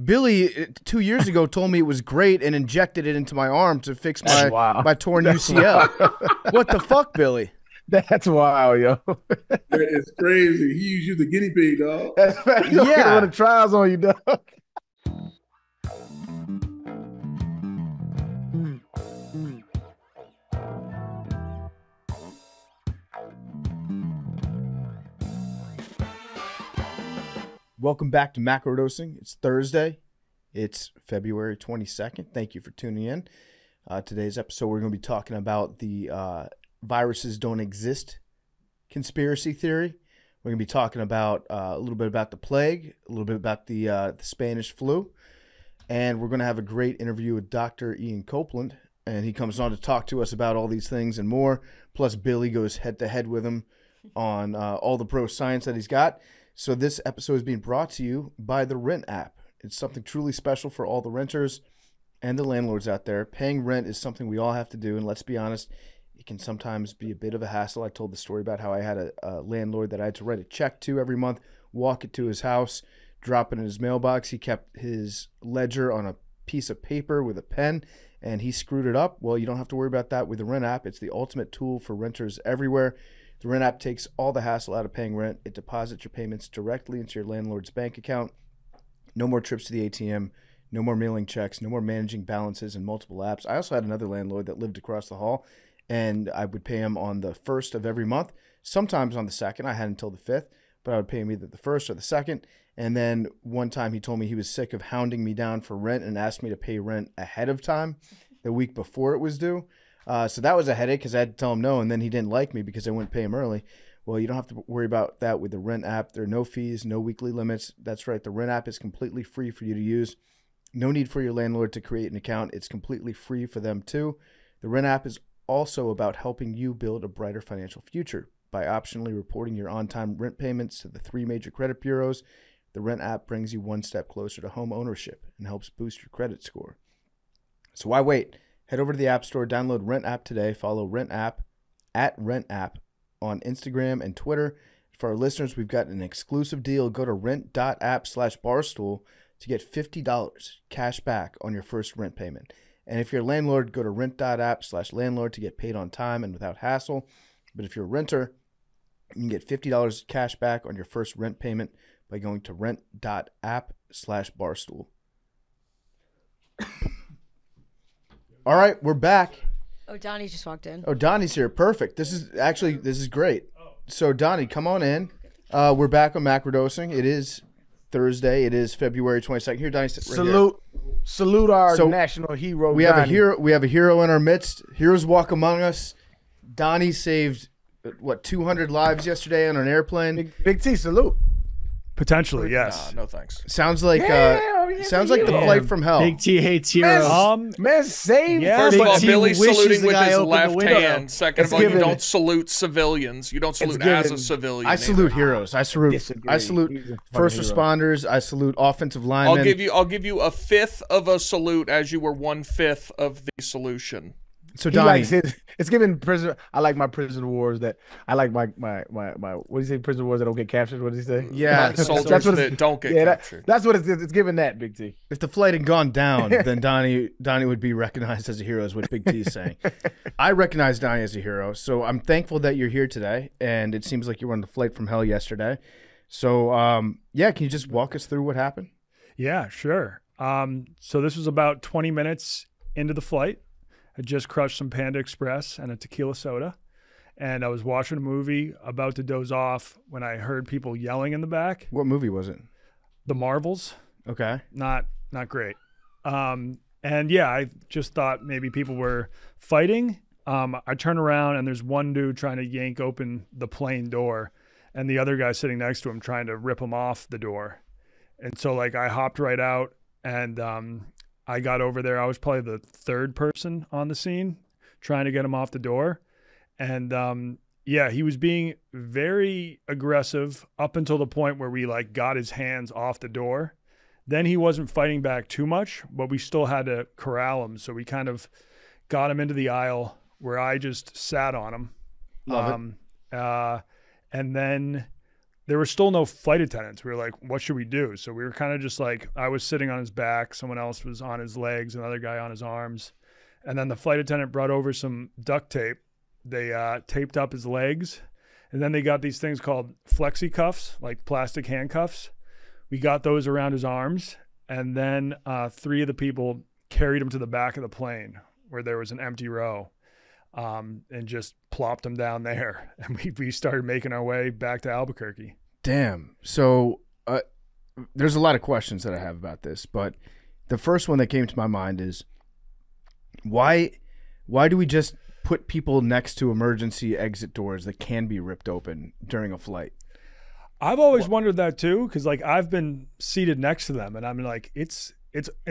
Billy 2 years ago told me it was great and injected it into my arm to fix my torn UCL. What the fuck, Billy? That's wild, yo. That is crazy. He used you the guinea pig, dog. That's right. You don't run the trials on you, dog. Welcome back to Macrodosing. It's Thursday. It's February 22nd. Thank you for tuning in. Today's episode, we're going to be talking about the viruses don't exist conspiracy theory. We're going to be talking about a little bit about the plague, a little bit about the Spanish flu, and we're going to have a great interview with Dr. Ian Copeland, and he comes on to talk to us about all these things and more. Plus, Billy goes head-to-head with him on all the pro science that he's got. So this episode is being brought to you by the Rent app. It's something truly special for all the renters and the landlords out there. Paying rent is something we all have to do, and let's be honest, it can sometimes be a bit of a hassle. I told the story about how I had a landlord that I had to write a check to every month, walk it to his house, drop it in his mailbox. He kept his ledger on a piece of paper with a pen, and he screwed it up. Well, you don't have to worry about that with the Rent app. It's the ultimate tool for renters everywhere. The Rent app takes all the hassle out of paying rent. It deposits your payments directly into your landlord's bank account. No more trips to the ATM, no more mailing checks, no more managing balances in multiple apps. I also had another landlord that lived across the hall, and I would pay him on the 1st of every month, sometimes on the 2nd. I had until the 5th, but I would pay him either the 1st or the 2nd. And then one time he told me he was sick of hounding me down for rent and asked me to pay rent ahead of time, the week before it was due. So that was a headache because I had to tell him no, and then he didn't like me because I wouldn't pay him early. Well, you don't have to worry about that with the Rent app. There are no fees, no weekly limits. That's right. The Rent app is completely free for you to use. No need for your landlord to create an account. It's completely free for them too. The Rent app is also about helping you build a brighter financial future by optionally reporting your on-time rent payments to the 3 major credit bureaus. The Rent app brings you one step closer to home ownership and helps boost your credit score. So why wait? Head over to the App Store, download Rent app today, follow Rent app at Rent app on Instagram and Twitter. For our listeners, we've got an exclusive deal. Go to rent.app/barstool to get $50 cash back on your first rent payment. And if you're a landlord, go to rent.app/landlord to get paid on time and without hassle. But if you're a renter, you can get $50 cash back on your first rent payment by going to rent.app/barstool. All right, we're back. Oh, Donnie just walked in. Oh, Donnie's here. Perfect. This is great. So, Donnie, come on in. We're back on Macrodosing. It is Thursday. It is February 22nd. Here, Donnie, sit right here. Salute our national hero. We have a hero. We have a hero in our midst. Heroes walk among us. Donnie saved 200 lives yesterday on an airplane. Big T, salute. Potentially, yes. No thanks. Sounds like the flight from hell. Big T hates heroes. Man, saved. Yeah, First of all, Billy's saluting with his opened the left window. hand. Second of all, you don't salute civilians. You don't salute as a civilian. I salute heroes. I salute first responders. I salute offensive linemen. I'll give you a fifth of a salute as you were 1/5 of the solution. So Donnie, it's given prison. I like my prison wars that I like my what do you say? Prison wars that don't get captured. What does he say? Yeah, soldiers that don't get captured. That's what it's given that, Big T. If the flight had gone down, then Donnie would be recognized as a hero, is what Big T is saying. I recognize Donnie as a hero, so I'm thankful that you're here today. And it seems like you were on the flight from hell yesterday. So can you just walk us through what happened? Yeah, sure. So this was about 20 minutes into the flight. I just crushed some Panda Express and a tequila soda, and I was watching a movie, about to doze off, when I heard people yelling in the back. What movie was it? The Marvels. Okay. Not great. And yeah, I just thought maybe people were fighting. I turn around and there's one dude trying to yank open the plane door, and the other guy sitting next to him trying to rip him off the door. And so I hopped right out, and I got over there. I was probably the third person on the scene trying to get him off the door. And he was being very aggressive up until the point where we got his hands off the door. Then he wasn't fighting back too much, but we still had to corral him. So we kind of got him into the aisle where I just sat on him. Love it. And then there were still no flight attendants. We were like, what should we do? So we were kind of just like, I was sitting on his back, someone else was on his legs, another guy on his arms. And then the flight attendant brought over some duct tape. They taped up his legs. And then they got these things called flexi cuffs, like plastic handcuffs. We got those around his arms. And then 3 of the people carried him to the back of the plane where there was an empty row, and just plopped him down there. And we started making our way back to Albuquerque. Damn. So there's a lot of questions that I have about this, but the first one that came to my mind is why do we just put people next to emergency exit doors that can be ripped open during a flight? I've always wondered that too, because like I've been seated next to them, and I'm like, it's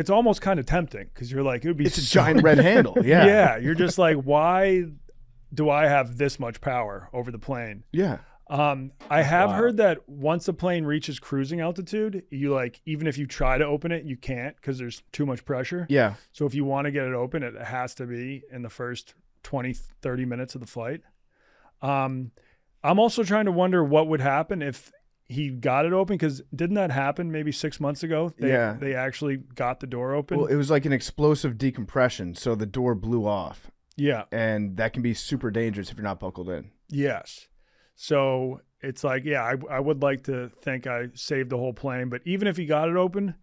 almost kind of tempting because you're like, it would be It's a giant red handle. Yeah. Yeah, you're just like, why do I have this much power over the plane? Yeah. I have heard that once a plane reaches cruising altitude, you like, even if you try to open it, you can't because there's too much pressure. Yeah. So if you want to get it open, it has to be in the first 20, 30 minutes of the flight. I'm also trying to wonder what would happen if he got it open, because didn't that happen maybe 6 months ago? They actually got the door open. Well, it was like an explosive decompression, so the door blew off. Yeah. And that can be super dangerous if you're not buckled in. Yes. So it's like, yeah, I would like to think I saved the whole plane, but even if he got it open,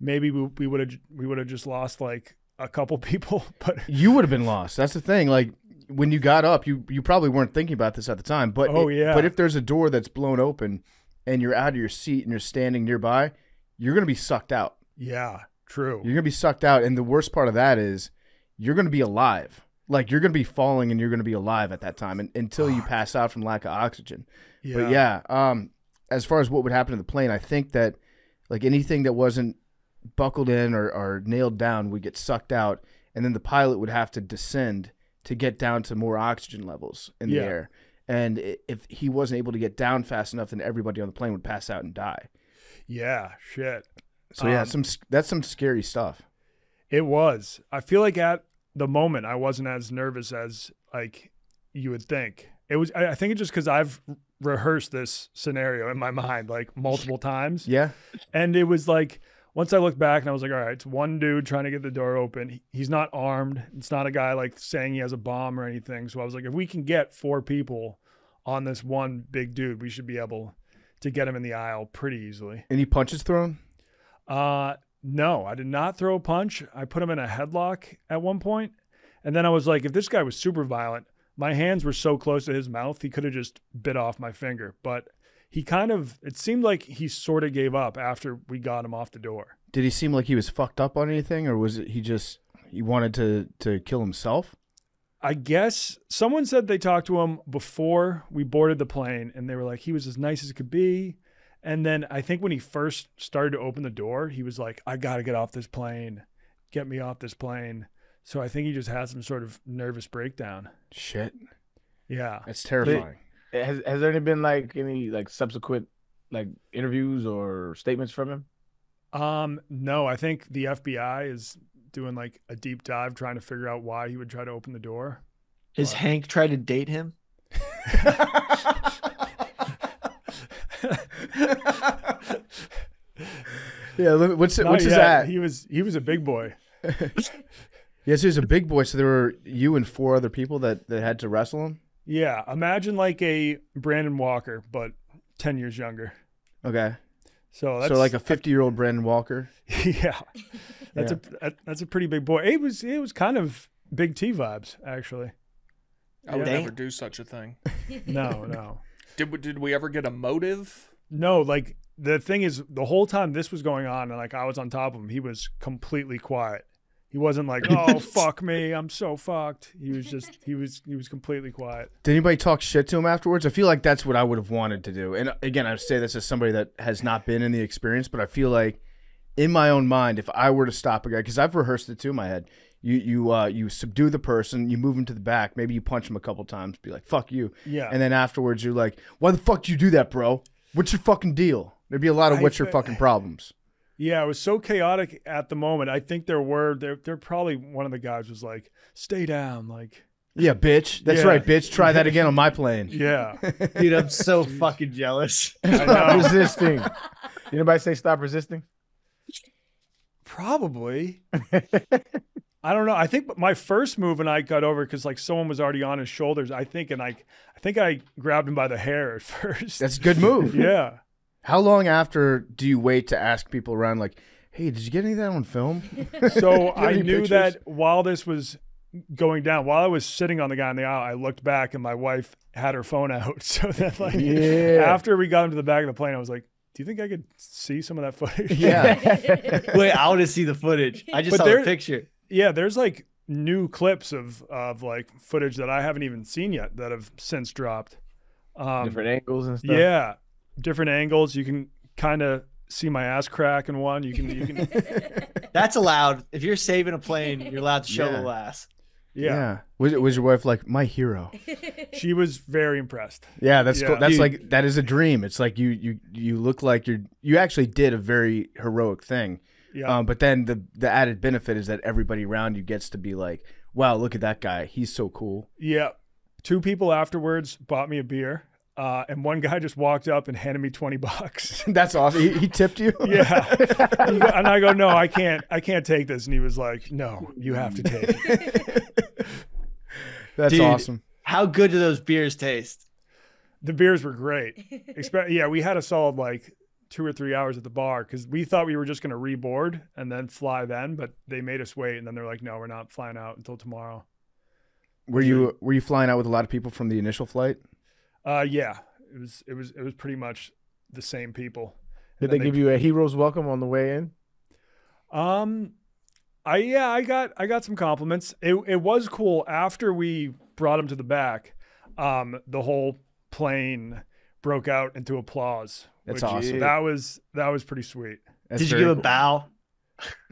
maybe we would have just lost like a couple people. But you would have been lost. That's the thing. Like when you got up, you probably weren't thinking about this at the time. But but if there's a door that's blown open and you're out of your seat and you're standing nearby, you're gonna be sucked out. Yeah, true. You're gonna be sucked out, and the worst part of that is you're gonna be alive. Like you're gonna be falling and you're gonna be alive at that time until you pass out from lack of oxygen. Yeah. But yeah, as far as what would happen to the plane, I think that like anything that wasn't buckled in or nailed down would get sucked out, and then the pilot would have to descend to get down to more oxygen levels in the air. And if he wasn't able to get down fast enough, then everybody on the plane would pass out and die. Yeah, shit. So yeah, that's some scary stuff. It was. I feel like at the moment I wasn't as nervous as like you would think. It was. I think it's just because I've rehearsed this scenario in my mind like multiple times. Yeah. And it was like, once I looked back and I was like, all right, it's one dude trying to get the door open. He's not armed. It's not a guy like saying he has a bomb or anything. So I was like, if we can get 4 people on this one big dude, we should be able to get him in the aisle pretty easily. Any punches thrown? No, I did not throw a punch. I put him in a headlock at one point. And then I was like, if this guy was super violent, my hands were so close to his mouth, he could have just bit off my finger. But he kind of, it seemed like he sort of gave up after we got him off the door. Did he seem like he was fucked up on anything, or was it he wanted to kill himself? I guess someone said they talked to him before we boarded the plane, and they were like, he was as nice as could be. And then I think when he first started to open the door, he was like, I got to get off this plane. Get me off this plane. So I think he just had some sort of nervous breakdown. Shit. Yeah. That's terrifying. Has there been like any like subsequent like interviews or statements from him? No, I think the FBI is doing like a deep dive trying to figure out why he would try to open the door. Has Hank tried to date him? Yeah, what's his at? He was a big boy. Yes, he was a big boy. So there were you and 4 other people that had to wrestle him. Yeah, imagine like a Brandon Walker, but 10 years younger. Okay. So like a 50-year-old Brandon Walker. Yeah, that's a pretty big boy. It was kind of Big T vibes actually. I would never do such a thing. No. Did we ever get a motive? No, like the thing is, the whole time this was going on, and like I was on top of him, he was completely quiet. He wasn't like, oh, fuck me, I'm so fucked. He was just, he was completely quiet. Did anybody talk shit to him afterwards? I feel like that's what I would have wanted to do. And again, I say this as somebody that has not been in the experience, but I feel like in my own mind, if I were to stop a guy, because I've rehearsed it too in my head, you subdue the person, you move him to the back, maybe you punch him a couple times, be like, fuck you. Yeah. And then afterwards, you're like, why the fuck do you do that, bro? What's your fucking deal? There'd be a lot of what's your fucking problems. Yeah, it was so chaotic at the moment. I think they're probably one of the guys was like, stay down. Like, Yeah, bitch. That's Yeah. right, bitch. Try that again on my plane. Yeah. Dude, I'm so fucking jealous. I Stop know. resisting. Anybody say stop resisting? Probably. I don't know. I think my first move when I got over, because like someone was already on his shoulders, I think I grabbed him by the hair at first. That's a good move. Yeah. How long after do you wait to ask people around, like, hey, did you get any of that on film? So I any knew pictures? that while this was going down, while I was sitting on the guy in the aisle, I looked back and my wife had her phone out. So then, like, after we got him to the back of the plane, I was like, do you think I could see some of that footage? Yeah. Wait, I want to see the footage. I just But saw there- the picture. Yeah, there's like new clips of like footage that I haven't even seen yet that have since dropped. Different angles and stuff. Yeah, different angles. You can kind of see my ass crack in one. You can. That's allowed. If you're saving a plane, you're allowed to show Yeah. the ass. Yeah. Was your wife like, my hero? She was very impressed. Yeah, that's Yeah. cool. That's Dude. like, that is a dream. It's like you look like you actually did a very heroic thing. Yeah. But then the added benefit is that everybody around you gets to be like, wow, look at that guy. He's so cool. Yeah. 2 people afterwards bought me a beer. And one guy just walked up and handed me $20. That's awesome. He tipped you? Yeah. And I go, no, I can't take this. And he was like, no, you have to take it. That's Dude. awesome. How good do those beers taste? The beers were great. Yeah, we had a solid like 2 or 3 hours at the bar because we thought we were just going to reboard and then fly then, but they made us wait. And then they're like, no, we're not flying out until tomorrow. Were you flying out with a lot of people from the initial flight? Yeah, it was pretty much the same people. Did they give you a hero's welcome on the way in? I got some compliments. It was cool after we brought him to the back. The whole plane broke out into applause. That's which- awesome. That was pretty sweet. That's Did you very give a cool. bow?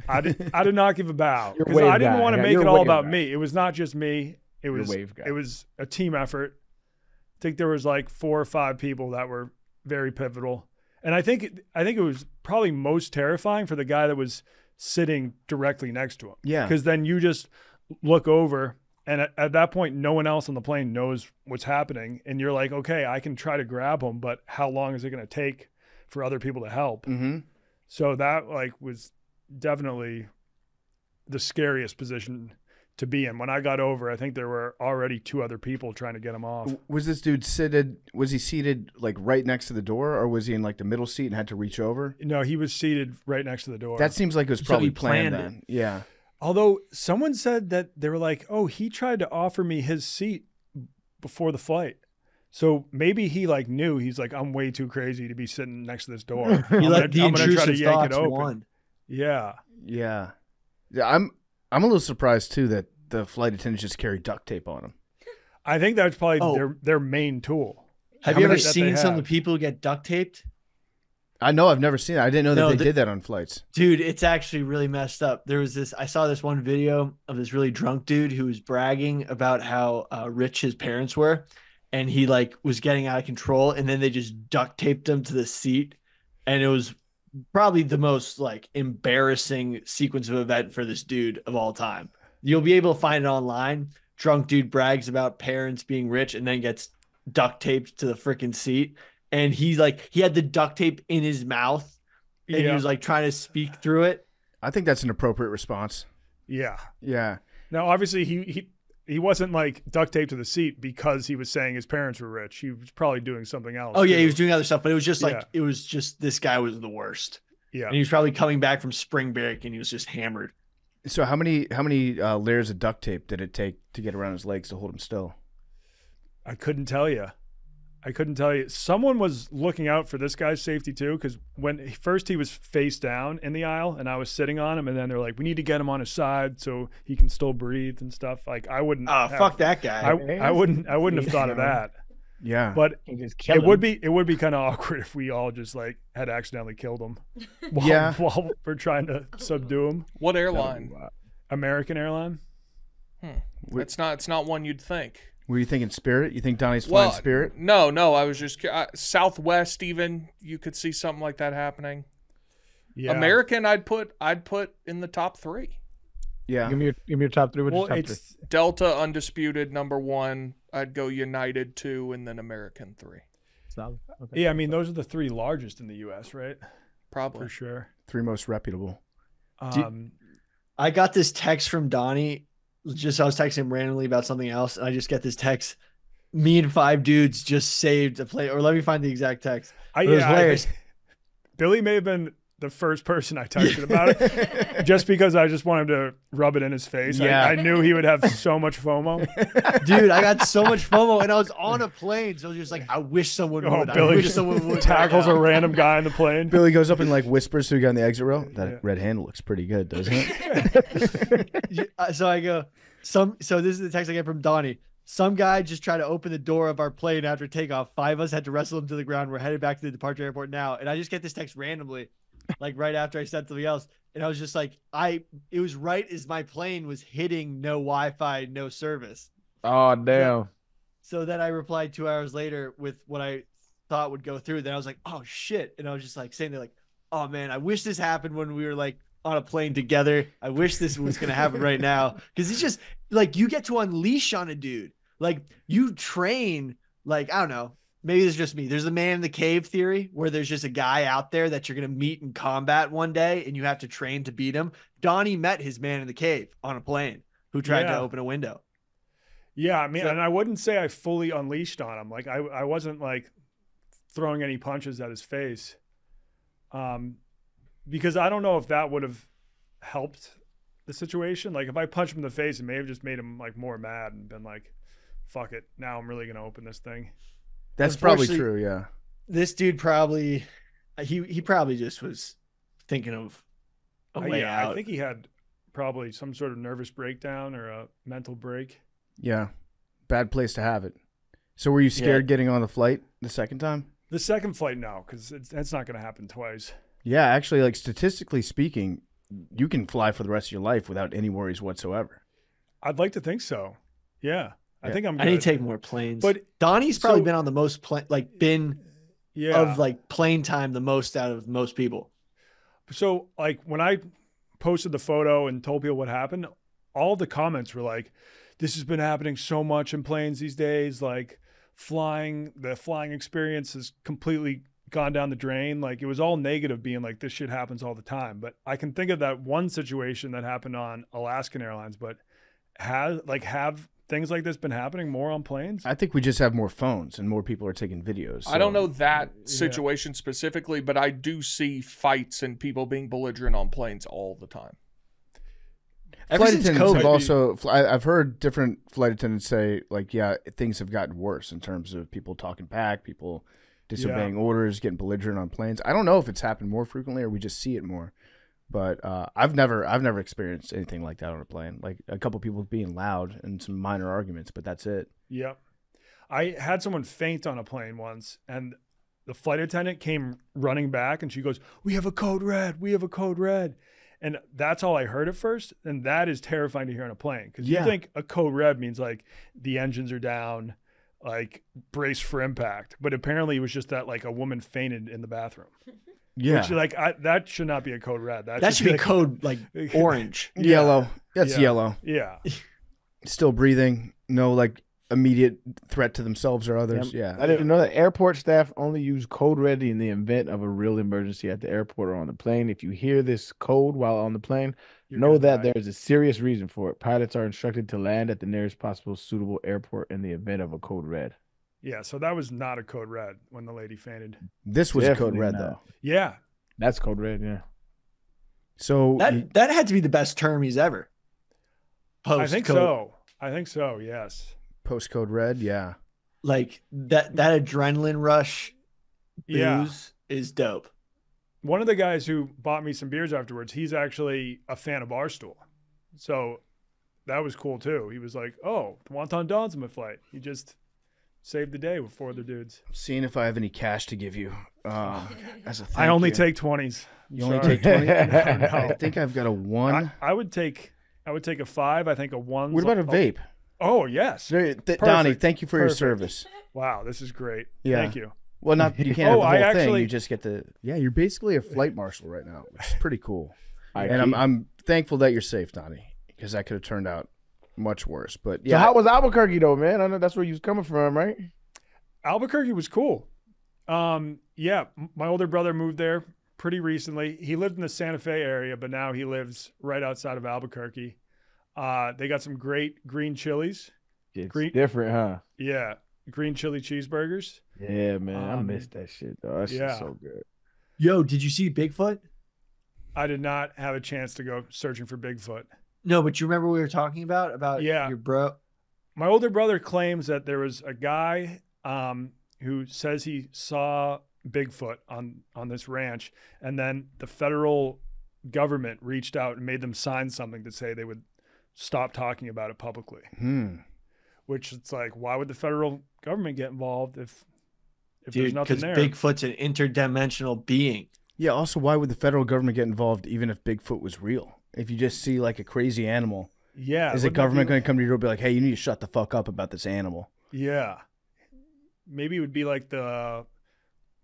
I did not give a bow You're a because wave I didn't guy. want to Yeah, make you're it a all wave about guy. me. It was not just me. It You're a was wave guy. it was a team effort. I think there was like 4 or 5 people that were very pivotal. And I think it was probably most terrifying for the guy that was sitting directly next to him. Yeah. Because then you just look over and at that point, no one else on the plane knows what's happening. And you're like, okay, I can try to grab him, but how long is it going to take for other people to help? Mm-hmm. So that like was definitely the scariest position to be in. When I got over, I think there were already 2 other people trying to get him off. Was this dude was he seated like right next to the door, or was he in like the middle seat and had to reach over? No, he was seated right next to the door. That seems like it was So probably he planned planned then. Yeah. Although someone said that they were like, oh, he tried to offer me his seat before the flight. So maybe he like knew, he's like, I'm way too crazy to be sitting next to this door. I'm You let the I'm gonna try to intrusive yank it thoughts open. won. Yeah. Yeah. I'm a little surprised too that the flight attendants just carry duct tape on them. I think that's probably Oh. their main tool. Have How you ever many that they seen some of have. the people get duct taped? I know, I've never seen it. I didn't know that No, they did that on flights. Dude, it's actually really messed up. I saw this one video of this really drunk dude who was bragging about how rich his parents were, and he like was getting out of control, and then they just duct taped him to the seat, and it was probably the most like embarrassing sequence of event for this dude of all time. You'll be able to find it online. Drunk dude brags about parents being rich and then gets duct taped to the freaking seat. And he had the duct tape in his mouth and he Yeah. was like trying to speak through it. I think that's an appropriate response. Yeah. Yeah. Now, obviously, he wasn't like duct taped to the seat because he was saying his parents were rich. He was probably doing something else. Oh yeah, too. he was doing other stuff, but it was just like Yeah. it was just this guy was the worst. Yeah. And he was probably coming back from spring break and he was just hammered. So how many layers of duct tape did it take to get around his legs to hold him still? I couldn't tell you. Someone was looking out for this guy's safety too, because when first he was face down in the aisle and I was sitting on him, and then they're like, we need to get him on his side so he can still breathe and stuff. Like I wouldn't. Oh, fuck that guy. I wouldn't have thought of that. Yeah. But He just killed it him. would be kind of awkward if we all just like had accidentally killed him Yeah. while we're trying to subdue him. What airline? American airline. It's not one you'd think. Were you thinking Spirit? You think Donnie's flying Spirit? No. I was just Southwest. Even you could see something like that happening. Yeah. American, I'd put in the top 3. Yeah. Give me your top three. What's Well, your top it's Delta undisputed number 1. I'd go United 2, and then American 3. three? Solid. Okay. yeah. I mean, those are the 3 largest in the U.S., right? Probably. For sure. 3 most reputable. I got this text from Donnie. I was texting him randomly about something else, and I just get this text. Me and 5 dudes just saved a play. Or let me find the exact text. It was hilarious. Billy may have been the first person I texted about it, just because I just wanted to rub it in his face. Yeah. I knew he would have so much FOMO. Dude, I got so much FOMO, and I was on a plane, so I was just like, I wish someone would. I Billy wish just someone would. tackles a random guy on the plane. Billy goes up and like whispers to the guy on the exit row. That red handle looks pretty good, doesn't it? So I go, so this is the text I get from Donnie. Some guy just tried to open the door of our plane after takeoff. 5 of us had to wrestle him to the ground. We're headed back to the departure airport now. And I just get this text randomly, like right after I said something else. And I was just like, it was right as my plane was hitting no Wi-Fi, no service. Oh, damn. So then I replied 2 hours later with what I thought would go through. Then I was like, oh shit. And I was just like saying there like, oh man, I wish this happened when we were like on a plane together. I wish this was going to happen right now. Cause it's just like, you get to unleash on a dude. Like you train, like, I don't know, maybe it's just me. There's the man in the cave theory where there's just a guy out there that you're going to meet in combat one day and you have to train to beat him. Donnie met his man in the cave on a plane who tried to open a window. Yeah, I mean, and I wouldn't say I fully unleashed on him. Like I wasn't like throwing any punches at his face. Because I don't know if that would have helped the situation. Like if I punched him in the face, it may have just made him like more mad and been like, fuck it, now I'm really going to open this thing. That's probably true, yeah. This dude probably, he probably just was thinking of a way out. I think he had probably some sort of nervous breakdown or a mental break. Yeah. Bad place to have it. So were you scared getting on the flight the second time? The second flight, no, because that's not going to happen twice. Yeah, actually, like statistically speaking, you can fly for the rest of your life without any worries whatsoever. I'd like to think so. Yeah. I think I'm good. I need to take more planes. But Donnie's probably been on the most been yeah. of like plane time the most out of most people. So like when I posted the photo and told people what happened, all the comments were like, this has been happening so much in planes these days. Like the flying experience has completely gone down the drain. Like it was all negative, being like, this shit happens all the time. But I can think of that one situation that happened on Alaskan Airlines, but have things like this been happening more on planes? I think we just have more phones and more people are taking videos. So. I don't know that situation specifically, but I do see fights and people being belligerent on planes all the time. Flight attendants have also, I've heard different flight attendants say, like, yeah, things have gotten worse in terms of people talking back, people disobeying orders, getting belligerent on planes. I don't know if it's happened more frequently or we just see it more. But I've never experienced anything like that on a plane. Like a couple people being loud and some minor arguments, but that's it. Yeah. I had someone faint on a plane once, and the flight attendant came running back, and she goes, "We have a code red. We have a code red." And that's all I heard at first, and that is terrifying to hear on a plane because you think a code red means like the engines are down, like brace for impact. But apparently it was just that like a woman fainted in the bathroom. Yeah. Which, like, that should not be a code red. That should be like, code like orange. Yellow. That's yellow. Yeah. Still breathing. No like immediate threat to themselves or others. Yeah. I didn't know that airport staff only use code red in the event of a real emergency at the airport or on the plane. If you hear this code while on the plane, know that there is a serious reason for it. Pilots are instructed to land at the nearest possible suitable airport in the event of a code red. Yeah, so that was not a code red when the lady fainted. This was Definitely a code red, not. though. Yeah. That's code red, yeah. So that had to be the best term he's ever. I think so. Yes. Post code red, yeah. Like that adrenaline rush booze is dope. One of the guys who bought me some beers afterwards, he's actually a fan of Barstool. So that was cool too. He was like, "Oh, the Wonton Don's in my flight." He just saved the day with 4 other dudes. I'm seeing if I have any cash to give you. As a thank I only you. take 20s. You only take 20? No. I think I've got a 1. I would take a 5. I think a 1. What about a vape? Oh, yes. Donnie, thank you for your service. Wow, this is great. Yeah. Thank you. Well, not you can't have the whole thing. You just get to. Yeah, you're basically a flight marshal right now, which is pretty cool. And I'm thankful that you're safe, Donnie. because that could have turned out much worse. But So yeah, how was Albuquerque though, man? I know that's where you was coming from, right? Albuquerque was cool. Yeah, my older brother moved there pretty recently. He lived in the Santa Fe area, but now he lives right outside of Albuquerque. They got some great green chilies. It's Green- different, huh? Yeah, green chili cheeseburgers. Yeah, man. I miss Um, that shit though. That shit's yeah. so good. Yo, did you see Bigfoot? I did not have a chance to go searching for Bigfoot. No, but you remember we were talking about Yeah. your bro. My older brother claims that there was a guy who says he saw Bigfoot on this ranch, and then the federal government reached out and made them sign something to say they would stop talking about it publicly. Which it's like, why would the federal government get involved if there's Dude, nothing because there? Bigfoot's an interdimensional being. yeah. Also, why would the federal government get involved even if Bigfoot was real? If you just see like a crazy animal, Yeah, is the wouldn't that government be- going to come to your door and be like, "Hey, you need to shut the fuck up about this animal"? Yeah, maybe it would be like the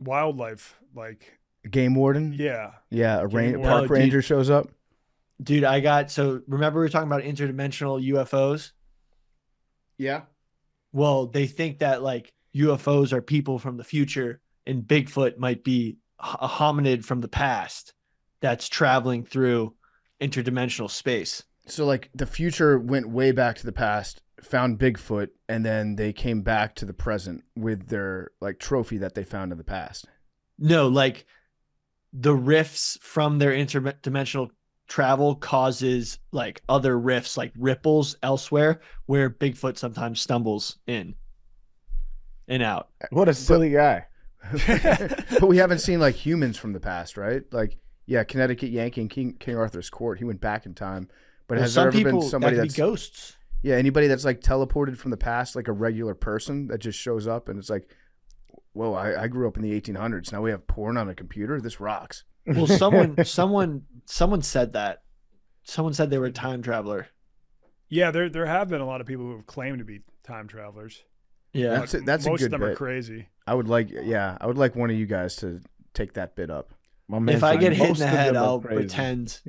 wildlife, like Game warden? yeah, Yeah, a Game park warden. Oh, dude. ranger shows up. Dude, remember we were talking about interdimensional UFOs? Yeah. Well, they think that like UFOs are people from the future and Bigfoot might be a hominid from the past that's traveling through interdimensional space. So like the future went way back to the past, found Bigfoot, and then they came back to the present with their like trophy that they found in the past. No, like the rifts from their interdimensional travel causes like other rifts, like ripples elsewhere where Bigfoot sometimes stumbles in and out. What a silly guy. But we haven't seen like humans from the past, right? Like, yeah, Connecticut Yankee and King Arthur's Court. He went back in time. But Well, has there some ever people been somebody that could that's be ghosts. yeah, anybody that's like teleported from the past, like a regular person that just shows up and it's like, whoa, I grew up in the 1800s. Now we have porn on a computer. This rocks. Well, someone said that. Someone said they were a time traveler. yeah. There have been a lot of people who have claimed to be time travelers. Yeah. That's a Most good of them are bit. crazy. I would like one of you guys to take that bit up. My man If I said get hit in most the of head, them are I'll crazy. pretend.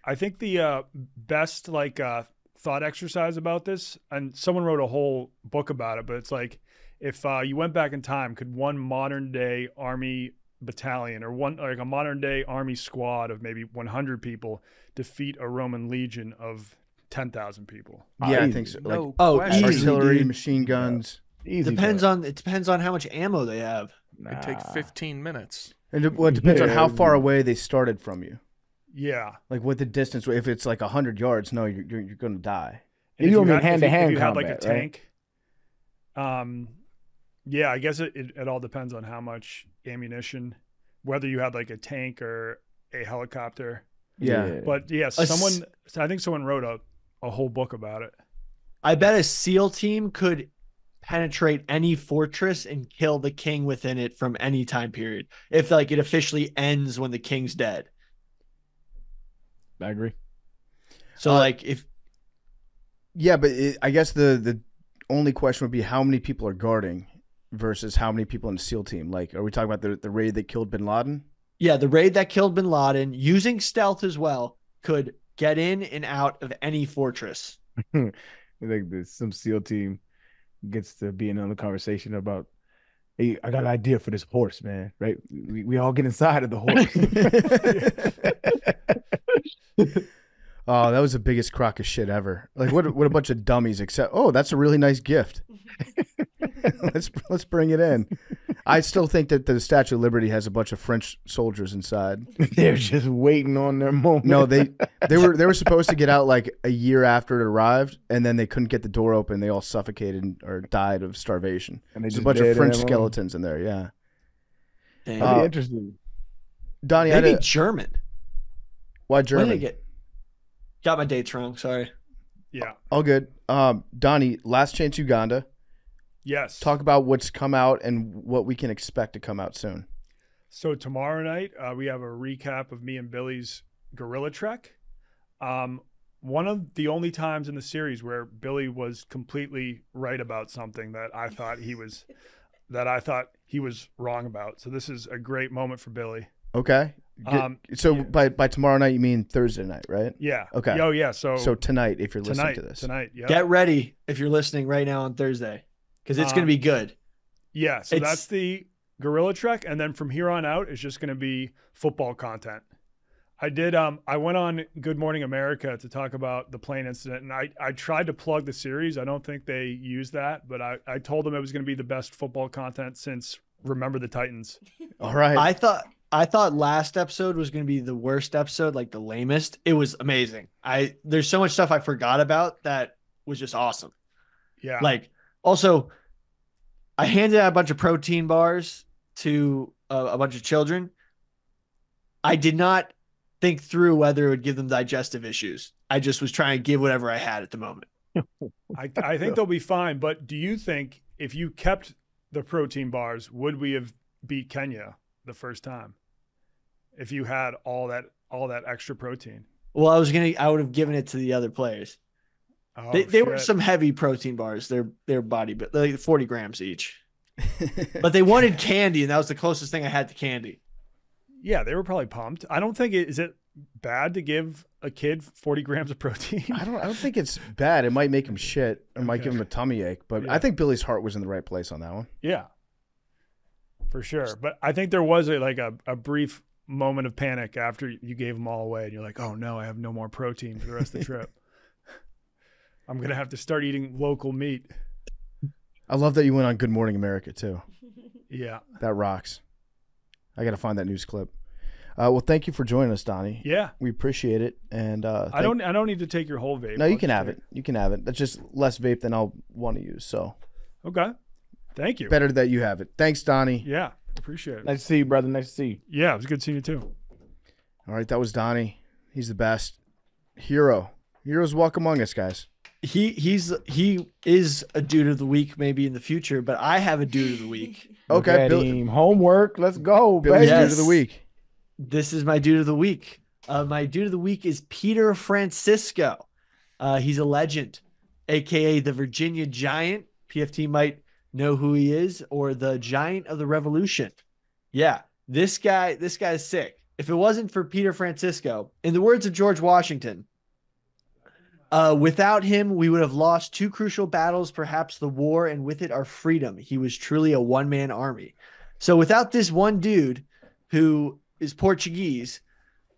I think the best thought exercise about this, and someone wrote a whole book about it, but it's like if you went back in time, could one modern day army battalion or one like a modern day army squad of maybe 100 people defeat a Roman legion of 10,000 people? Yeah, I Easy. think so. No Like Oh, question. easy. artillery, dude. machine guns. Easy It depends on how much ammo they have. It'd take 15 minutes. And it depends on how Yeah. far away they started from you. Yeah. Like what the distance. If it's like 100 yards, no, you're going to die. And You don't mean if hand-to-hand if you had like a combat, right? tank, yeah, I guess it all depends on how much ammunition, whether you had like a tank or a helicopter. Yeah. But yeah, I think someone wrote a whole book about it. I bet a SEAL team could penetrate any fortress and kill the king within it from any time period. If like it officially ends when the king's dead. I agree. So like if Yeah, but I guess the only question would be how many people are guarding versus how many people in the SEAL team. Like, are we talking about the raid that killed bin Laden? yeah, the raid that killed bin Laden using stealth as well could get in and out of any fortress. Like some SEAL team gets to be in another conversation about, hey, I got an idea for this horse, man. Right? We all get inside of the horse. Oh, that was the biggest crock of shit ever. Like, what a bunch of dummies. Except, oh, that's a really nice gift. Let's bring it in. I still think that the Statue of Liberty has a bunch of French soldiers inside. They're just waiting on their moment. No, they were supposed to get out like a year after it arrived, and then they couldn't get the door open. They all suffocated or died of starvation. And they There's a just bunch of dead French in their skeletons in there. Yeah, Dang. That'd be Uh, interesting. Donnie, Maybe German. why When did I German? got my dates wrong. Sorry. Yeah. All good. Donnie, Last Chance Uganda. Yes. Talk about what's come out and what we can expect to come out soon. So tomorrow night, we have a recap of me and Billy's gorilla trek. One of the only times in the series where Billy was completely right about something that I thought he was wrong about. So this is a great moment for Billy. Okay. So by tomorrow night, you mean Thursday night, right? Yeah. Okay. Oh yeah. So tonight, if you're listening to this. Tonight. Yeah. Get ready if you're listening right now on Thursday, because it's going to be good. Yeah. So that's the Gorilla Trek. And then from here on out, it's just going to be football content. I went on Good Morning America to talk about the plane incident, and I tried to plug the series. I don't think they used that, but I told them it was going to be the best football content since Remember the Titans. All right. I thought last episode was going to be the worst episode, like the lamest. It was amazing. There's so much stuff I forgot about that was just awesome. Yeah. Like, also, I handed out a bunch of protein bars to a bunch of children. I did not think through whether it would give them digestive issues. I just was trying to give whatever I had at the moment. I think they'll be fine. But do you think if you kept the protein bars, would we have beat Kenya the first time? If you had all that extra protein? Well, I would have given it to the other players. Oh, they were some heavy protein bars. Their body, but like 40 grams each. But they wanted candy, and that was the closest thing I had to candy. Yeah, they were probably pumped. I don't think is it bad to give a kid 40 grams of protein? I don't think it's bad. It might make him shit. It might give him a tummy ache. But I think Billy's heart was in the right place on that one. Yeah, for sure. But I think there was a brief moment of panic after you gave them all away, and you're like, oh no, I have no more protein for the rest of the trip. I'm going to have to start eating local meat. I love that you went on Good Morning America too. Yeah. That rocks. I got to find that news clip. Well, thank you for joining us, Donnie. Yeah. We appreciate it. And I don't need to take your whole vape. No, you can have it. You can have it. That's just less vape than I'll want to use. So. Okay. Thank you. Better that you have it. Thanks, Donnie. Yeah. Appreciate it. Nice to see you, brother. Nice to see you. Yeah, it was good seeing you too. All right, that was Donnie. He's the best. Hero. Heroes walk among us, guys. He is a dude of the week maybe in the future, but I have a dude of the week. Okay, Bill, homework. Let's go, Billy's baby. dude of the week. This is my dude of the week. My dude of the week is Peter Francisco. He's a legend, aka the Virginia Giant. PFT might know who he is, or the Giant of the Revolution. Yeah, this guy's sick. If it wasn't for Peter Francisco, in the words of George Washington, without him, we would have lost two crucial battles, perhaps the war, and with it our freedom. He was truly a one-man army. So without this one dude who is Portuguese,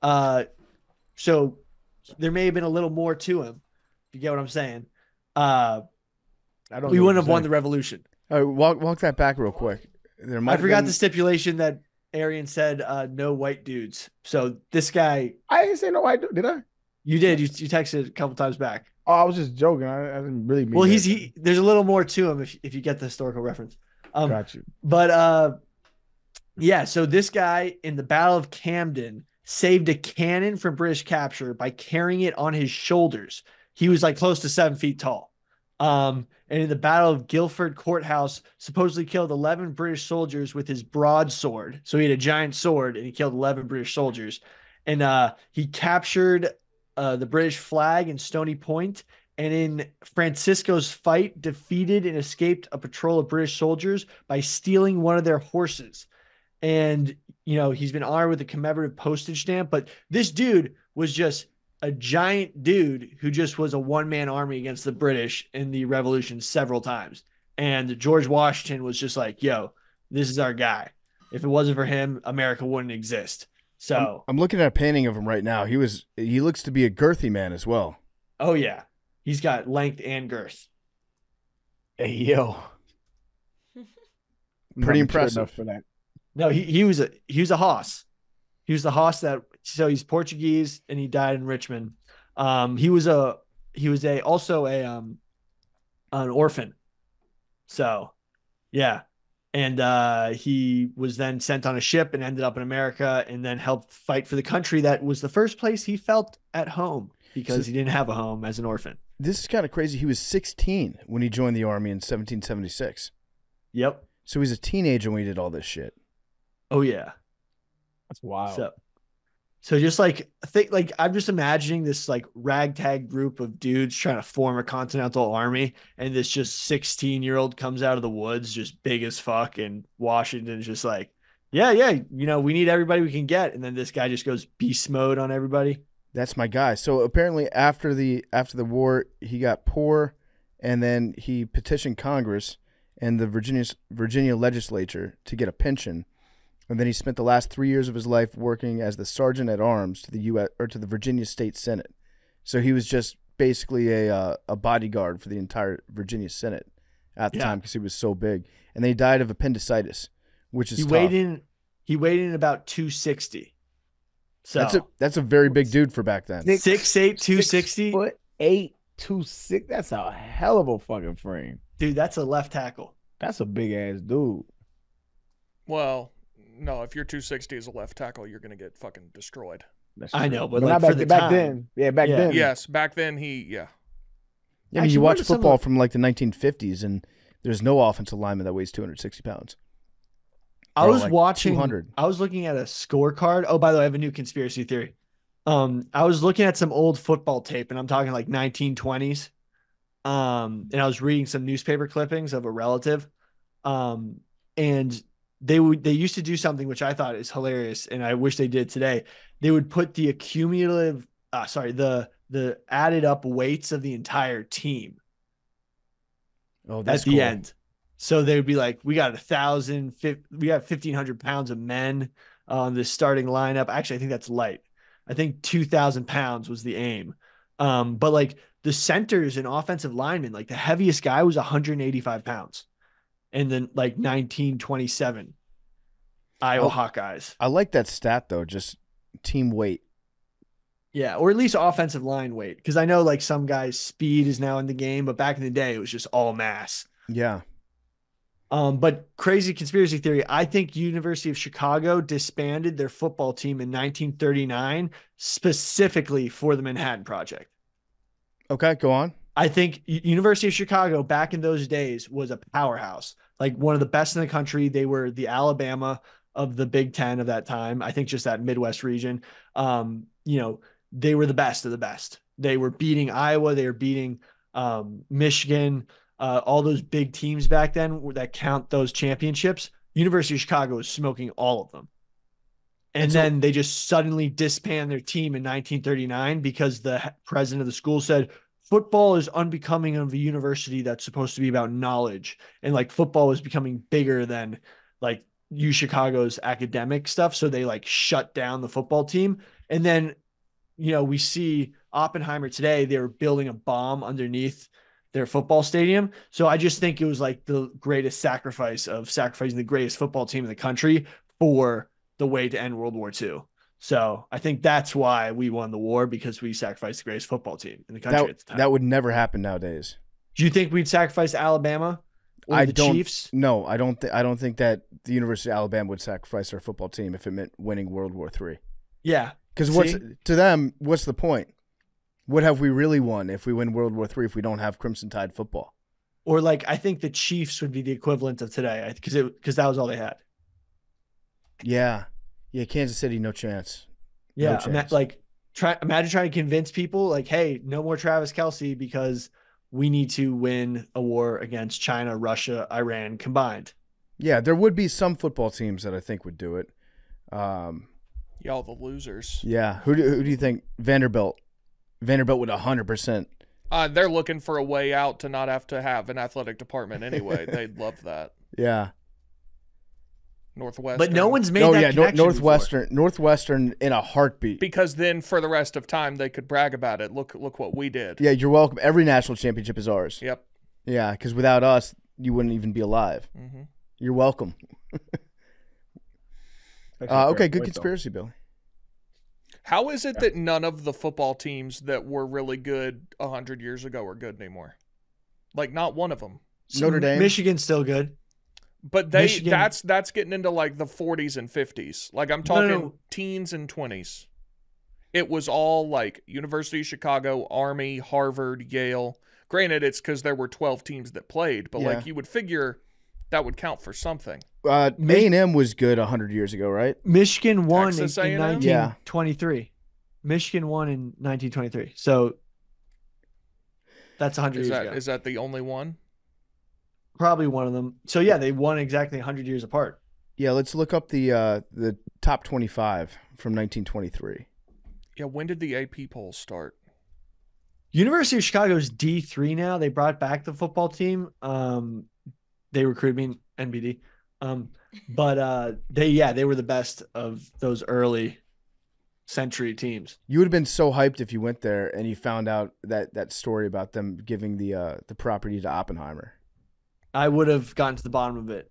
so there may have been a little more to him, if you get what I'm saying. We wouldn't have won the revolution. All right, walk that back real quick. I forgot the stipulation that Arian said no white dudes. So this guy... I didn't say no white dude, did I? You did. You texted a couple times back. Oh, I was just joking. I didn't really mean well, that. There's a little more to him if you get the historical reference. Got you. But yeah, so this guy in the Battle of Camden saved a cannon from British capture by carrying it on his shoulders. He was like close to 7 feet tall. And in the Battle of Guilford Courthouse, supposedly killed 11 British soldiers with his broadsword. So he had a giant sword and he killed 11 British soldiers. And he captured the British flag in Stony Point. And in Francisco's fight, defeated and escaped a patrol of British soldiers by stealing one of their horses. And, you know, he's been honored with a commemorative postage stamp. But this dude was just a giant dude who just was a one-man army against the British in the Revolution several times. And George Washington was just like, yo, this is our guy. If it wasn't for him, America wouldn't exist. So I'm looking at a painting of him right now. He looks to be a girthy man as well. Oh, yeah. He's got length and girth. Hey, yo. Pretty impressive for that. No, he was a hoss. He was the hoss so he's Portuguese and he died in Richmond. He was also an orphan. So yeah. And he was then sent on a ship and ended up in America and then helped fight for the country that was the first place he felt at home because he didn't have a home as an orphan. This is kind of crazy. He was 16 when he joined the army in 1776. Yep. So he's a teenager when he did all this shit. Oh yeah. That's wild. So just I'm just imagining this like ragtag group of dudes trying to form a continental army, and this just 16-year-old comes out of the woods, just big as fuck, and Washington's just like, Yeah. We need everybody we can get, and then this guy just goes beast mode on everybody. That's my guy. So apparently after the war, he got poor, and then he petitioned Congress and the Virginia legislature to get a pension. And then he spent the last 3 years of his life working as the sergeant at arms to the Virginia State Senate. So he was just basically a bodyguard for the entire Virginia Senate at the time because he was so big. And then he died of appendicitis, which is tough. He weighed in about 260. So that's a very big dude for back then. 6'8", 260. 6'8", 260. That's a hell of a fucking frame. Dude, that's a left tackle. That's a big ass dude. Well, no, if you're 260 as a left tackle, you're going to get fucking destroyed. I know, but not like back then. Yeah, back then. Yes, back then Yeah, I mean, you watch football from like the 1950s, and there's no offensive lineman that weighs 260 pounds. I was watching. 200. I was looking at a scorecard. Oh, by the way, I have a new conspiracy theory. I was looking at some old football tape, and I'm talking like 1920s. And I was reading some newspaper clippings of a relative. And they used to do something which I thought is hilarious, and I wish they did today. They would put the the added up weights of the entire team. Oh, that's at the end. So they would be like, we got 1,000, we got 1,500 pounds of men on the starting lineup. Actually, I think that's light. I think 2,000 pounds was the aim. But like the centers and offensive linemen, like the heaviest guy was 185 pounds. And then like 1927 Iowa Hawkeyes. I like that stat though, just team weight. Yeah, or at least offensive line weight. Because I know like some guys' speed is now in the game, but back in the day it was just all mass. Yeah. But crazy conspiracy theory. I think University of Chicago disbanded their football team in 1939 specifically for the Manhattan Project. Okay, go on. I think University of Chicago back in those days was a powerhouse, like one of the best in the country. They were the Alabama of the Big Ten of that time. I think just that Midwest region. They were the best of the best. They were beating Iowa. They were beating Michigan. All those big teams back then that count those championships. University of Chicago was smoking all of them. And then they just suddenly disband their team in 1939 because the president of the school said, football is unbecoming of a university that's supposed to be about knowledge. And like football was becoming bigger than like U Chicago's academic stuff. So they like shut down the football team. And then, we see Oppenheimer today, they were building a bomb underneath their football stadium. So I just think it was like the greatest sacrifice of sacrificing the greatest football team in the country for the way to end World War II. So I think that's why we won the war, because we sacrificed the greatest football team in the country at the time. That would never happen nowadays. Do you think we'd sacrifice Alabama or the Chiefs? No, I don't think that the University of Alabama would sacrifice their football team if it meant winning World War III. Yeah. Because to them, what's the point? What have we really won if we win World War III if we don't have Crimson Tide football? Or like, I think the Chiefs would be the equivalent of today because that was all they had. Yeah. Yeah, Kansas City, no chance. Yeah, no chance. Imagine trying to convince people like, hey, no more Travis Kelce because we need to win a war against China, Russia, Iran combined. Yeah, there would be some football teams that I think would do it. Y'all the losers. Yeah, who do you think? Vanderbilt would 100%. They're looking for a way out to not have to have an athletic department anyway. They'd love that. Yeah. Northwestern. But no one's made that connection Northwestern in a heartbeat. Because then for the rest of time they could brag about it. Look what we did. Yeah, you're welcome. Every national championship is ours. Yep. Yeah, because without us, you wouldn't even be alive. Mm-hmm. You're welcome. Okay, good conspiracy, Billy. How is it that none of the football teams that were really good 100 years ago are good anymore? Like, not one of them. Notre Dame. Michigan's still good. But that's getting into like the 40s and 50s. Like I'm talking teens and 20s. It was all like University of Chicago, Army, Harvard, Yale. Granted, it's because there were 12 teams that played, but like you would figure that would count for something. A&M was good 100 years ago, right? Michigan won in Texas A&M? 1923. Michigan won in 1923. So that's 100 years ago. Is that the only one? Probably one of them. So yeah, they won exactly 100 years apart. Yeah, let's look up the top 25 from 1923. Yeah, when did the AP polls start? University of Chicago's D3 now. They brought back the football team. They recruited me in NBD. But they were the best of those early century teams. You would have been so hyped if you went there and you found out that story about them giving the property to Oppenheimer. I would have gotten to the bottom of it.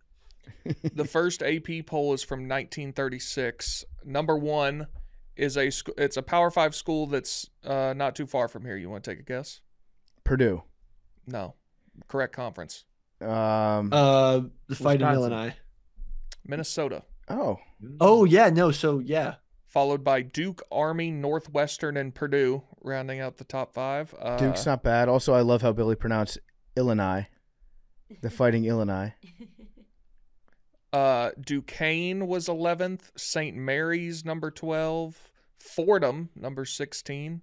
The first AP poll is from 1936. Number 1 is it's a Power 5 school that's not too far from here. You want to take a guess? Purdue. No. Correct conference. The Fighting Illini. Minnesota. Oh yeah, no, so yeah. Followed by Duke, Army, Northwestern, and Purdue, rounding out the top 5. Duke's not bad. Also, I love how Billy pronounced Illini. The Fighting Illini. Duquesne was 11th. St. Mary's, number 12. Fordham, number 16.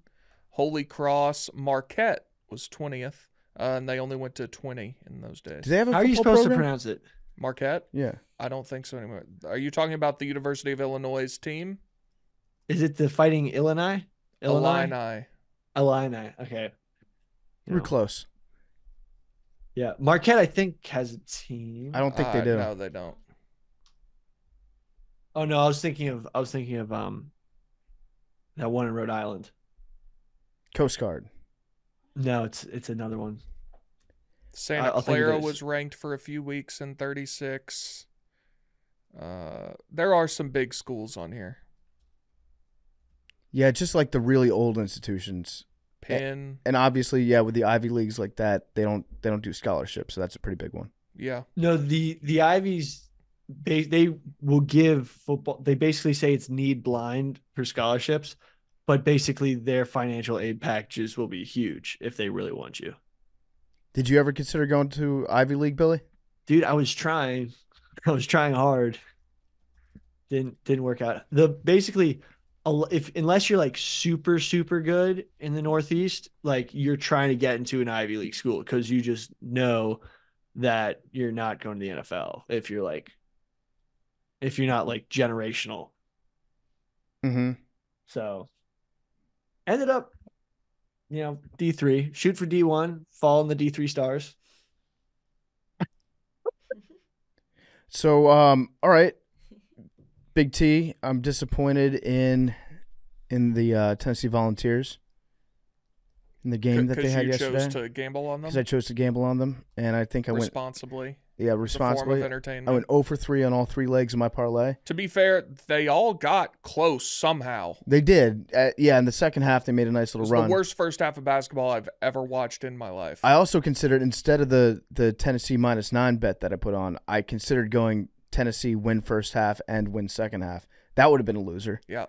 Holy Cross. Marquette was 20th. And they only went to 20 in those days. Do they have a How are you football supposed to program? pronounce it? Marquette? Yeah. I don't think so anymore. Are you talking about the University of Illinois' team? Is it the Fighting Illini? Illini. Illini. Okay. We're close. Yeah. Marquette, I think, has a team. I don't think they do. No, they don't. Oh no, I was thinking of that one in Rhode Island. Coast Guard. No, it's another one. Santa I'll think of Clara this. was ranked for a few weeks in 36. There are some big schools on here. Yeah, just like the really old institutions. Penn. And obviously, yeah, with the Ivy Leagues like that, they don't do scholarships, so that's a pretty big one. Yeah. No, the Ivies, they will give football. They basically say it's need blind for scholarships, but basically their financial aid packages will be huge if they really want you. Did you ever consider going to Ivy League, Billy? Dude, I was trying hard. Didn't work out. Unless you're like super, super good in the Northeast, like you're trying to get into an Ivy League school because you just know that you're not going to the NFL if you're not like generational. Mm-hmm. So ended up, D3, shoot for D1, fall in the D3 stars. So, all right. Big T, I'm disappointed in the Tennessee Volunteers in the game that they had yesterday. Because you chose to gamble on them? Because I chose to gamble on them, and I think I went responsibly. Yeah, responsibly. responsibly. Form of entertainment. I went 0 for 3 on all 3 legs of my parlay. To be fair, they all got close somehow. They did. In the second half, they made a nice little run. The worst first half of basketball I've ever watched in my life. I also considered, instead of the Tennessee -9 bet that I put on, I considered going Tennessee win first half and win second half. That would have been a loser. Yeah.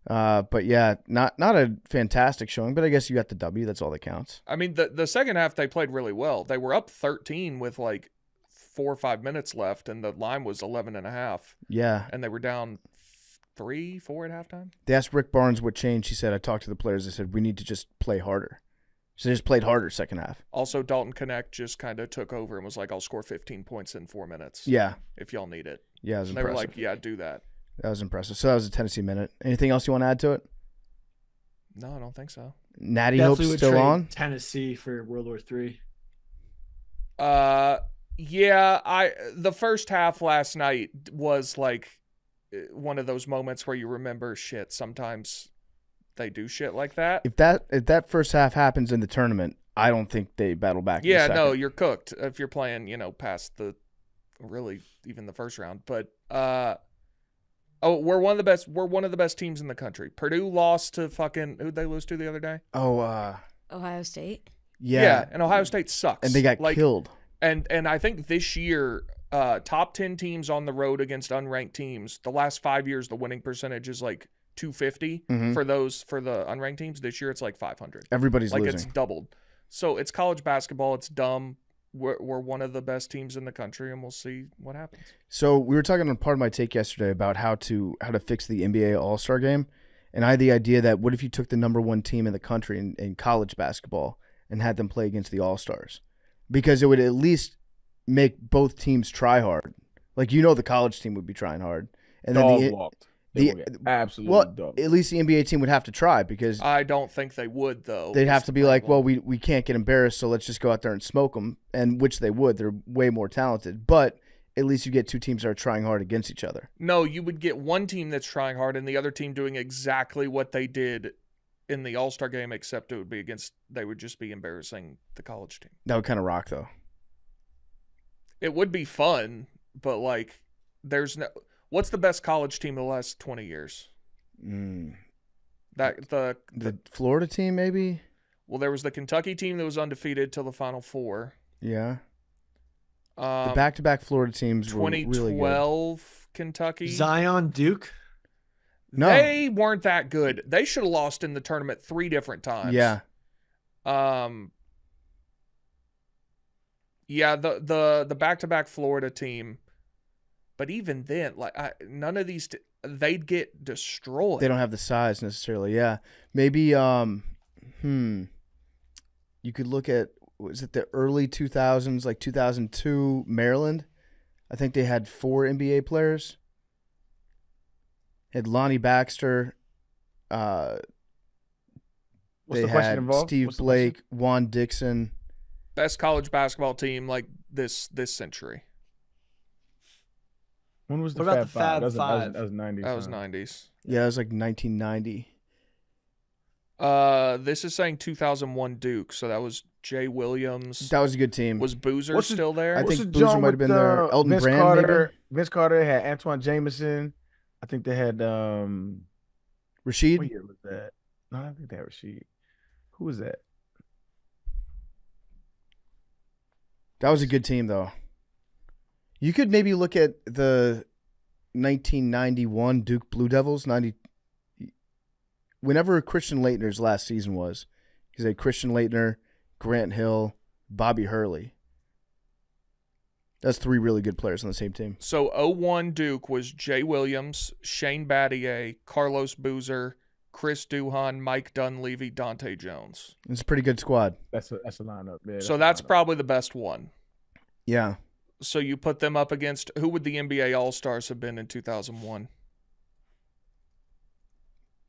But yeah, not a fantastic showing, but I guess you got the W. That's all that counts. I mean, the second half, they played really well. They were up 13 with like 4 or 5 minutes left, and the line was 11.5. Yeah. And they were down 3-4 at halftime. They asked Rick Barnes what changed. He said, I talked to the players. They said, we need to just play harder. So they just played harder second half. Also, Dalton Connect just kind of took over and was like, I'll score 15 points in 4 minutes. Yeah. If y'all need it. Yeah, it was and impressive. They were like, yeah, do that. That was impressive. So that was a Tennessee minute. Anything else you want to add to it? No, I don't think so. Natty Hope's still on? Tennessee for World War III. Yeah, the first half last night was like one of those moments where you remember shit. Sometimes they do shit like that. If that first half happens in the tournament, I don't think they battle back. Yeah, no, you're cooked if you're playing, past even the first round. But we're one of the best. We're one of the best teams in the country. Purdue lost to who'd they lose to the other day? Ohio State. Yeah, and Ohio State sucks. And they got killed. And I think this year, top 10 teams on the road against unranked teams. The last 5 years, the winning percentage is like 250 for the unranked teams. This year, it's like 500. Everybody's like losing. It's doubled. So it's college basketball. It's dumb. We're one of the best teams in the country, and we'll see what happens. So we were talking on part of my take yesterday about how to fix the NBA All-Star game, and I had the idea that what if you took the number 1 team in the country in college basketball and had them play against the All-Stars, because it would at least make both teams try hard Like the college team would be trying hard, and then Dog walked. Absolutely dog. At least the NBA team would have to try because I don't think they would though. they'd have to be like, well, we can't get embarrassed, so let's just go out there and smoke them, and which they would. They're way more talented, but at least you get two teams that are trying hard against each other. No, you would get one team that's trying hard and the other team doing exactly what they did in the All-Star game, except they would just be embarrassing the college team. That would kind of rock, though. It would be fun, but like, what's the best college team in the last 20 years? The Florida team, maybe? Well, there was the Kentucky team that was undefeated till the Final Four. Yeah. The back-to-back Florida teams were really good. 2012 Kentucky. Zion, Duke? No. They weren't that good. They should have lost in the tournament 3 different times. Yeah. Yeah, the back-to-back Florida team. But even then, like none of these they'd get destroyed. They don't have the size necessarily. Yeah. Maybe you could look at, was it the early 2000s, like 2002 Maryland? I think they had 4 NBA players. Had Lonnie Baxter. They had Steve Blake, Juan Dixon. Best college basketball team like this century. When was the What about Fab the Five? Fab That was 90s. That was 90s. Yeah, it was like 1990. This is saying 2001 Duke, so that was Jay Williams. That was a good team. Was Boozer still there? I think Boozer might have been there. Elton Vince Brand, Carter, maybe? Vince Carter had Antoine Jameson. I think they had Rashid? What year was that? No, I don't think they had Rashid. Who was that? That was a good team, though. You could maybe look at the 1991 Duke Blue Devils. Whenever Christian Laettner's last season was, he's had Christian Laettner, Grant Hill, Bobby Hurley. That's 3 really good players on the same team. So 01 Duke was Jay Williams, Shane Battier, Carlos Boozer, Chris Duhon, Mike Dunleavy, Dante Jones. It's a pretty good squad. That's a lineup. Yeah, so that's probably the best one. Yeah. So you put them up against, who would the NBA All-Stars have been in 2001?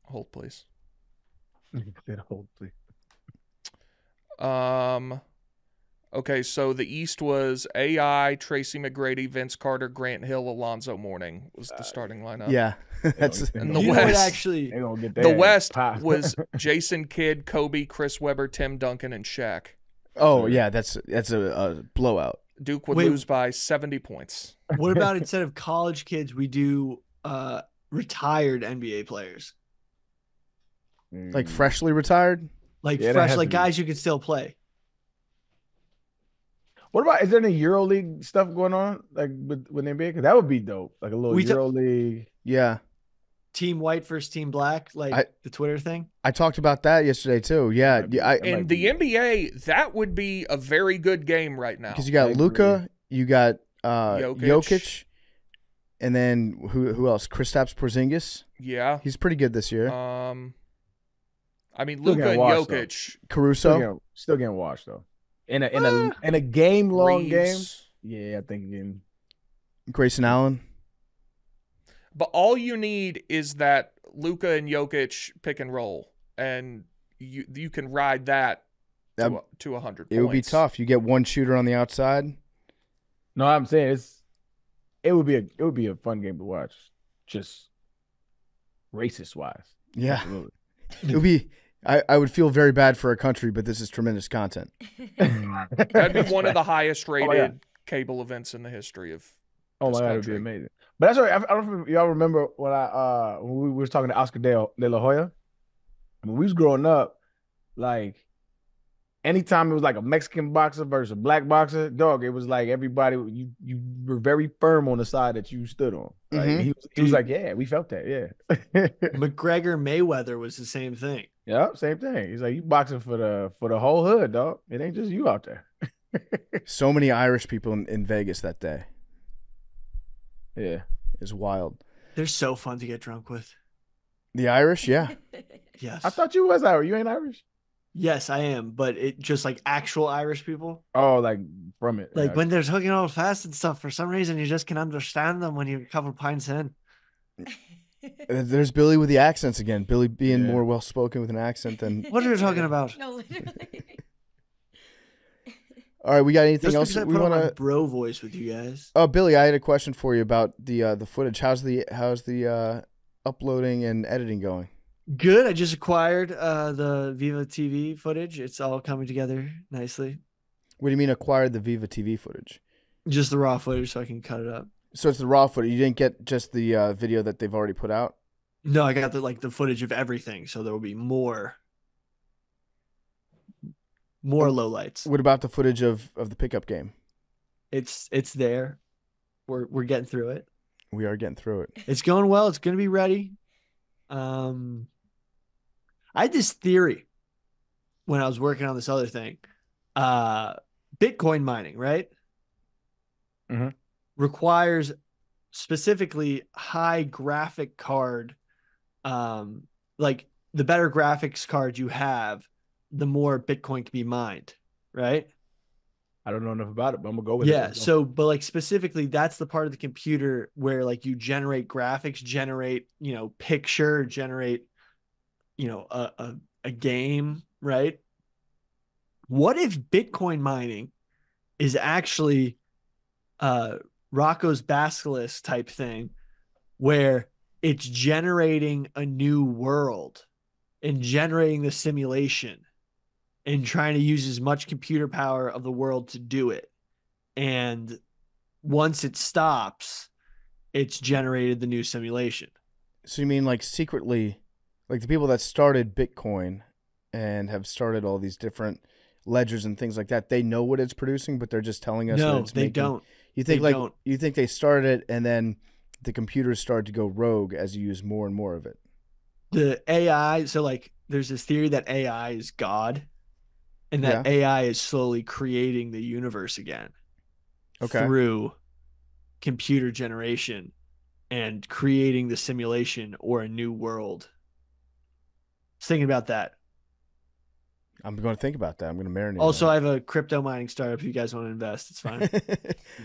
Hold, please. Hold, please. Okay, so the East was AI, Tracy McGrady, Vince Carter, Grant Hill, Alonzo Mourning was the starting lineup. Yeah. That's and the West. The West was Jason Kidd, Kobe, Chris Webber, Tim Duncan, and Shaq. Oh yeah, that's a blowout. Duke would lose by 70 points. What about instead of college kids, we do retired NBA players? Like freshly retired? Like fresh, like guys you could still play. What about, is there any EuroLeague stuff going on like with NBA? Because that would be dope. Like a little EuroLeague. Yeah. Team white versus team black, like the Twitter thing. I talked about that yesterday too. Yeah. In the NBA, that would be a very good game right now. Because you got Luka, you got Jokic, and then who else? Kristaps Porzingis. Yeah. He's pretty good this year. I mean, Luka and Jokic. Caruso. Still getting washed though. In a game long game. Yeah, I think again. Grayson Allen. But all you need is that Luka and Jokic pick and roll, and you can ride that to 100 points. It would be tough. You get one shooter on the outside. No, I'm saying it would be a fun game to watch, just racist wise. Yeah, it would be. I would feel very bad for a country, but this is tremendous content. That'd be one of the highest rated cable events in the history of. Oh my God, it would be amazing. But that's right. I don't know if y'all remember when we were talking to Oscar De La Hoya. When we was growing up, like anytime it was like a Mexican boxer versus a black boxer, dog, it was like everybody, you were very firm on the side that you stood on. Like, he was like, yeah, we felt that, yeah. McGregor Mayweather was the same thing. Yeah, same thing. He's like, you boxing for the whole hood, dog. It ain't just you out there. So many Irish people in Vegas that day. Yeah. It's wild. They're so fun to get drunk with. The Irish, yeah. Yes. I thought you was Irish. You ain't Irish? Yes, I am, but it just like actual Irish people. Oh, like from it. Like Yeah. when they're talking all fast and stuff, for some reason you just can understand them when you're a couple pints in. There's Billy with the accents again. Billy being Yeah. more well spoken with an accent than. What are you talking about? No, literally. All right, we got anything Just else because I that we put on want my to? bro voice with you guys. Oh, Billy, I had a question for you about the footage. How's the uploading and editing going? Good. I just acquired the Viva TV footage. It's all coming together nicely. What do you mean acquired the Viva TV footage? Just the raw footage so I can cut it up. So it's the raw footage. You didn't get just the video that they've already put out? No, I got the footage of everything, so there will be more lowlights. What about the footage of the pickup game? It's there. We're getting through it. We are getting through it. It's going well. It's going to be ready. I had this theory when I was working on this other thing. Bitcoin mining, right? Mm-hmm. Requires specifically high graphic card. Like the better graphics card you have, the more Bitcoin can be mined, right? I don't know enough about it, but I'm gonna go with it. Yeah. So, but like specifically, that's the part of the computer where like you generate graphics, generate, picture, generate, a game, right? What if Bitcoin mining is actually Rocco's Basilisk type thing where it's generating a new world and generating the simulation and trying to use as much computer power of the world to do it. And once it stops, it's generated the new simulation. So you mean like secretly, like the people that started Bitcoin and have started all these different ledgers and things like that, they know what it's producing, but they're just telling us that it's they don't. You think They don't. you think they started it and then the computers started to go rogue as you use more and more of it. The AI, so like there's this theory that AI is God and that AI is slowly creating the universe again through computer generation and creating the simulation or a new world. I was thinking about that. I'm going to think about that. I'm going to marinate. Also, I have a crypto mining startup. If you guys want to invest, it's fine.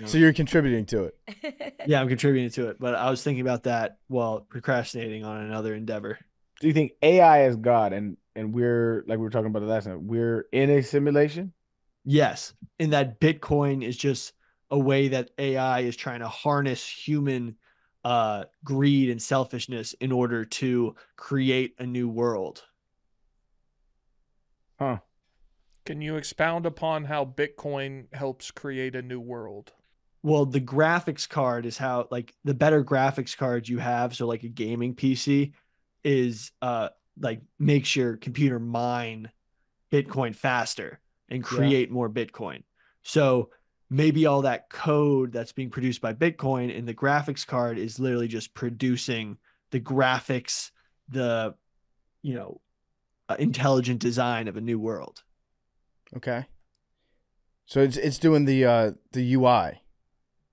So you're contributing to it. Yeah, I'm contributing to it. But I was thinking about that while procrastinating on another endeavor. Do you think AI is God and we're, like we were talking about the last time, we're in a simulation? Yes. And that Bitcoin is just a way that AI is trying to harness human greed and selfishness in order to create a new world. Huh. Can you expound upon how Bitcoin helps create a new world? Well, the graphics card is how, like, the better graphics card you have, so like a gaming PC, is like makes your computer mine Bitcoin faster and create more Bitcoin. So maybe all that code that's being produced by Bitcoin in the graphics card is literally just producing the graphics, the intelligent design of a new world. Okay. So it's doing the UI.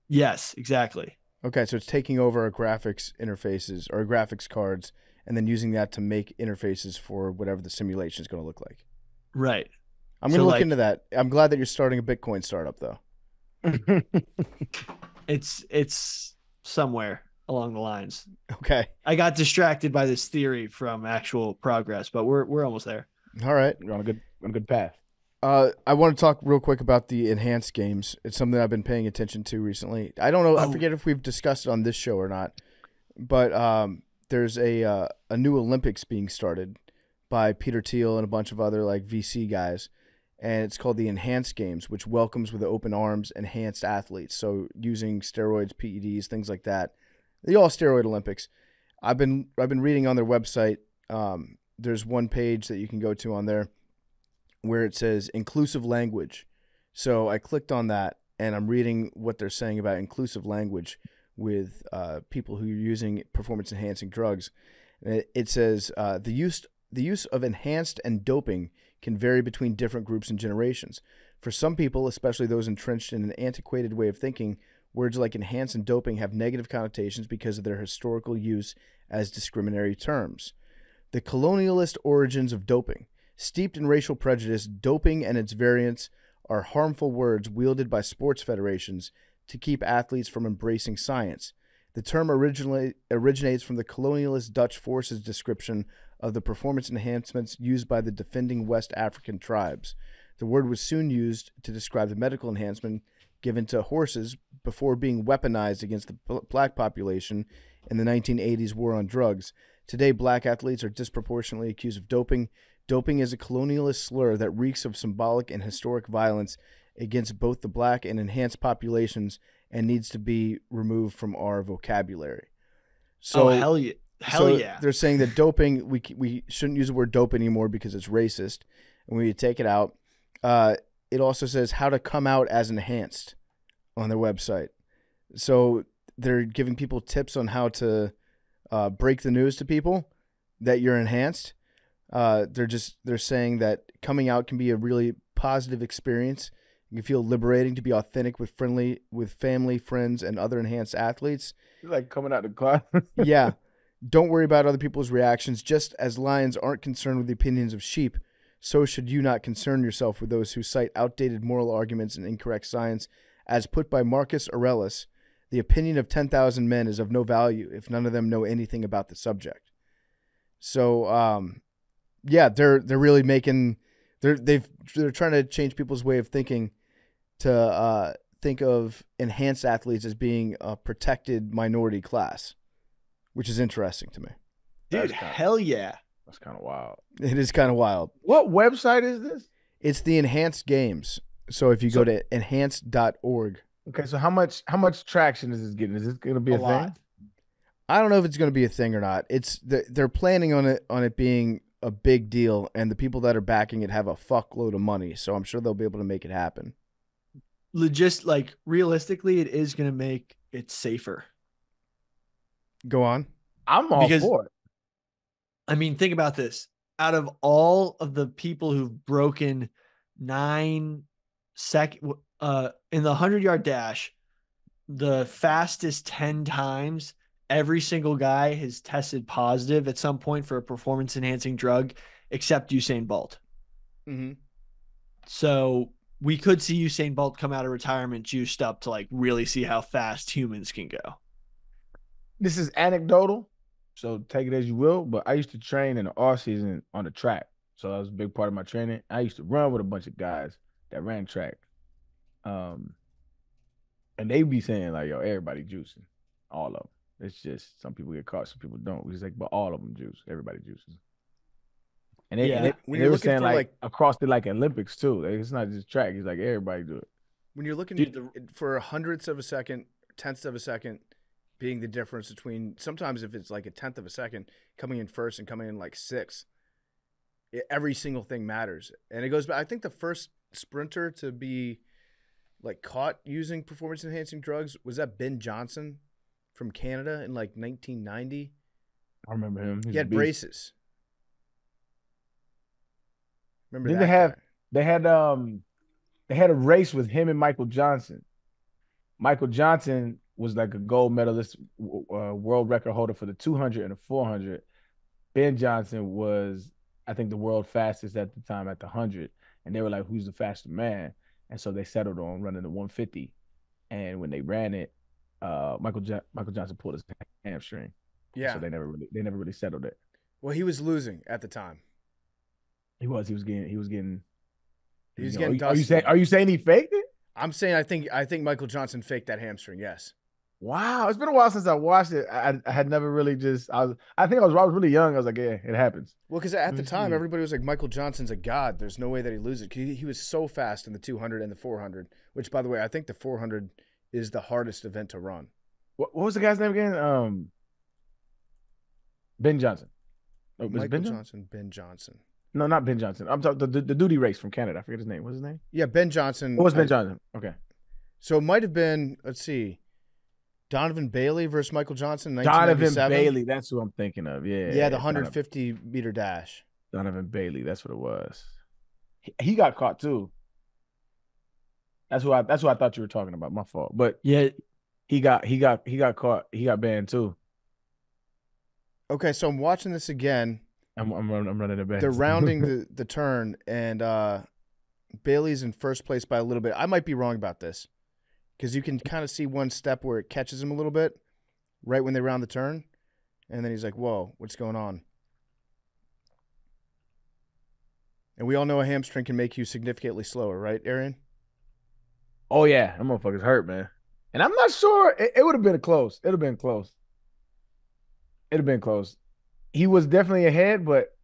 Yes, exactly. Okay, so it's taking over our graphics interfaces or graphics cards and then using that to make interfaces for whatever the simulation is going to look like. Right. I'm going to look into that. I'm glad that you're starting a Bitcoin startup, though. It's somewhere along the lines. Okay. I got distracted by this theory from actual progress, but we're almost there. All right. You're on a good path. I want to talk real quick about the enhanced games. It's something I've been paying attention to recently. I don't know. I forget if we've discussed it on this show or not, but there's a new Olympics being started by Peter Thiel and a bunch of other like VC guys, and it's called the Enhanced Games, which welcomes with open arms enhanced athletes. So using steroids, PEDs, things like that. The all steroid Olympics. I've been reading on their website. There's one page that you can go to on there where it says inclusive language. So I clicked on that and I'm reading what they're saying about inclusive language with people who are using performance enhancing drugs. It says the use of enhanced and doping can vary between different groups and generations. For some people, especially those entrenched in an antiquated way of thinking, words like enhanced and doping have negative connotations because of their historical use as discriminatory terms. The colonialist origins of doping. Steeped in racial prejudice, doping and its variants are harmful words wielded by sports federations to keep athletes from embracing science. The term originates from the colonialist Dutch forces description of the performance enhancements used by the defending West African tribes. The word was soon used to describe the medical enhancement given to horses before being weaponized against the black population in the 1980s war on drugs. Today, black athletes are disproportionately accused of doping. Doping is a colonialist slur that reeks of symbolic and historic violence against both the black and enhanced populations and needs to be removed from our vocabulary. So, hell yeah. Hell yeah. They're saying that doping, we shouldn't use the word dope anymore because it's racist, and we need to take it out. It also says how to come out as enhanced on their website. So they're giving people tips on how to break the news to people that you're enhanced. They're saying that coming out can be a really positive experience. You can feel liberating to be authentic with family, friends, and other enhanced athletes. You're like coming out the class. Yeah. Don't worry about other people's reactions. Just as lions aren't concerned with the opinions of sheep, so should you not concern yourself with those who cite outdated moral arguments and incorrect science. As put by Marcus Aurelius, the opinion of 10,000 men is of no value if none of them know anything about the subject. So, yeah, they're really making they're trying to change people's way of thinking to think of enhanced athletes as being a protected minority class, which is interesting to me. Dude, hell yeah. That's kind of wild. It is kind of wild. What website is this? It's the Enhanced Games. So if you go to enhanced.org. Okay, so how much traction is this getting? Is this going to be a thing? I don't know if it's going to be a thing or not. They're planning on it being a big deal, and the people that are backing it have a fuckload of money. So I'm sure they'll be able to make it happen. Realistically, it is going to make it safer. Go on. I'm all for it. I mean, think about this. Out of all of the people who've broken 9 seconds in the 100-yard dash, the fastest 10 times, every single guy has tested positive at some point for a performance-enhancing drug, except Usain Bolt. Mm-hmm. So we could see Usain Bolt come out of retirement juiced up to really see how fast humans can go. This is anecdotal, so take it as you will, but I used to train in the off season on the track. So that was a big part of my training. I used to run with a bunch of guys that ran track. And they be saying yo, everybody juicing. All of them. It's just some people get caught, some people don't. We just but all of them juice. Everybody juices. And they were saying across the Olympics too. It's not just track. It's everybody do it. When you're looking for hundredths of a second, tenths of a second being the difference between, sometimes if it's a tenth of a second coming in first and coming in sixth, every single thing matters. And it goes back, I think the first sprinter to be caught using performance enhancing drugs was that Ben Johnson from Canada in 1990. I remember him. He had braces. Remember Did that? They had a race with him and Michael Johnson. Michael Johnson was a gold medalist, world record holder for the 200 and the 400. Ben Johnson was, I think, the world fastest at the time at the 100. And they were who's the fastest man? And so they settled on running the 150. And when they ran it, Michael Johnson pulled his hamstring. Yeah. So they never really settled it. Well, he was losing at the time. He was getting dusty. Are you saying he faked it? I'm saying I think Michael Johnson faked that hamstring. Yes. Wow, it's been a while since I watched it. I had never really I think I was really young. I was yeah, it happens. Well, because at the time everybody was Michael Johnson's a god. There's no way that he loses. He was so fast in the 200 and the 400. Which, by the way, I think the 400 is the hardest event to run. What was the guy's name again? Ben Johnson. Oh, Michael Johnson. Ben Johnson. No, not Ben Johnson. I'm talking the duty race from Canada. I forget his name. What's his name? Yeah, Ben Johnson. What was Ben Johnson? Okay. So it might have been, let's see, Donovan Bailey versus Michael Johnson. Donovan Bailey, that's who I'm thinking of. Yeah. Yeah, the 150-meter dash. Donovan Bailey, that's what it was. He got caught too. That's who I thought you were talking about. My fault. But yeah, he got caught. He got banned too. Okay, so I'm watching this again. I'm running it back. They're rounding the turn, and Bailey's in first place by a little bit. I might be wrong about this because you can kind of see one step where it catches him a little bit right when they round the turn, and then he's like, whoa, what's going on? And we all know a hamstring can make you significantly slower, right, Arian? Oh, yeah. That motherfucker's hurt, man. And I'm not sure. It would have been close. It would have been close. It would have been close. He was definitely ahead, but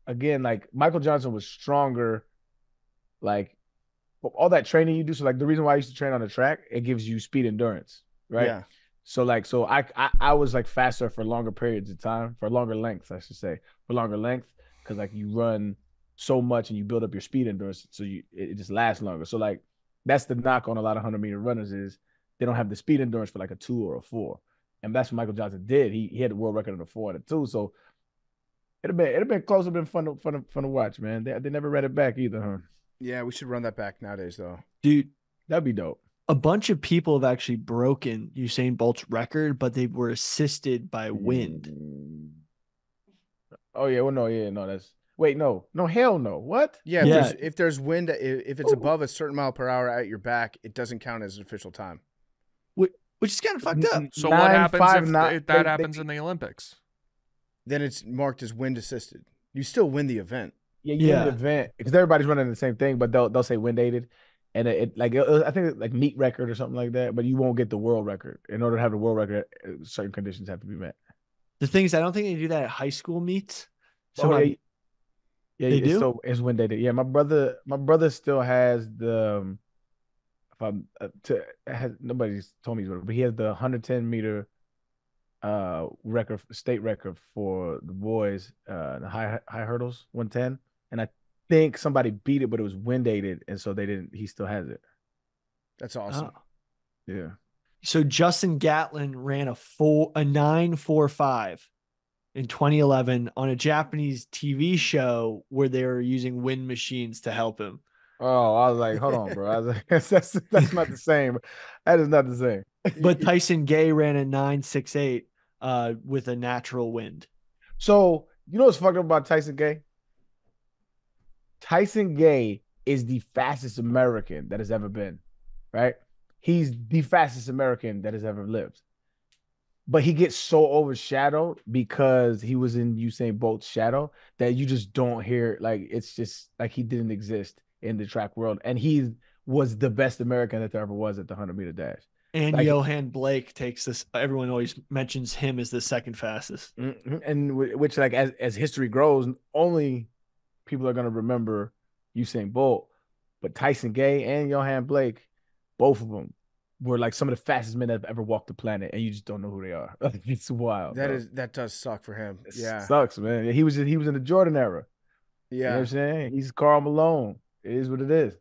again, like Michael Johnson was stronger. Like all that training you do. So like the reason why I used to train on the track, it gives you speed endurance, right? Yeah. So I was like faster for longer periods of time, for longer lengths, I should say, for longer length, because like you run so much and you build up your speed endurance, so it just lasts longer. So like that's the knock on a lot of 100-meter runners is they don't have the speed endurance for like a 2 or a 4, and that's what Michael Johnson did. He had the world record on a 4 and a 2, so it'd have been close. It'd been fun to watch, man. They never read it back either, huh? Yeah, we should run that back nowadays, though. Dude, that'd be dope. A bunch of people have actually broken Usain Bolt's record, but they were assisted by wind. Oh yeah, well no, that's no, hell no. What? Yeah, if there's wind, if it's above a certain mile per hour at your back, it doesn't count as an official time. Which is kind of fucked up. So what happens if that happens in the Olympics? Then it's marked as wind assisted. You still win the event. Yeah, you win the event because everybody's running the same thing, but they'll say wind aided, and I think it's like meet record or something like that. But you won't get the world record. In order to have the world record, certain conditions have to be met. The thing is, I don't think they do that at high school meets. So they do. So it's wind aided. Yeah, my brother still has the. Nobody's told me, but he has the 110-meter record, state record for the boys, the high hurdles, 110, and I think somebody beat it, but it was wind aided, and so they didn't. He still has it. That's awesome. Oh. Yeah. So Justin Gatlin ran a 9.45 in 2011 on a Japanese TV show where they were using wind machines to help him. Oh, I was like, hold on, bro. I was like, that's not the same. That is not the same. But Tyson Gay ran a 9.68 with a natural wind. So you know what's fucked up about Tyson Gay? Tyson Gay is the fastest American that has ever been, right? He's the fastest American that has ever lived. But he gets so overshadowed because he was in Usain Bolt's shadow that you just don't hear, like, it's just like he didn't exist in the track world. And he was the best American that there ever was at the 100-meter dash. And like, Johan Blake takes this. Everyone always mentions him as the second fastest. And which, like, as history grows, only people are going to remember Usain Bolt. But Tyson Gay and Johan Blake, both of them were like some of the fastest men that have ever walked the planet, and you just don't know who they are. It's wild. That does suck for him. Yeah, it sucks, man. He was in the Jordan era. Yeah, you know what I'm saying? He's Karl Malone. It is what it is.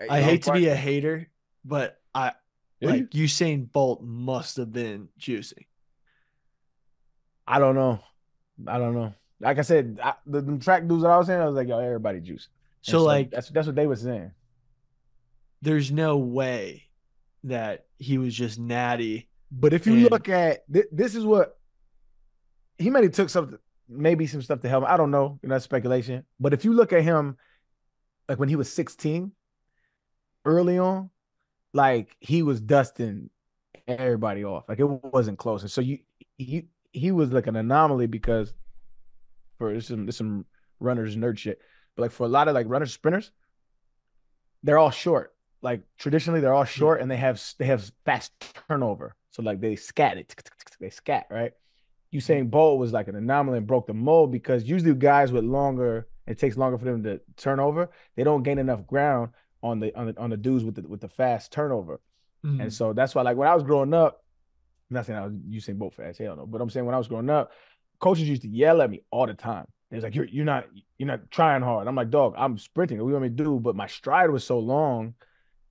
I hate to be a hater, but like Usain Bolt must have been juicy. I don't know. Like I said, the track dudes that I was saying, I was like, yo, everybody juicy. So like that's what they were saying. There's no way that he was just natty. But if you look at this is what he might have took maybe some stuff to help him. I don't know. That's speculation. But if you look at him, like when he was 16, early on, like he was dusting everybody off. Like it wasn't close. And so he was like an anomaly because for some runners nerd shit. But like for a lot of like runners, sprinters, they're all short. Like traditionally they're all short and they have fast turnover. So like they scat, right? Usain Bolt was like an anomaly and broke the mold because usually guys with longer, it takes longer for them to turn over. They don't gain enough ground on the dudes with the fast turnover. Mm-hmm. And so that's why, like when I was growing up, I'm not saying I was Usain Bolt fast, hell no, but I'm saying when I was growing up, coaches used to yell at me all the time. It was like, you're not trying hard. I'm like, dog, I'm sprinting. What do you want me to do? But my stride was so long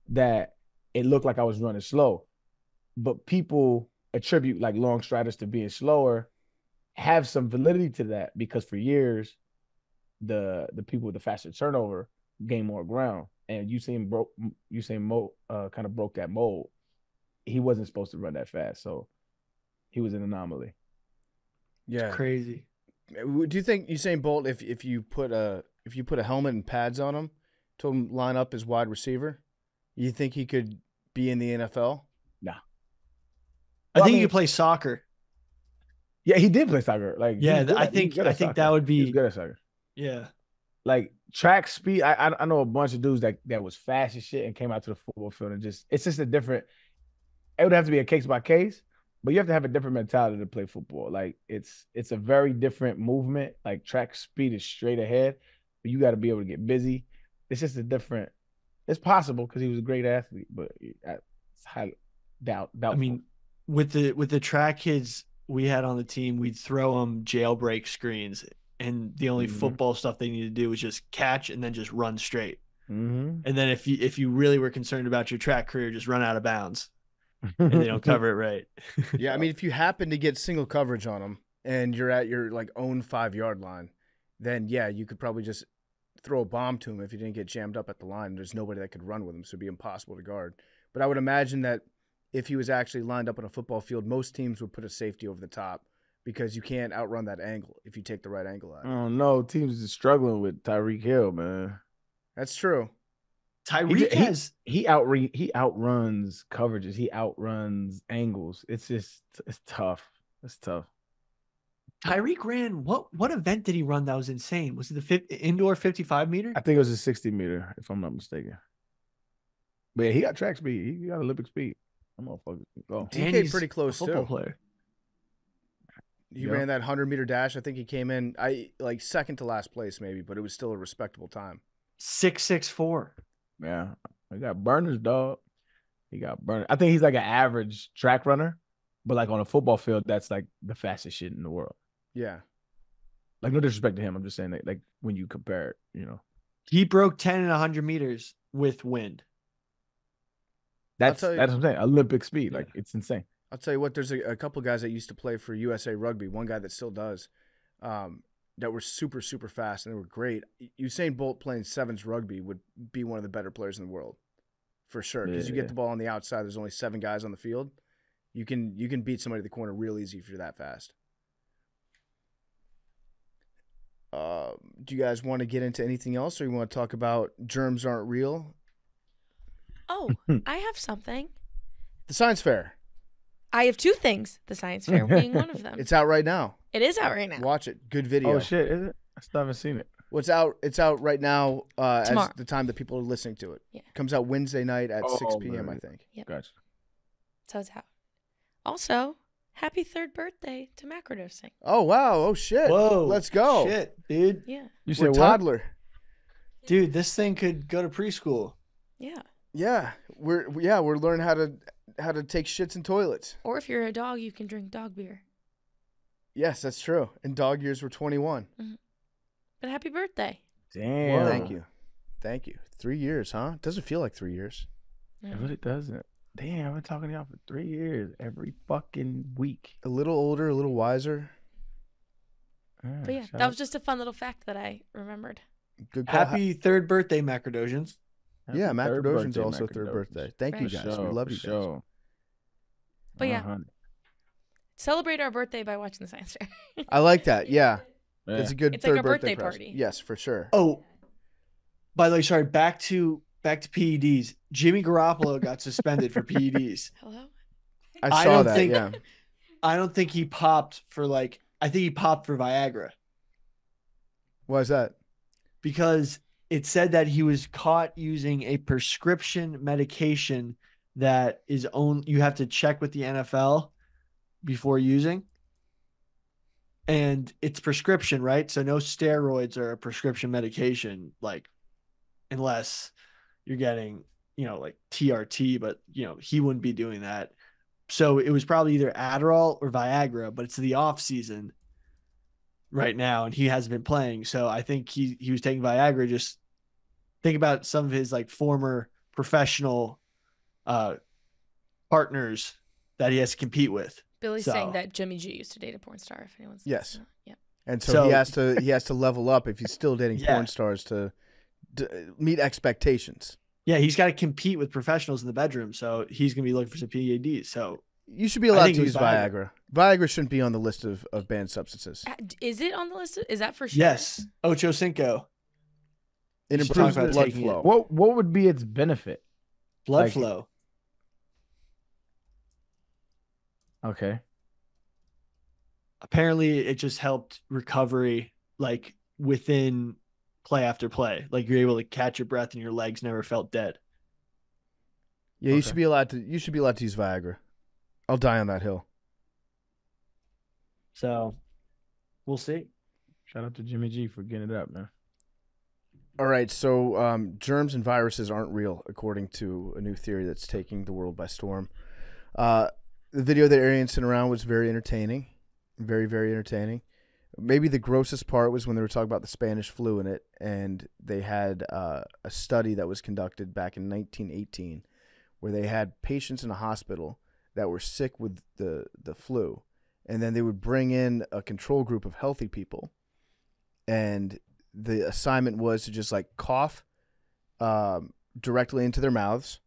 that it looked like I was running slow. But people attribute like long striders to being slower, have some validity to that because for years, the people with the faster turnover gain more ground. And Usain kind of broke that mold. He wasn't supposed to run that fast, so he was an anomaly. Yeah, it's crazy. Do you think Usain Bolt, if you put a helmet and pads on him, told him line up as wide receiver, you think he could be in the NFL? No. I think he could play soccer. Yeah, he did play soccer. Like, I think that would be He's good at soccer. Yeah. Like track speed, I know a bunch of dudes that was fast as shit and came out to the football field and it's just a different. It would have to be a case by case, but you have to have a different mentality to play football. Like it's a very different movement. Like track speed is straight ahead, but you got to be able to get busy. It's just a different. It's possible because he was a great athlete, but it's highly doubtful. I mean, with the track kids we had on the team, we'd throw them jailbreak screens. And the only football stuff they need to do is just catch and then just run straight. And then if you really were concerned about your track career, just run out of bounds, and they don't cover it right. Yeah, I mean, if you happen to get single coverage on them and you're at your like own 5-yard line, then yeah, you could probably just throw a bomb to him if you didn't get jammed up at the line. There's nobody that could run with him, so it'd be impossible to guard. But I would imagine that if he was actually lined up on a football field, most teams would put a safety over the top. Because you can't outrun that angle if you take the right angle out. I don't know. Teams are struggling with Tyreek Hill, man. That's true. Tyreek he outruns coverages. He outruns angles. It's tough. It's tough. Tyreek ran what event did he run that was insane? Was it the indoor 55 meter? I think it was a 60 meter, if I'm not mistaken. But yeah, he got track speed. He got Olympic speed. I'm motherfucker. Go. He came pretty close football too. Player. He ran that 100-meter dash. I think he came in like second to last place maybe, but it was still a respectable time. 6'4". Yeah, he got burners, dog. He got burners. I think he's like an average track runner, but like on a football field, that's like the fastest shit in the world. Yeah. Like no disrespect to him, I'm just saying that like when you compare it, He broke 10 in 100 meters with wind. That's what I'm saying. Olympic speed, like it's insane. I'll tell you what, there's a couple guys that used to play for USA Rugby, one guy that still does, that were super, super fast, and they were great. Usain Bolt playing sevens rugby would be one of the better players in the world, for sure, because you get the ball on the outside. There's only 7 guys on the field. You can beat somebody at the corner real easy if you're that fast. Do you guys want to get into anything else, or you want to talk about germs aren't real? Oh, I have something. The science fair. I have 2 things, the science fair being one of them. It's out right now. It is out right now. Watch it. Good video. Oh, shit. Is it? I still haven't seen it. Well, it's out right now as the time that people are listening to it. Yeah. It comes out Wednesday night at 6 p.m., I think. Yep. Gotcha. So it's out. Also, happy 3rd birthday to Macrodosing. Oh, wow. Oh, shit. Whoa. Let's go. Shit, dude. Yeah. You We're said what? toddler. Dude, this thing could go to preschool. Yeah. Yeah. We're learning how to take shits in toilets. Or if you're a dog, you can drink dog beer. Yes, that's true. And dog years were 21. Mm-hmm. But happy birthday. Damn. Well, thank you. 3 years, huh? It doesn't feel like 3 years. It really doesn't. Damn, I've been talking to y'all for 3 years, every fucking week. A little older, a little wiser. But yeah, that was just a fun little fact that I remembered. Good call. Happy 3rd birthday, Macrodosians. Yeah, Macrodosian's also 3rd birthday. Thank you guys. We love you guys. But yeah, celebrate our birthday by watching the science fair. I like that. Yeah. It's a good It's 3rd like a birthday present. party. Yes, for sure. Oh, by the way, sorry. Back to PEDs. Jimmy Garoppolo got suspended for PEDs. Hello? I saw that. Yeah. I don't think he popped for I think he popped for Viagra. Why is that? Because it said that he was caught using a prescription medication that is you have to check with the NFL before using. And it's prescription, right? So no steroids are a prescription medication, unless you're getting, TRT, but he wouldn't be doing that. So it was probably either Adderall or Viagra, but it's the off season right now, and he hasn't been playing. So I think he was taking Viagra. Just think about some of his former professional partners that he has to compete with. Billy's saying that Jimmy G used to date a porn star. If anyone's yes, yeah. And so he has to level up if he's still dating porn stars to meet expectations. Yeah, he's got to compete with professionals in the bedroom, so he's gonna be looking for some PEDs. So You should be allowed to use Viagra. Viagra shouldn't be on the list of banned substances. Is it on the list? Is that for sure? Yes. Ocho Cinco. It improves blood flow. What would be its benefit? Blood flow. Okay. Apparently, it just helped recovery, like within play after play. Like you're able to catch your breath and your legs never felt dead. Yeah, you should be allowed to. You should be allowed to use Viagra. I'll die on that hill. So, we'll see. Shout out to Jimmy G for getting it up, man. All right, so germs and viruses aren't real, according to a new theory that's taking the world by storm. The video that Arian sent around was very entertaining, very, very entertaining. Maybe the grossest part was when they were talking about the Spanish flu in it, and they had a study that was conducted back in 1918 where they had patients in a hospital that were sick with the flu, and then they would bring in a control group of healthy people, and the assignment was to just like cough directly into their mouths,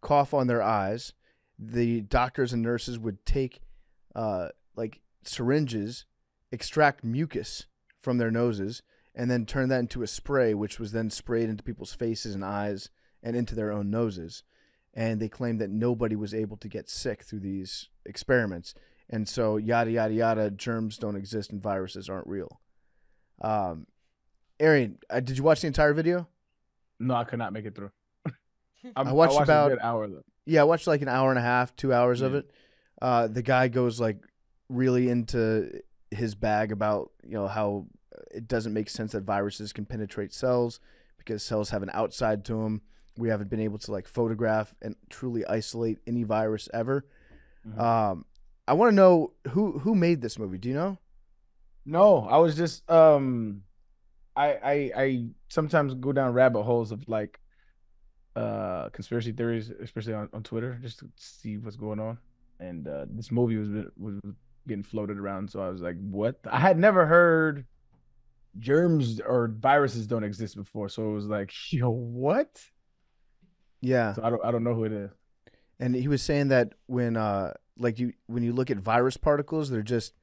cough on their eyes. The doctors and nurses would take like syringes, extract mucus from their noses, and then turn that into a spray, which was then sprayed into people's faces and eyes and into their own noses. And they claimed that nobody was able to get sick through these experiments. And so yada, yada, yada, germs don't exist and viruses aren't real. Arian, did you watch the entire video? No, I could not make it through. I watched about an hour though. Yeah, I watched like an hour and a half, 2 hours of it. The guy goes like really into his bag about, how it doesn't make sense that viruses can penetrate cells because cells have an outside to them. We haven't been able to like photograph and truly isolate any virus ever. Mm-hmm. I want to know who made this movie. Do you know? No, I was just I sometimes go down rabbit holes of like conspiracy theories, especially on Twitter, just to see what's going on. And this movie was getting floated around, so I was like, "What?" I had never heard germs or viruses don't exist before, so it was like, what? Yeah. So I don't know who it is. And he was saying that when you look at virus particles, they're just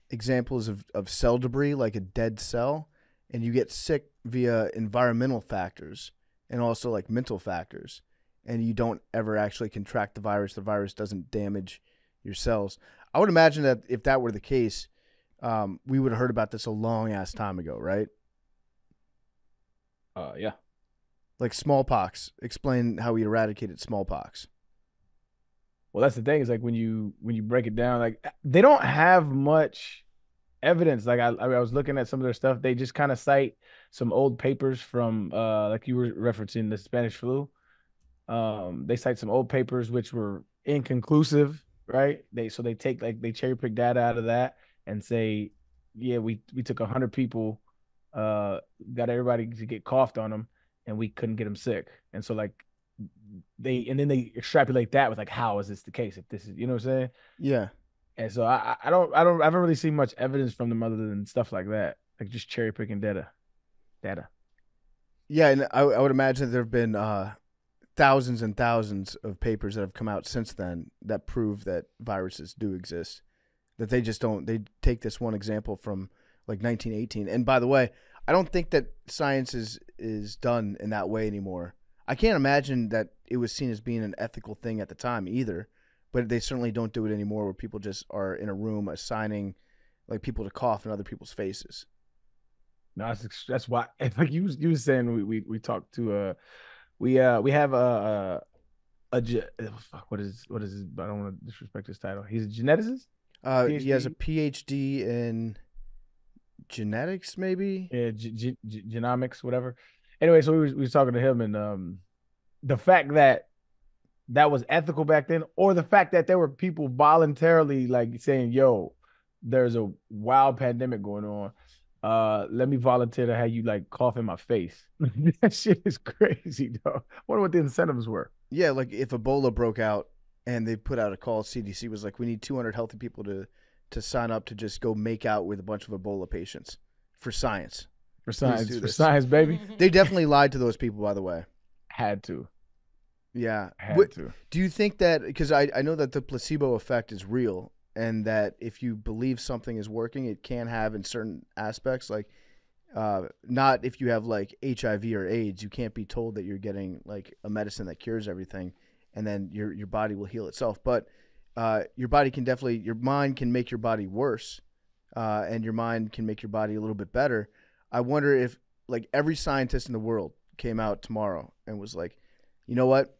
examples of cell debris, like a dead cell, and you get sick via environmental factors and also like mental factors, and you don't ever actually contract the virus doesn't damage your cells. I would imagine that if that were the case, we would have heard about this a long ass time ago, right? Yeah. Like smallpox. Explain how we eradicated smallpox. Well, that's the thing, is like when you break it down, like they don't have much evidence. Like I was looking at some of their stuff. They just kind of cite some old papers from like you were referencing the Spanish flu. They cite some old papers which were inconclusive, right? They cherry pick data out of that and say, yeah, we took 100 people, got everybody to get coughed on them, and we couldn't get them sick. And so like then they extrapolate that with like, how is this the case? If this is, you know what I'm saying? Yeah. And so I haven't really seen much evidence from them other than stuff like that, like just cherry picking data. Yeah, and I would imagine that there have been thousands and thousands of papers that have come out since then that prove that viruses do exist. That they just don't. They take this one example from like 1918. And by the way, I don't think that science is done in that way anymore. I can't imagine that it was seen as being an ethical thing at the time either. But they certainly don't do it anymore, where people just are in a room assigning like people to cough in other people's faces. No, that's why. Like you were saying, we talked to we have what is his, I don't want to disrespect his title. He's a geneticist. He has a PhD in genetics, maybe. Yeah, genomics, whatever. Anyway, so we was talking to him, and the fact that was ethical back then, or the fact that there were people voluntarily like saying, "Yo, there's a wild pandemic going on. Let me volunteer to have you like cough in my face." That shit is crazy, though. I wonder what the incentives were. Yeah, like if Ebola broke out and they put out a call, CDC was like, "We need 200 healthy people to sign up to just go make out with a bunch of Ebola patients for science." For science, baby. They definitely lied to those people, by the way. Had to. Yeah. Had to. Do you think that, because I know that the placebo effect is real, and that if you believe something is working, it can have in certain aspects, like not if you have like HIV or AIDS, you can't be told that you're getting like a medicine that cures everything and then your body will heal itself. But your mind can make your body worse, and your mind can make your body a little bit better. I wonder if like every scientist in the world came out tomorrow and was like, you know what?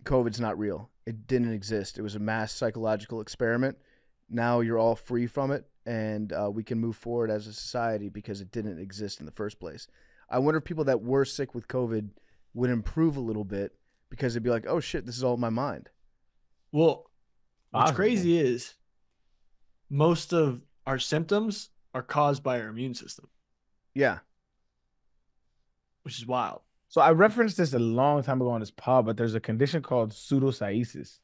COVID's not real. It didn't exist. It was a mass psychological experiment. Now you're all free from it, and we can move forward as a society because it didn't exist in the first place. I wonder if people that were sick with COVID would improve a little bit because they'd be like, oh, shit, this is all in my mind. Well, what's Possible. crazy is most of our symptoms are caused by our immune system, Yeah. which is wild. So I referenced this a long time ago on this pod, but there's a condition called pseudocyesis.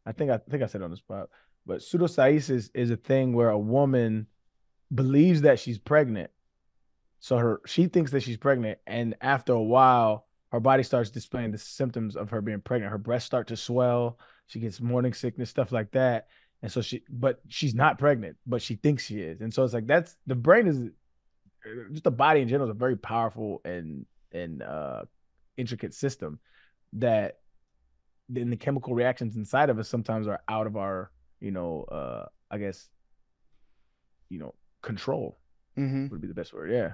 I think I said it on this pod, but pseudocyesis is a thing where a woman believes that she's pregnant. So she thinks that she's pregnant, and after a while, her body starts displaying the symptoms of her being pregnant. Her breasts start to swell. She gets morning sickness, stuff like that. And so but she's not pregnant, but she thinks she is. And so it's like the brain is just the body in general is a very powerful and intricate system that then the chemical reactions inside of us sometimes are out of our, I guess, control would be the best word. Yeah.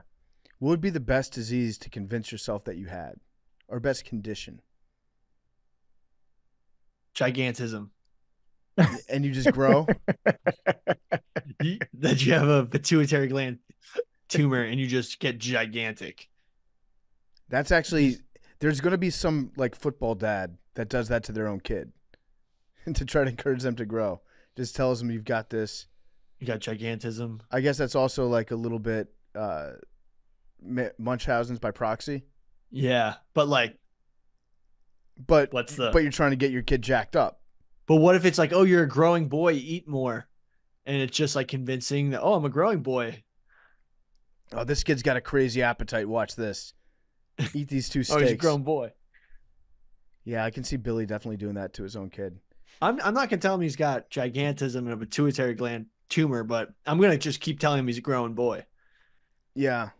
What would be the best disease to convince yourself that you had, or best condition? Gigantism. And you just grow? That you have a pituitary gland tumor and you just get gigantic. That's actually, there's going to be some like football dad that does that to their own kid to try to encourage them to grow. Just tells them you've got this. You got gigantism. I guess that's also like a little bit Munchausen's by proxy. Yeah, but But what's but you're trying to get your kid jacked up. But what if it's like, oh, you're a growing boy, eat more, and it's just like convincing that, oh, I'm a growing boy. Oh, this kid's got a crazy appetite. Watch this. Eat these 2 steaks. Oh, he's a grown boy. Yeah, I can see Billy definitely doing that to his own kid. I'm not gonna tell him he's got gigantism and a pituitary gland tumor, but I'm gonna just keep telling him he's a growing boy. Yeah.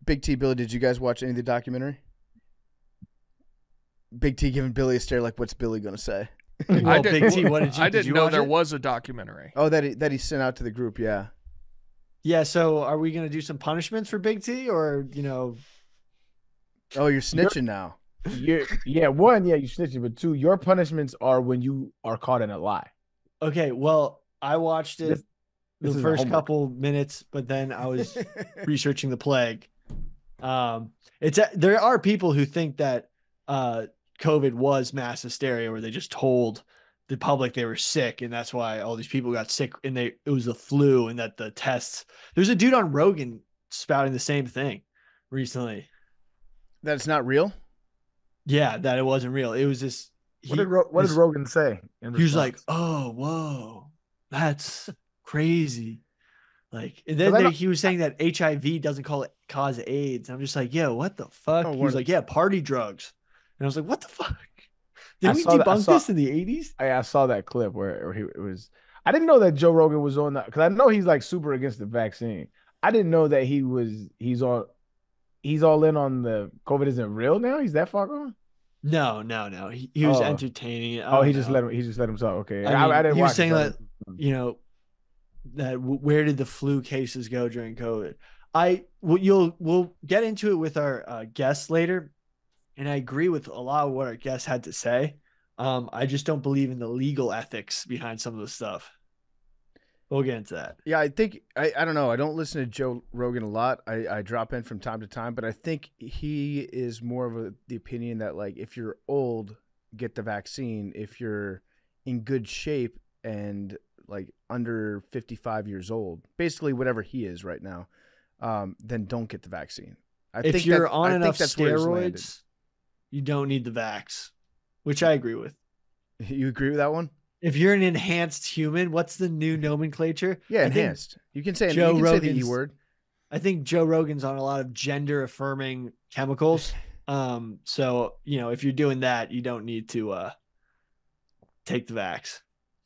Big T, Billy, did you guys watch any of the documentary? Big T giving Billy a stare like, what's Billy gonna say? Well, Big T, what did you? I didn't know watch there it? was a documentary. Oh, that he sent out to the group. Yeah. Yeah. So, are we gonna do some punishments for Big T, or Oh, you're snitching now. One, you're snitching, but 2, your punishments are when you are caught in a lie. Okay. Well, I watched it This the is first homework. couple minutes, but then I was researching the plague. There are people who think that COVID was mass hysteria, where they just told the public they were sick, and that's why all these people got sick, and it was the flu, and that the tests. There's a dude on Rogan spouting the same thing recently. That's not real? Yeah, that it wasn't real. It was this. What did Rogan say? He was like, "Oh, whoa, that's crazy." Like, and then he was saying that HIV doesn't cause AIDS. And I'm just like, yeah, what the fuck? He was like, yeah, party drugs. And I was like, what the fuck? Did we debunk this in the 80s? I saw that clip where it was. I didn't know that Joe Rogan was on that, because I know he's like super against the vaccine. I didn't know that he's all in on the COVID isn't real now. He's that far gone? No. He was entertaining. He just let himself. Okay, I didn't. He watch was saying that where did the flu cases go during COVID? We'll get into it with our guests later, and I agree with a lot of what our guests had to say. I just don't believe in the legal ethics behind some of the stuff. We'll get into that. Yeah, I think I don't know. I don't listen to Joe Rogan a lot. I drop in from time to time, but I think he is more of the opinion that like if you're old, get the vaccine. If you're in good shape and like under 55 years old, basically whatever he is right now, then don't get the vaccine. If you're on enough steroids, you don't need the vax, which I agree with. You agree with that one? If you're an enhanced human, what's the new nomenclature? Yeah, enhanced. You can say the E word. I think Joe Rogan's on a lot of gender affirming chemicals. So, if you're doing that, you don't need to take the vax.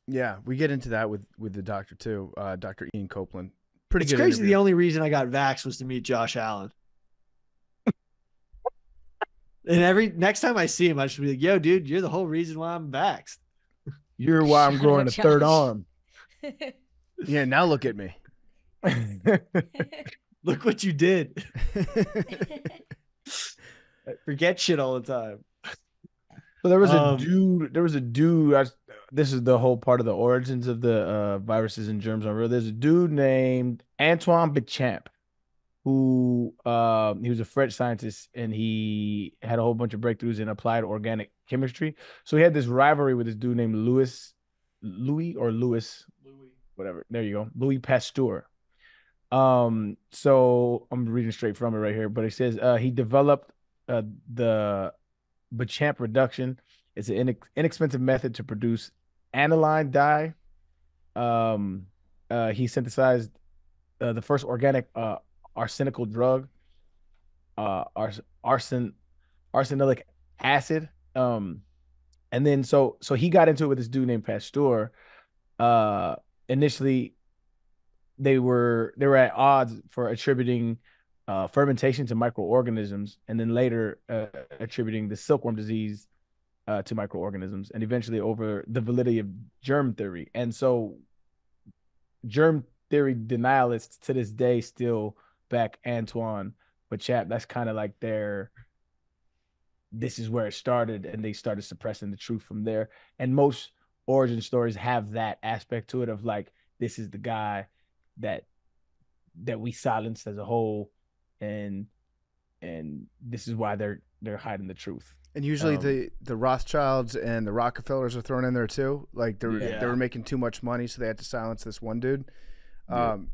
Yeah, we get into that with the doctor too, Dr. Ian Copeland. Pretty It's good crazy. interview. The only reason I got vaxxed was to meet Josh Allen. And next time I see him, I should be like, yo, dude, you're the whole reason why I'm vaxxed. You're why I'm growing a third arm. Yeah, now look at me. Look what you did. Forget shit all the time. So there was a dude. This is the whole part of the origins of the viruses and germs on real. There's a dude named Antoine Béchamp who he was a French scientist, and he had a whole bunch of breakthroughs in applied organic chemistry. So he had this rivalry with this dude named Louis, whatever. There you go, Louis Pasteur. So I'm reading straight from it right here, but it says he developed the Béchamp reduction. It's an inexpensive method to produce aniline dye. He synthesized the first organic arsenical drug, arsenic acid. And then so he got into it with this dude named Pasteur. Initially, they were at odds for attributing fermentation to microorganisms, and then later attributing the silkworm disease to microorganisms, and eventually over the validity of germ theory. And so germ theory denialists to this day still back Antoine Béchamp. That's kind of like this is where it started, and they started suppressing the truth from there. And most origin stories have that aspect to it of like, this is the guy that we silenced as a whole, and this is why they're hiding the truth. And usually the Rothschilds and the Rockefellers are thrown in there too. Like they were making too much money, so they had to silence this one dude.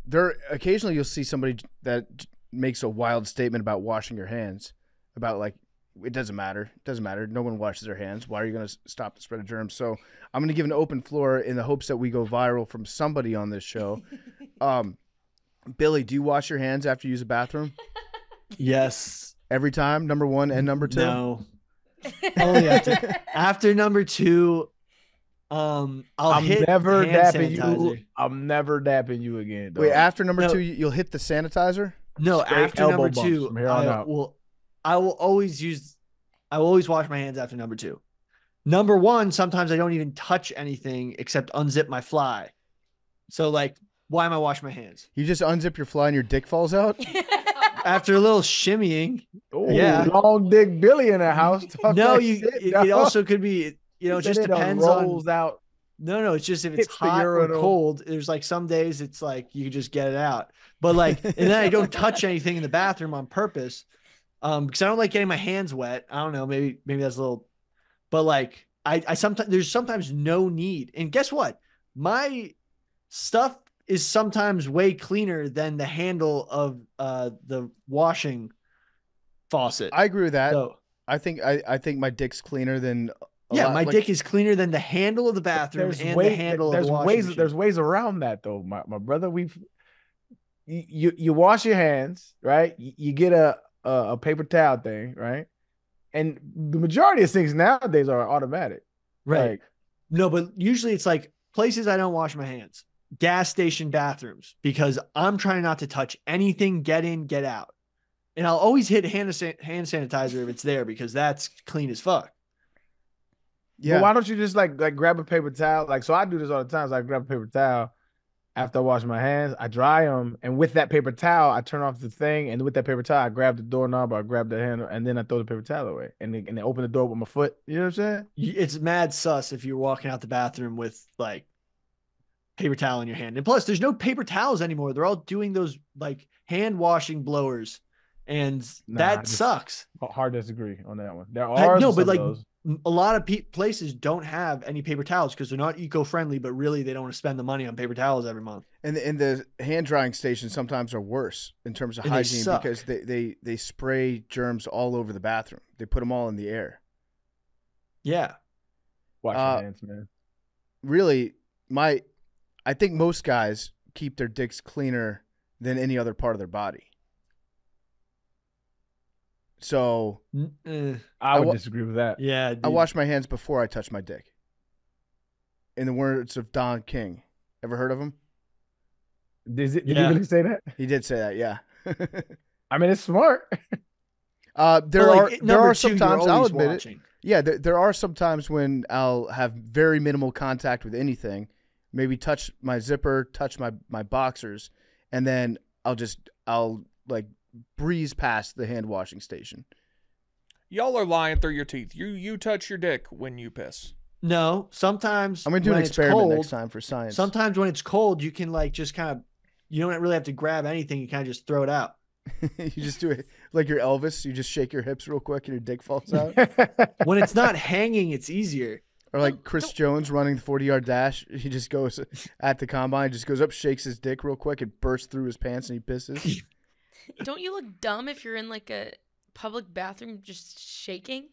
There occasionally you'll see somebody that makes a wild statement about washing your hands, about like, it doesn't matter. No one washes their hands. Why are you going to stop the spread of germs? So I'm going to give an open floor in the hopes that we go viral from somebody on this show. Billy, do you wash your hands after you use a bathroom? Yes. Every time? Number one and number two? No. Only after number two. I'm never dapping you again. Dog. Wait, after number two, you'll hit the sanitizer? No, straight after number two, from here on out. I will always wash my hands after number two. Number one, sometimes I don't even touch anything except unzip my fly. So like, why am I washing my hands? You just unzip your fly and your dick falls out? After a little shimmying. Ooh, yeah. Long dick Billy in the house. No, it also could be, it just depends rolls out. No, it's just if it's hot or cold. There's like some days it's like you can just get it out. But like, and then I don't touch anything in the bathroom on purpose. Because I don't like getting my hands wet. I don't know, maybe that's a little, but like I sometimes, there's sometimes no need. And guess what? My stuff is sometimes way cleaner than the handle of the washing faucet. I agree with that. So, I think my dick's cleaner than my dick is cleaner than the handle of the bathroom the handle of the washing machine. There's ways around that though, my brother. You wash your hands, right? You get a paper towel thing, right? And the majority of things nowadays are automatic. Right. Like, no, but usually it's like places I don't wash my hands. Gas station bathrooms, because I'm trying not to touch anything, get in, get out. And I'll always hit hand sanitizer if it's there, because that's clean as fuck. Yeah. But why don't you just like grab a paper towel? Like, so I do this all the time. So I grab a paper towel after I wash my hands, I dry them, and with that paper towel, I turn off the thing, and with that paper towel, I grab the doorknob, or I grab the handle, and then I throw the paper towel away, and then open the door with my foot. You know what I'm saying? It's mad sus if you're walking out the bathroom with like paper towel in your hand. And plus, there's no paper towels anymore. They're all doing those like hand washing blowers, and that sucks. Hard disagree on that one. There are but like those. A lot of places don't have any paper towels because they're not eco-friendly, but really they don't want to spend the money on paper towels every month. And the hand drying stations sometimes are worse in terms of hygiene because they spray germs all over the bathroom. They put them all in the air. Yeah. Wash your hands, man. Really, I think most guys keep their dicks cleaner than any other part of their body. So I would disagree with that. Yeah, dude. I wash my hands before I touch my dick. In the words of Don King. Ever heard of him? Did he really say that? He did say that, yeah. I mean, it's smart. There are some times, I'll admit watching. it. Yeah, there are some times when I'll have very minimal contact with anything. Maybe touch my zipper, touch my boxers, and then I'll like breeze past the hand washing station. Y'all are lying through your teeth. You touch your dick when you piss. No, sometimes I'm gonna do an when it's experiment cold, next time for science. Sometimes when it's cold, you can like just kind of, you don't really have to grab anything. You kind of just throw it out. You just do it like your Elvis. You just shake your hips real quick and your dick falls out. When it's not hanging, it's easier. Or like Chris Jones running the 40-yard dash. He just goes at the combine, just goes up, shakes his dick real quick, and bursts through his pants, and he pisses. Don't you look dumb if you're in like a public bathroom just shaking?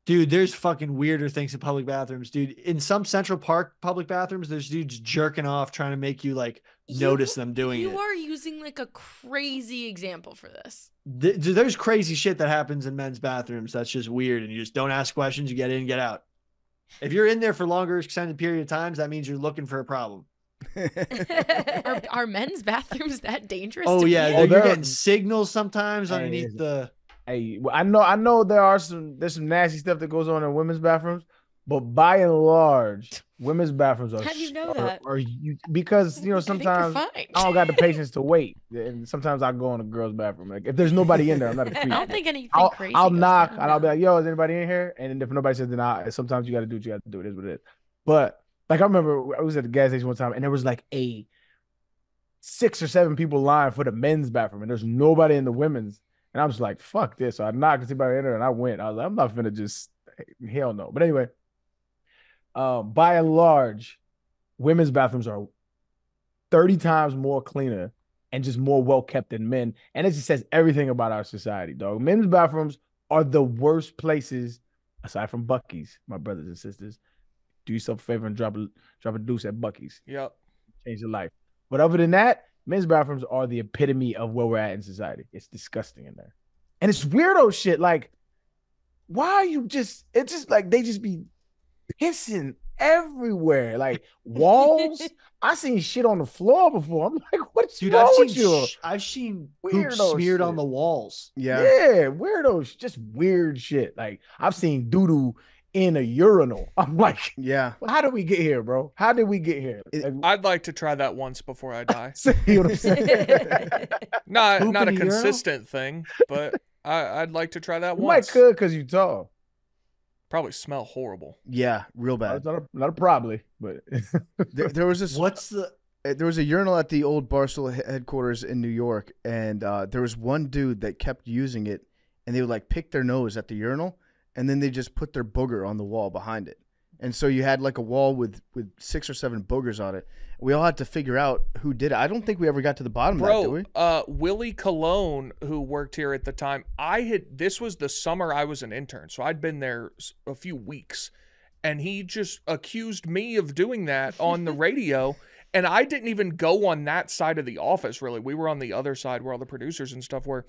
Dude, there's fucking weirder things in public bathrooms, dude. In some Central Park public bathrooms, there's dudes jerking off trying to make you like notice them doing it. You are using like a crazy example for this. There's crazy shit that happens in men's bathrooms that's just weird, and you just don't ask questions. You get in, get out. If you're in there for longer extended period of times, that means you're looking for a problem. Are men's bathrooms that dangerous? Oh to yeah, be in? you're getting signals sometimes underneath the. Hey, I know there's some nasty stuff that goes on in women's bathrooms, but by and large, women's bathrooms are. How do you know that? Because sometimes I don't got the patience to wait, and sometimes I go in a girl's bathroom. Like if there's nobody in there, I'm not a creep. I don't think anything crazy. I'll knock down, and I'll be like, "Yo, is anybody in here?" And if nobody says, then sometimes you got to do what you got to do. It is what it is. But like I remember I was at the gas station one time, and there was like a 6 or 7 people line for the men's bathroom, and there's nobody in the women's. And I was like, fuck this. So I knocked and see anybody in there, and I went. I was like, I'm not finna just, hell no. But anyway, by and large, women's bathrooms are 30 times more cleaner and just more well-kept than men. And it just says everything about our society, dog. Men's bathrooms are the worst places, aside from Buc-ee's, my brothers and sisters. Do yourself a favor and drop a deuce at Buc-ee's. Yep. Change your life. But other than that, men's bathrooms are the epitome of where we're at in society. It's disgusting in there. And it's weirdo shit. Like, why are you it's just like they just be pissing everywhere. Like walls. I seen shit on the floor before. I'm like, what's wrong with you? I've seen poop smeared on the walls. Yeah, weirdos. Just weird shit. Like, I've seen doo-doo in a urinal. I'm like, yeah. How did we get here, bro? How did we get here? I'd like to try that once before I die. See what I'm saying? Not a consistent thing, but I'd like to try that You once. might could because you tall. Probably smell horrible. Yeah, real bad. Not a probably, but there was this. There was a urinal at the old Barstool headquarters in New York, and there was one dude that kept using it, and they would like pick their nose at the urinal, and then they just put their booger on the wall behind it. And so you had like a wall with 6 or 7 boogers on it. We all had to figure out who did it. I don't think we ever got to the bottom of that, did we? Willie Cologne, who worked here at the time, this was the summer I was an intern, so I'd been there a few weeks, and he just accused me of doing that on the radio, and I didn't even go on that side of the office, really. We were on the other side where all the producers and stuff were.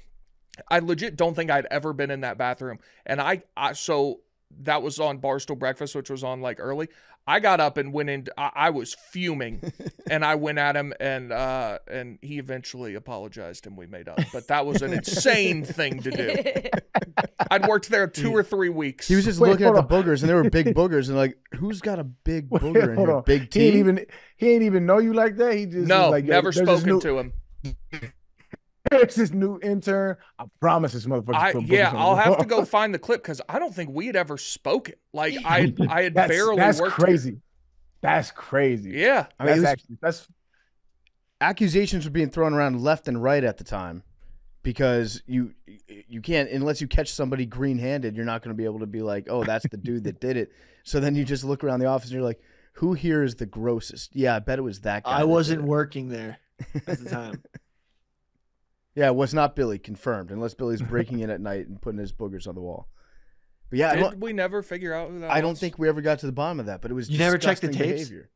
I legit don't think I'd ever been in that bathroom, and so that was on Barstool Breakfast, which was on like early. I got up and went in. I was fuming, and I went at him, and he eventually apologized, and we made up. But that was an insane thing to do. I'd worked there 2 or 3 weeks. He was just looking at the boogers, and they were big boogers, and like, who's got a big booger in here? Big T? He ain't even know you like that. He just no, like, never spoken to him. There's this new intern. I promise this motherfucker. I'll have to go find the clip because I don't think we had ever spoken. Like I had barely worked. That's crazy. Here. That's crazy. Yeah, I mean, that's accusations were being thrown around left and right at the time because you can't, unless you catch somebody green-handed, you're not going to be able to be like, oh, that's the dude that did it. So then you just look around the office and you're like, who here is the grossest? Yeah, I bet it was that guy. I wasn't working there at the time. Yeah, it was not Billy, confirmed, unless Billy's breaking in at night and putting his boogers on the wall. But yeah, did we never figure out who that was? I don't think we ever got to the bottom of that, but it was you never checked the tapes? Behavior.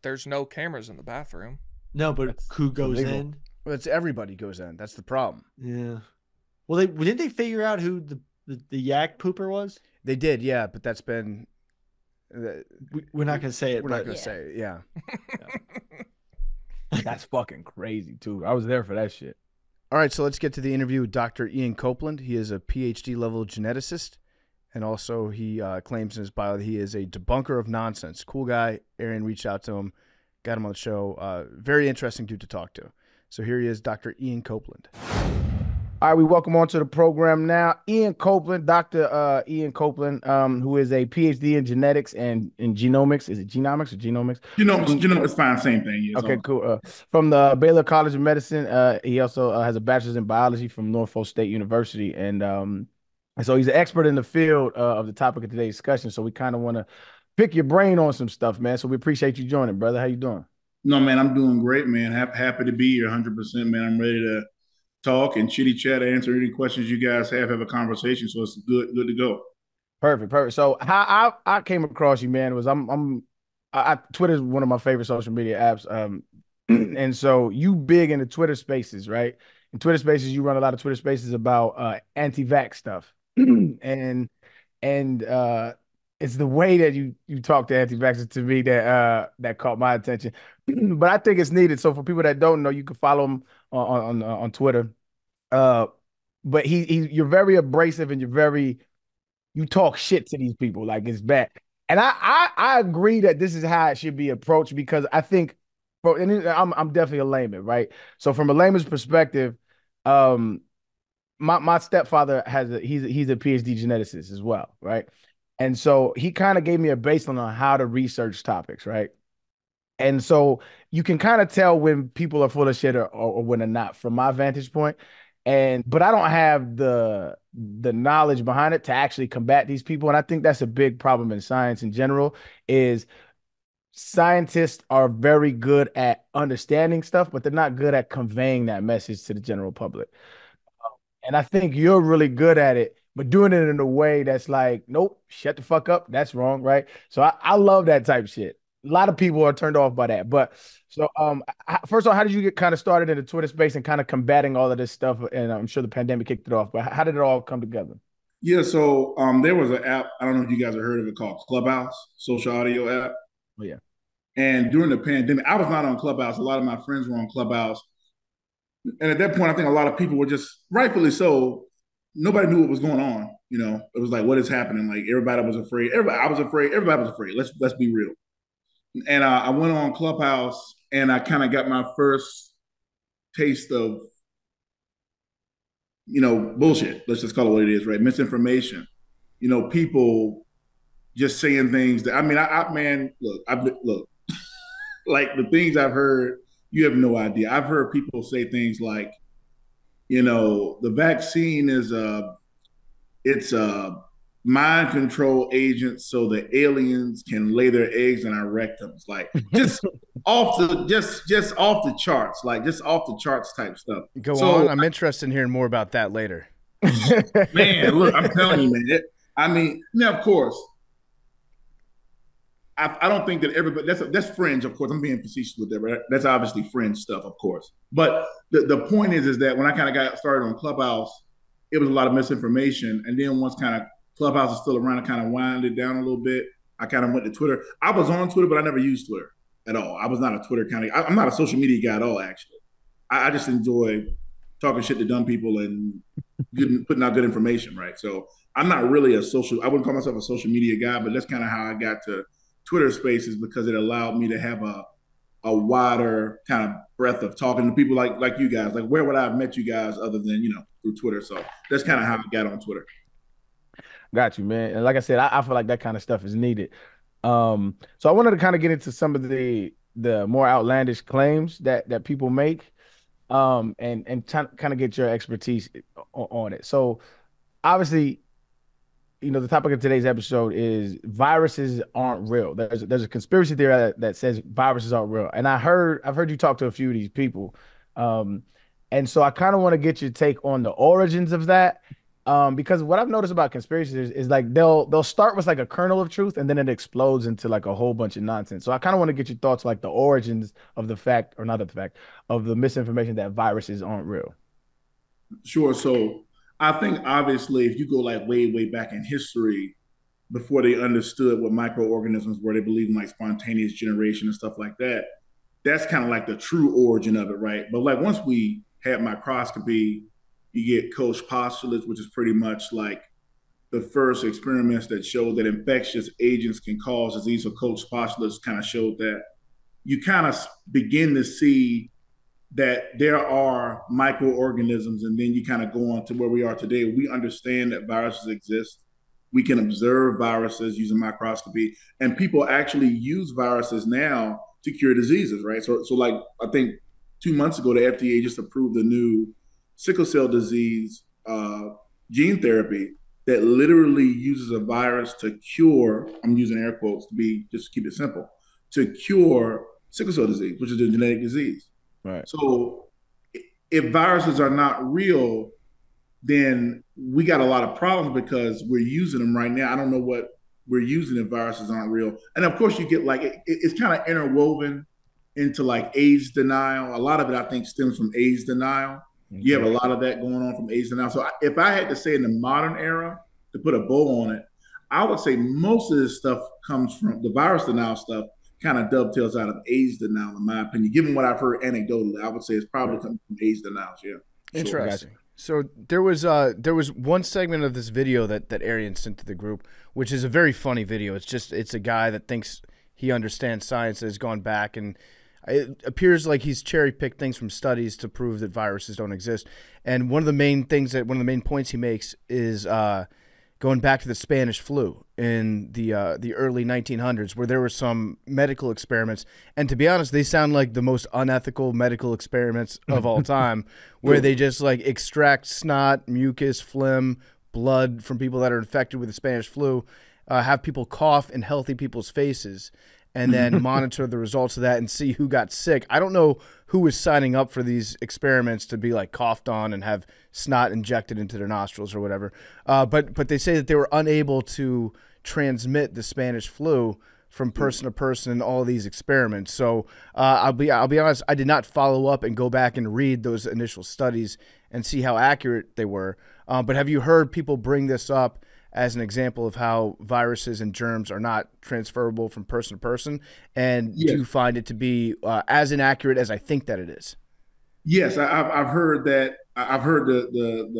There's no cameras in the bathroom. No, but who goes in? Well, it's everybody goes in. That's the problem. Yeah. Well, didn't they figure out who the yak pooper was? They did, yeah, but that's been. We're not gonna say it. We're not gonna say it. Yeah. That's fucking crazy too. I was there for that shit. All right, so let's get to the interview with Dr. Ian Copeland. He is a PhD level geneticist, and also he claims in his bio that he is a debunker of nonsense. Cool guy. Arian reached out to him, got him on the show. Very interesting dude to talk to. So here he is, Dr. Ian Copeland. All right, we welcome on to the program now Ian Copeland, Dr. Ian Copeland, who is a PhD in genetics and in genomics. Is it genomics or genomics? Genomics is fine, same thing. Yes, okay, cool. From the Baylor College of Medicine. He also has a bachelor's in biology from Norfolk State University. And so he's an expert in the field of the topic of today's discussion. So we kind of want to pick your brain on some stuff, man. So we appreciate you joining, brother. How you doing? No, man, I'm doing great, man. Happy to be here 100%, man. I'm ready to talk and chitty chat, answer any questions you guys have a conversation. So it's good to go. Perfect. So how I came across you, man, was Twitter is one of my favorite social media apps. And so you big into Twitter Spaces, right? In Twitter Spaces, you run a lot of Twitter Spaces about anti-vax stuff, and it's the way that you talk to anti-vaxxers to me that caught my attention. But I think it's needed. So for people that don't know, you can follow him on Twitter. But you're very abrasive and you talk shit to these people like it's bad. And I agree that this is how it should be approached, because I think, and I'm definitely a layman, right? So from a layman's perspective, my stepfather he's a PhD geneticist as well, right? And so he kind of gave me a baseline on how to research topics, right? And so you can kind of tell when people are full of shit or when they're not, from my vantage point. But I don't have the knowledge behind it to actually combat these people. And I think that's a big problem in science in general, is scientists are very good at understanding stuff, but they're not good at conveying that message to the general public. And I think you're really good at it, but doing it in a way that's like, nope, shut the fuck up. That's wrong, right? So I love that type of shit. A lot of people are turned off by that. But so first of all, how did you get kind of started in the Twitter space and kind of combating all of this stuff? And I'm sure the pandemic kicked it off, but how did it all come together? Yeah, so there was an app, I don't know if you guys have heard of it, called Clubhouse, social audio app. Oh, yeah. And during the pandemic, I was not on Clubhouse. A lot of my friends were on Clubhouse. And at that point, I think a lot of people were just, rightfully so, nobody knew what was going on. You know, it was like, what is happening? Like, everybody was afraid. I was afraid. Everybody was afraid. Let's be real. And I went on Clubhouse, and I kind of got my first taste of, bullshit. Let's just call it what it is, right? Misinformation. People just saying things that, look, like the things I've heard, you have no idea. I've heard people say things like, the vaccine is it's a mind control agent so the aliens can lay their eggs in our rectums. Like just off the charts, like just off the charts type stuff. Go on. I'm interested in hearing more about that later. Man, look, I'm telling you, man. Now of course, I don't think that everybody, that's fringe, of course. I'm being facetious with that, right? That's obviously fringe stuff, of course. But the point is that when I kind of got started on Clubhouse, it was a lot of misinformation. And then once kind of Clubhouse is still around, I kind of wound it down a little bit. I kind of went to Twitter. I was on Twitter, but I never used Twitter at all. I was not a Twitter kind of, I'm not a social media guy at all, actually. I just enjoy talking shit to dumb people and putting out good information, right? So I'm not really I wouldn't call myself a social media guy, but that's kind of how I got to Twitter Spaces, because it allowed me to have a wider kind of breadth of talking to people like you guys. Like, where would I have met you guys other than, through Twitter? So that's kind of how I got on Twitter. Got you, man. And like I said, I feel like that kind of stuff is needed. So I wanted to kind of get into some of the more outlandish claims that people make, and kind of get your expertise on it. So obviously, the topic of today's episode is viruses aren't real. There's a conspiracy theory that says viruses aren't real. And I've heard you talk to a few of these people. And so I kind of want to get your take on the origins of that. Because what I've noticed about conspiracies is like they'll start with like a kernel of truth, and then it explodes into like a whole bunch of nonsense. So I kind of want to get your thoughts, like the origins of the fact, or not of the fact, of the misinformation that viruses aren't real. Sure. So I think obviously if you go like way back in history, before they understood what microorganisms were, they believed in like spontaneous generation and stuff like that. That's kind of like the true origin of it, right? But like once we had microscopy, you get Koch postulates, which is pretty much like the first experiments that showed that infectious agents can cause disease. So Koch postulates kind of showed that. You kind of begin to see that there are microorganisms, and then you kind of go on to where we are today. We understand that viruses exist. We can observe viruses using microscopy, and people actually use viruses now to cure diseases, right? So like I think 2 months ago, the FDA just approved the new sickle cell disease gene therapy that literally uses a virus to cure, I'm using air quotes just to keep it simple, to cure sickle cell disease, which is a genetic disease. Right. So if viruses are not real, then we got a lot of problems because we're using them right now. I don't know what we're using if viruses aren't real. And of course you get like, it's kind of interwoven into like AIDS denial. A lot of it, I think, stems from AIDS denial. Okay. You have a lot of that going on from AIDS denial. So if I had to say in the modern era, to put a bow on it, I would say most of this stuff comes from the virus denial stuff, kind of dovetails out of AIDS denial, in my opinion. Given what I've heard anecdotally, I would say it's probably coming from AIDS denials, yeah. Interesting. Sure. So there was one segment of this video that Arian sent to the group, which is a very funny video. It's a guy that thinks he understands science, has gone back, and it appears like he's cherry-picked things from studies to prove that viruses don't exist. And one of the main points he makes is going back to the Spanish flu in the early 1900s, where there were some medical experiments, and to be honest, they sound like the most unethical medical experiments of all time, where they just like extract snot, mucus, phlegm, blood from people that are infected with the Spanish flu, have people cough in healthy people's faces, and then monitor the results of that and see who got sick. I don't know who was signing up for these experiments to be like coughed on and have snot injected into their nostrils or whatever. But they say that they were unable to transmit the Spanish flu from person to person in all these experiments. So I'll be honest, I did not follow up and go back and read those initial studies and see how accurate they were. But have you heard people bring this up as an example of how viruses and germs are not transferable from person to person? And do you find it to be as inaccurate as I think that it is? Yes, I've heard that. I've heard the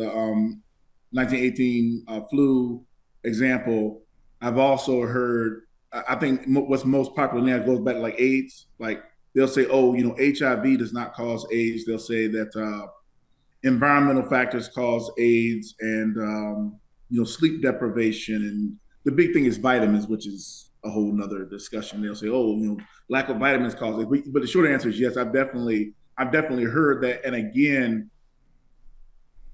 1918 flu example. I've also heard, I think what's most popular now goes back to like AIDS. Like they'll say, oh, HIV does not cause AIDS. They'll say that environmental factors cause AIDS, and sleep deprivation, and the big thing is vitamins, which is a whole nother discussion. They'll say, oh, lack of vitamins causes it. But the short answer is yes, I've definitely heard that. And again,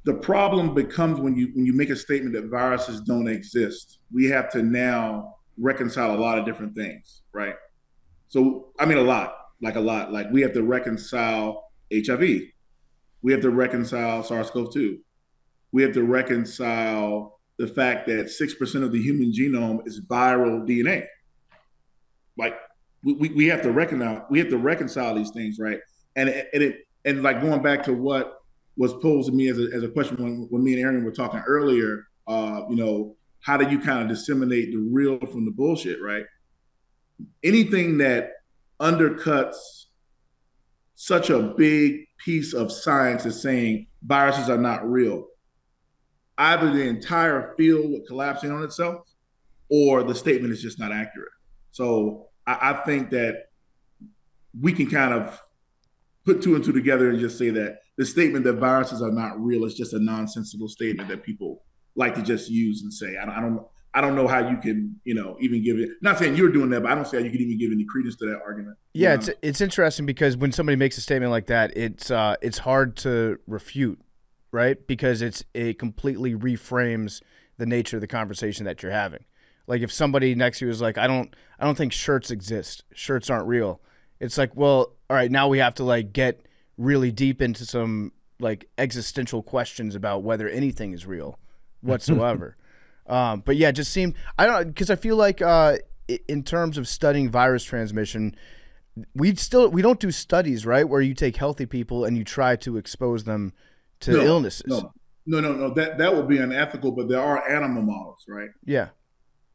the problem becomes when you make a statement that viruses don't exist, we have to now reconcile a lot of different things, right? So, I mean, a lot. Like we have to reconcile HIV. We have to reconcile SARS-CoV-2. We have to reconcile the fact that 6% of the human genome is viral DNA. Like we have to reconcile these things, right? And like going back to what was posed to me as a question when me and Arian were talking earlier, how do you kind of disseminate the real from the bullshit, right? Anything that undercuts such a big piece of science as saying viruses are not real, either the entire field would collapse in on itself, or the statement is just not accurate. So I think that we can kind of put two and two together and just say that the statement that viruses are not real is just a nonsensical statement that people like to just use and say. I don't know how you can, even give it. Not saying you're doing that, but I don't see how you can even give any credence to that argument. Yeah, it's interesting because when somebody makes a statement like that, it's hard to refute, right? Because it completely reframes the nature of the conversation that you're having. Like if somebody next to you is like, I don't think shirts exist. Shirts aren't real. It's like, well, all right, now we have to like get really deep into some like existential questions about whether anything is real whatsoever. But yeah, it just seemed, I don't know, because I feel like in terms of studying virus transmission, we don't do studies, right, where you take healthy people and you try to expose them to illnesses. No. That would be unethical, but there are animal models, right? Yeah.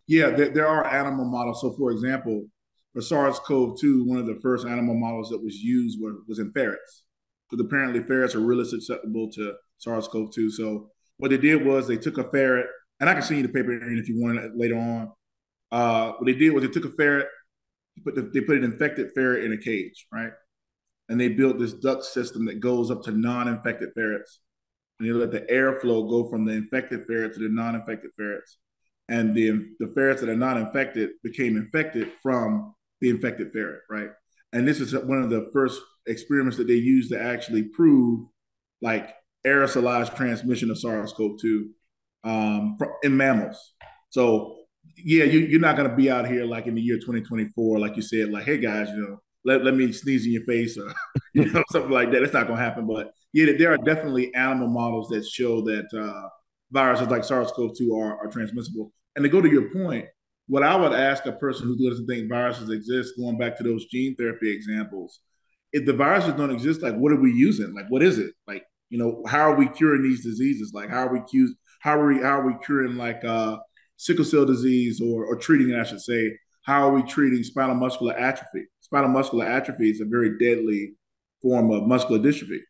Yeah, there are animal models. So, for example, for SARS-CoV-2, one of the first animal models that was used was in ferrets, because apparently ferrets are really susceptible to SARS-CoV-2. So, what they did was they took a ferret, and I can send you the paper if you want it later on. What they did was they took a ferret, they put an infected ferret in a cage, right? And they built this duct system that goes up to non-infected ferrets. And they let the airflow go from the infected ferret to the non-infected ferrets. And the ferrets that are not infected became infected from the infected ferret, right? And this is one of the first experiments that they used to actually prove like aerosolized transmission of SARS-CoV-2 in mammals. So yeah, you're not going to be out here like in the year 2024, like you said, like, hey guys, let me sneeze in your face or something like that. It's not going to happen. But yeah, there are definitely animal models that show that viruses like SARS-CoV-2 are transmissible. And to go to your point, what I would ask a person who doesn't think viruses exist, going back to those gene therapy examples, if the viruses don't exist, like what are we using? Like what is it? Like, how are we curing these diseases? Like how are we curing like sickle cell disease or treating it, I should say? How are we treating spinal muscular atrophy? Spinal muscular atrophy is a very deadly form of muscular dystrophy.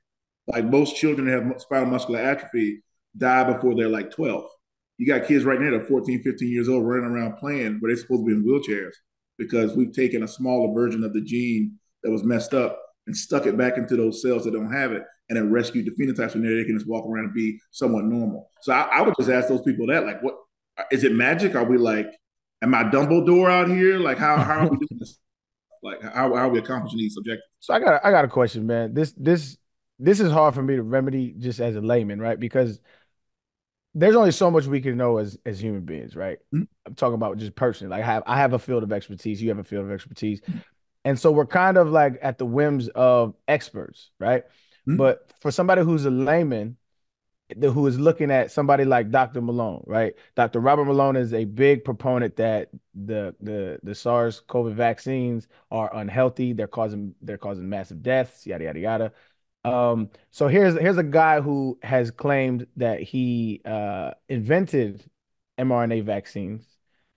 Like most children that have spinal muscular atrophy die before they're like 12. You got kids right now that are 14, 15 years old running around playing, but they're supposed to be in wheelchairs because we've taken a smaller version of the gene that was messed up and stuck it back into those cells that don't have it, and then rescued the phenotypes from there. They can just walk around and be somewhat normal. So I would just ask those people that, like, what is it magic? Are we like, am I Dumbledore out here? Like, how are we doing this? Like, how are we accomplishing these objectives? So I got a question, man. This is hard for me to remedy just as a layman, right? Because there's only so much we can know as human beings, right? Mm-hmm. I'm talking about just personally. Like I have a field of expertise, you have a field of expertise. And so we're kind of like at the whims of experts, right? Mm-hmm. But for somebody who's a layman, who is looking at somebody like Dr. Malone, right? Dr. Robert Malone is a big proponent that the SARS-CoV vaccines are unhealthy. They're causing massive deaths, yada yada yada. So here's a guy who has claimed that he invented mRNA vaccines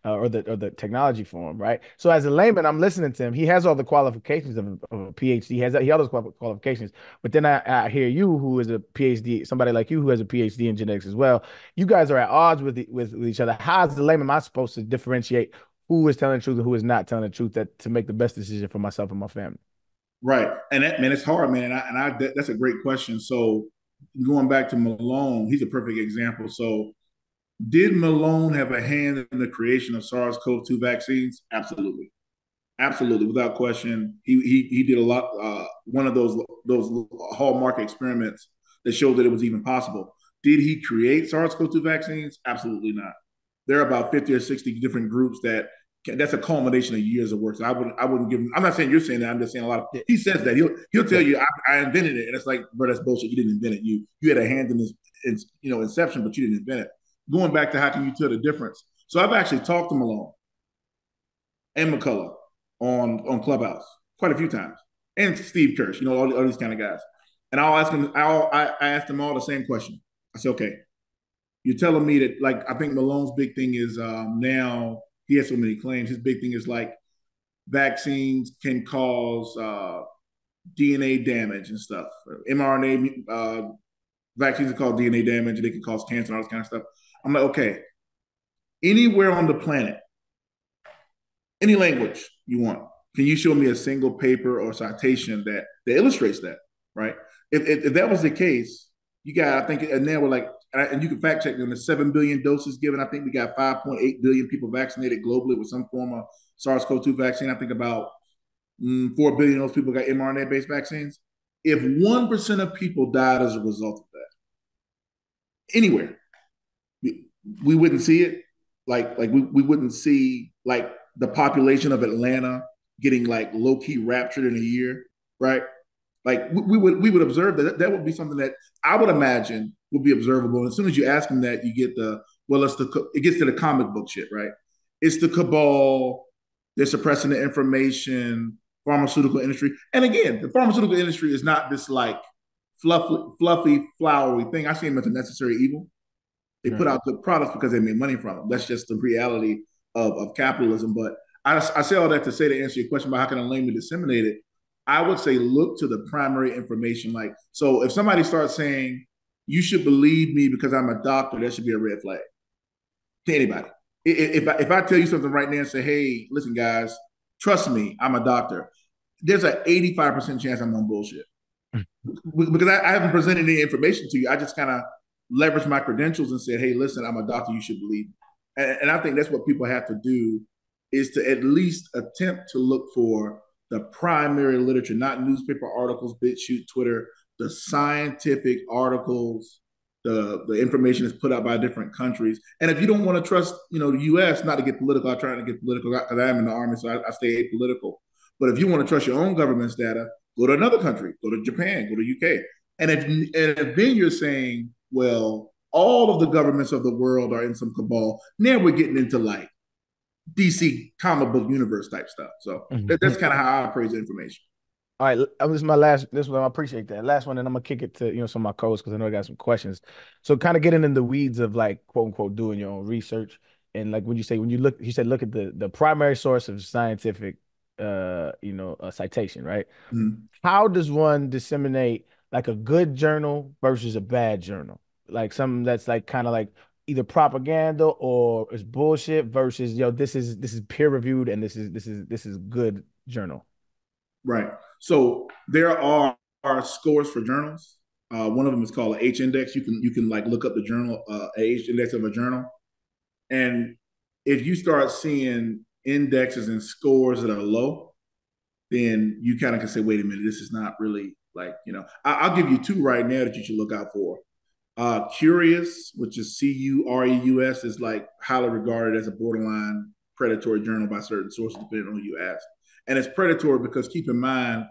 or the technology for him, right? So as a layman, I'm listening to him. He has all the qualifications of a PhD. He has those qualifications. But then I hear you, who is a PhD, somebody like you who has a PhD in genetics as well. You guys are at odds with each other. How as the layman am I supposed to differentiate who is telling the truth and who is not telling the truth to make the best decision for myself and my family? Right. And that, man, it's hard, man. That's a great question. So going back to Malone, he's a perfect example. So did Malone have a hand in the creation of SARS-CoV-2 vaccines? Absolutely. Absolutely. Without question. He did a lot, one of those hallmark experiments that showed that it was even possible. Did he create SARS-CoV-2 vaccines? Absolutely not. There are about 50 or 60 different groups that's a culmination of years of work. So I wouldn't give him. I'm not saying you're saying that. I'm just saying a lot of. He says that he'll tell you I invented it, and it's like, bro, that's bullshit. You didn't invent it. You had a hand in this, inception, but you didn't invent it. Going back to how can you tell the difference? So I've actually talked to Malone and McCullough on Clubhouse quite a few times, and Steve Kirsch, all these kind of guys. And I'll ask them. I asked them all the same question. I said, okay, you're telling me that, like, I think Malone's big thing is now. He has so many claims. His big thing is like vaccines can cause DNA damage and stuff. mRNA vaccines can cause DNA damage. They can cause cancer and all this kind of stuff. I'm like, okay, anywhere on the planet, any language you want, can you show me a single paper or citation that illustrates that, right? If that was the case, you got, I think, and now we're like, and you can fact check them, the 7 billion doses given. I think we got 5.8 billion people vaccinated globally with some form of SARS-CoV-2 vaccine. I think about 4 billion of those people got mRNA-based vaccines. If 1% of people died as a result of that, anywhere, we wouldn't see it. Like we wouldn't see like the population of Atlanta getting like low-key raptured in a year, right? Like we would observe that. That would be something that I would imagine would be observable. And as soon as you ask them that, you get it gets to the comic book shit, right? It's the cabal. They're suppressing the information. Pharmaceutical industry, and again, the pharmaceutical industry is not this like fluffy, flowery thing. I see them as a necessary evil. They put out good products because they make money from them. That's just the reality of capitalism. But I say all that to say, to answer your question about how can a layman disseminate it, I would say look to the primary information. Like, so if somebody starts saying, you should believe me because I'm a doctor, that should be a red flag to anybody. If I tell you something right now and say, hey, listen, guys, trust me, I'm a doctor, there's an 85% chance I'm on bullshit. Because I haven't presented any information to you. I just kind of leveraged my credentials and said, hey, listen, I'm a doctor, you should believe me. And I think that's what people have to do, is to at least attempt to look for the primary literature, not newspaper articles, BitChute, Twitter, the scientific articles, the information is put out by different countries. And if you don't want to trust, the U.S., not to get political, I'm trying to get political because I am in the Army, so I stay apolitical. But if you want to trust your own government's data, go to another country, go to Japan, go to UK. And if then you're saying, well, all of the governments of the world are in some cabal, now we're getting into like DC comic book universe type stuff. So that's kind of how I appraise the information. All right, this is my last. This one, I appreciate that. Last one, and I'm gonna kick it to some of my co-hosts because I know I got some questions. So, kind of getting in the weeds of like quote unquote doing your own research, and like when you said look at the primary source of scientific, citation, right? Mm-hmm. How does one disseminate like a good journal versus a bad journal? Like something that's like kind of like either propaganda or is bullshit versus this is peer reviewed and this is good journal. Right. So there are scores for journals. One of them is called an H index. You can like look up the journal, H index of a journal. And if you start seeing indexes and scores that are low, then you kind of can say, wait a minute, this is not really like, I'll give you two right now that you should look out for. Curious, which is Cureus, is like highly regarded as a borderline predatory journal by certain sources, depending on who you ask. And it's predatory because keep in mind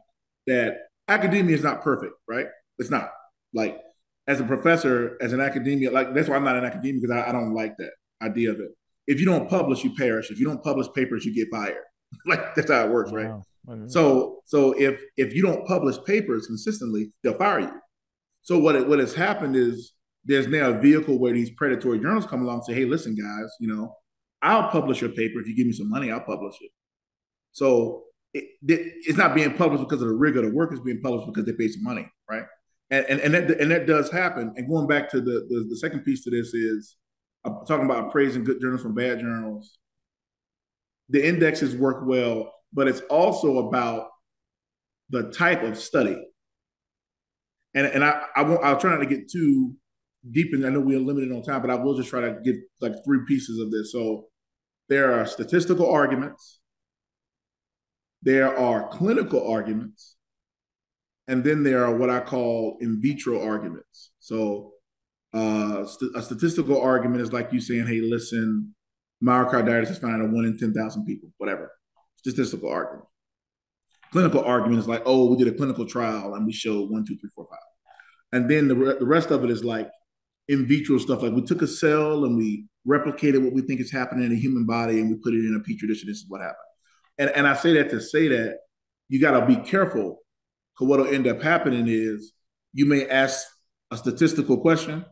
that academia is not perfect, right? It's not. Like, as a professor, as an academia, like that's why I'm not an academic, because I don't like that idea of it. If you don't publish, you perish. If you don't publish papers, you get fired. Like that's how it works, right? So if you don't publish papers consistently, they'll fire you. So what has happened is there's now a vehicle where these predatory journals come along and say, hey, listen, guys, I'll publish your paper. If you give me some money, I'll publish it. So it's not being published because of the rigor of the work. It's being published because they pay some money, right? And that does happen. And going back to the second piece to this is talking about praising good journals from bad journals. The indexes work well, but it's also about the type of study. And I'll try not to get too deep in. I know we are limited on time, but I will just try to get like three pieces of this. So there are statistical arguments, there are clinical arguments, and then there are what I call in vitro arguments. So a statistical argument is like you saying, hey, listen, myocarditis is found in 1 in 10,000 people, whatever. Statistical argument. Clinical argument is like, oh, we did a clinical trial and we showed 1, 2, 3, 4, 5. And then the rest of it is like in vitro stuff. Like we took a cell and we replicated what we think is happening in a human body and we put it in a petri dish and this is what happened. And I say that to say that you got to be careful, because what will end up happening is you may ask a statistical question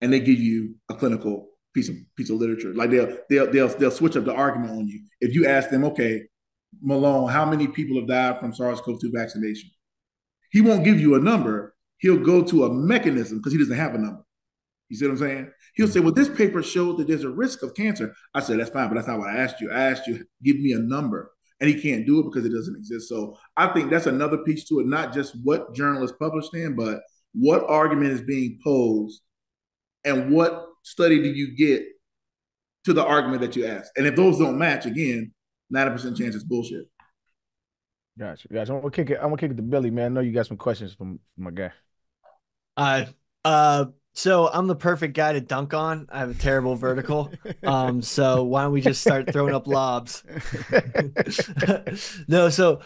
and they give you a clinical piece of literature. Like they'll switch up the argument on you. If you ask them, okay, Malone, how many people have died from SARS-CoV-2 vaccination? He won't give you a number. He'll go to a mechanism because he doesn't have a number. You see what I'm saying? He'll say, well, this paper showed that there's a risk of cancer. I said, that's fine, but that's not what I asked you. I asked you, give me a number. And he can't do it because it doesn't exist. So I think that's another piece to it, not just what journal is published in, but what argument is being posed and what study do you get to the argument that you ask. And if those don't match, again, 90% chance it's bullshit. Gotcha. I'm gonna kick it to Billy, man. I know you got some questions from my guy. So I'm the perfect guy to dunk on. I have a terrible vertical. So why don't we just start throwing up lobs? No, so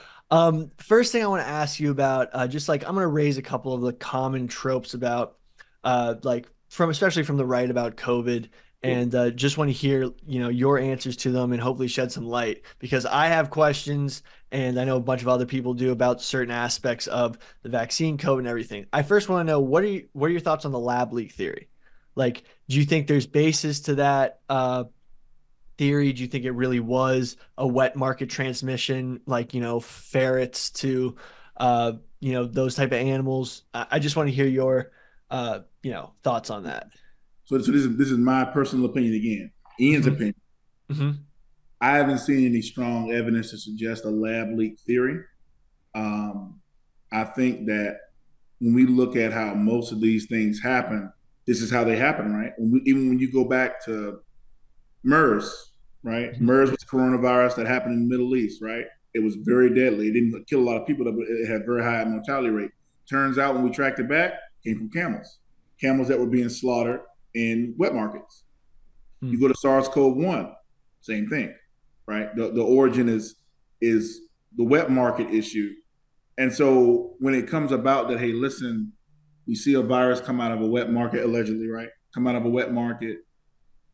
first thing I want to ask you about, just like I'm gonna raise a couple of the common tropes about like especially from the right about COVID and just want to hear, your answers to them and hopefully shed some light, because I have questions and I know a bunch of other people do about certain aspects of the vaccine code and everything. I first want to know, what are your thoughts on the lab leak theory? Like, do you think there's basis to that theory? Do you think it really was a wet market transmission, like, ferrets to, those type of animals? I just want to hear your, thoughts on that. So this is my personal opinion again. Ian's opinion. I haven't seen any strong evidence to suggest a lab leak theory. I think that when we look at how most of these things happen, this is how they happen, right? Even when you go back to MERS, right? MERS was coronavirus that happened in the Middle East, right? It was very deadly. It didn't kill a lot of people, but it had very high mortality rate. Turns out when we tracked it back, it came from camels that were being slaughtered in wet markets. You go to SARS-CoV-1, same thing, right? The origin is the wet market issue. And so when it comes about that, hey, listen, we see a virus come out of a wet market, allegedly, right? Come out of a wet market,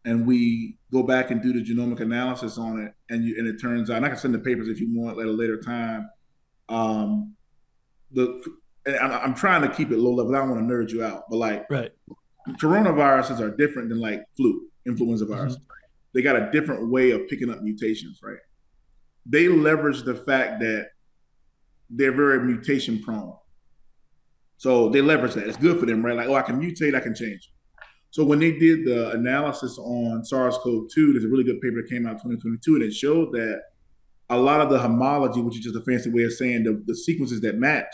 and we go back and do the genomic analysis on it, and it turns out, and I can send the papers if you want at a later time. I'm trying to keep it low level. I don't want to nerd you out, but right. Coronaviruses are different than like influenza virus. They got a different way of picking up mutations, right? They leverage the fact that they're very mutation prone. So they leverage that. It's good for them, right? Like, I can mutate, I can change. So when they did the analysis on SARS-CoV-2, there's a really good paper that came out in 2022, and it showed that a lot of the homology, which is just a fancy way of saying the sequences that match,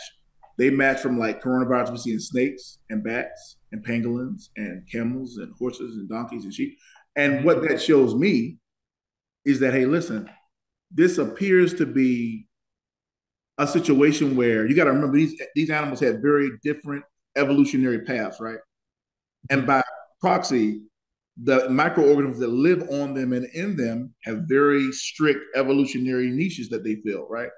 they match from like coronavirus we see in snakes and bats and pangolins and camels and horses and donkeys and sheep. And what that shows me is that, hey, listen, this appears to be a situation where you got to remember these animals had very different evolutionary paths, right? And by proxy, the microorganisms that live on them and in them have very strict evolutionary niches that they fill, right?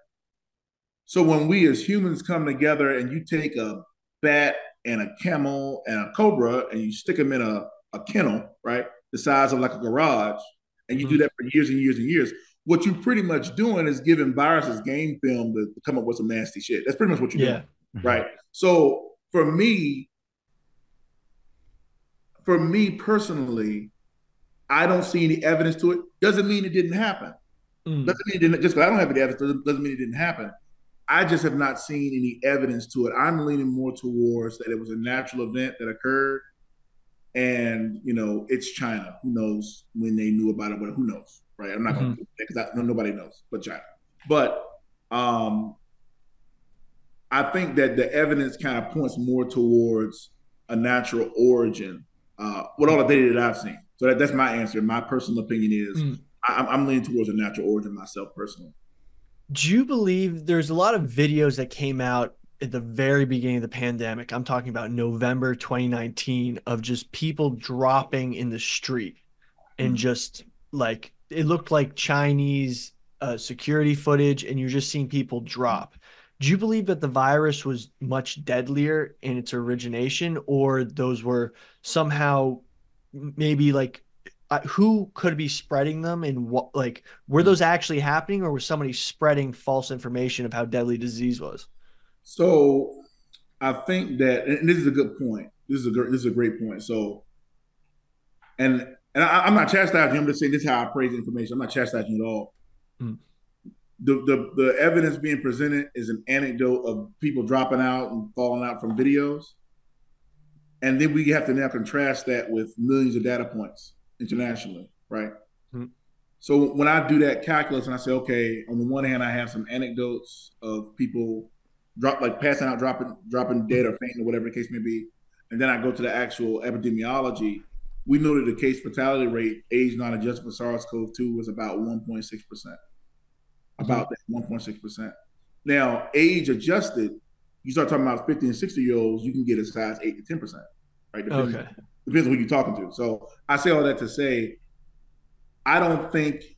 So when we as humans come together and you take a bat and a camel and a cobra and you stick them in a kennel, right? The size of like a garage, and you do that for years and years and years, what you're pretty much doing is giving viruses game film to come up with some nasty shit. That's pretty much what you're doing, right? So for me personally, I don't see any evidence to it. Doesn't mean it didn't happen. Doesn't mean it didn't, just because I don't have any evidence doesn't mean it didn't happen. I just have not seen any evidence to it. I'm leaning more towards that it was a natural event that occurred. And, it's China. Who knows when they knew about it, but who knows, right? I'm not going to do that because nobody knows but China. But I think that the evidence kind of points more towards a natural origin with all the data that I've seen. So that's my answer. My personal opinion is I'm leaning towards a natural origin myself personally. Do you believe there's a lot of videos that came out at the very beginning of the pandemic? I'm talking about November 2019, of just people dropping in the street and just like, it looked like Chinese security footage, and you're just seeing people drop. Do you believe that the virus was much deadlier in its origination, or those were somehow maybe like who could be spreading them, and what, like, were those actually happening, or was somebody spreading false information of how deadly disease was? So I think that, and this is a good point. This is a great point. So, and I'm not chastising you. I'm just saying this is how I praise information. I'm not chastising you at all. The evidence being presented is an anecdote of people dropping out and falling out from videos. And then we have to now contrast that with millions of data points internationally, right? So when I do that calculus and I say, okay, on the one hand, I have some anecdotes of people passing out, dropping dead or fainting or whatever the case may be. And then I go to the actual epidemiology. We know that the case fatality rate, age non-adjusted for SARS-CoV-2, was about 1.6%. About that 1.6%. Now, age adjusted, you start talking about 50 and 60-year-olds, you can get as high as 8 to 10%. Right? Depends on who you're talking to. So I say all that to say, I don't think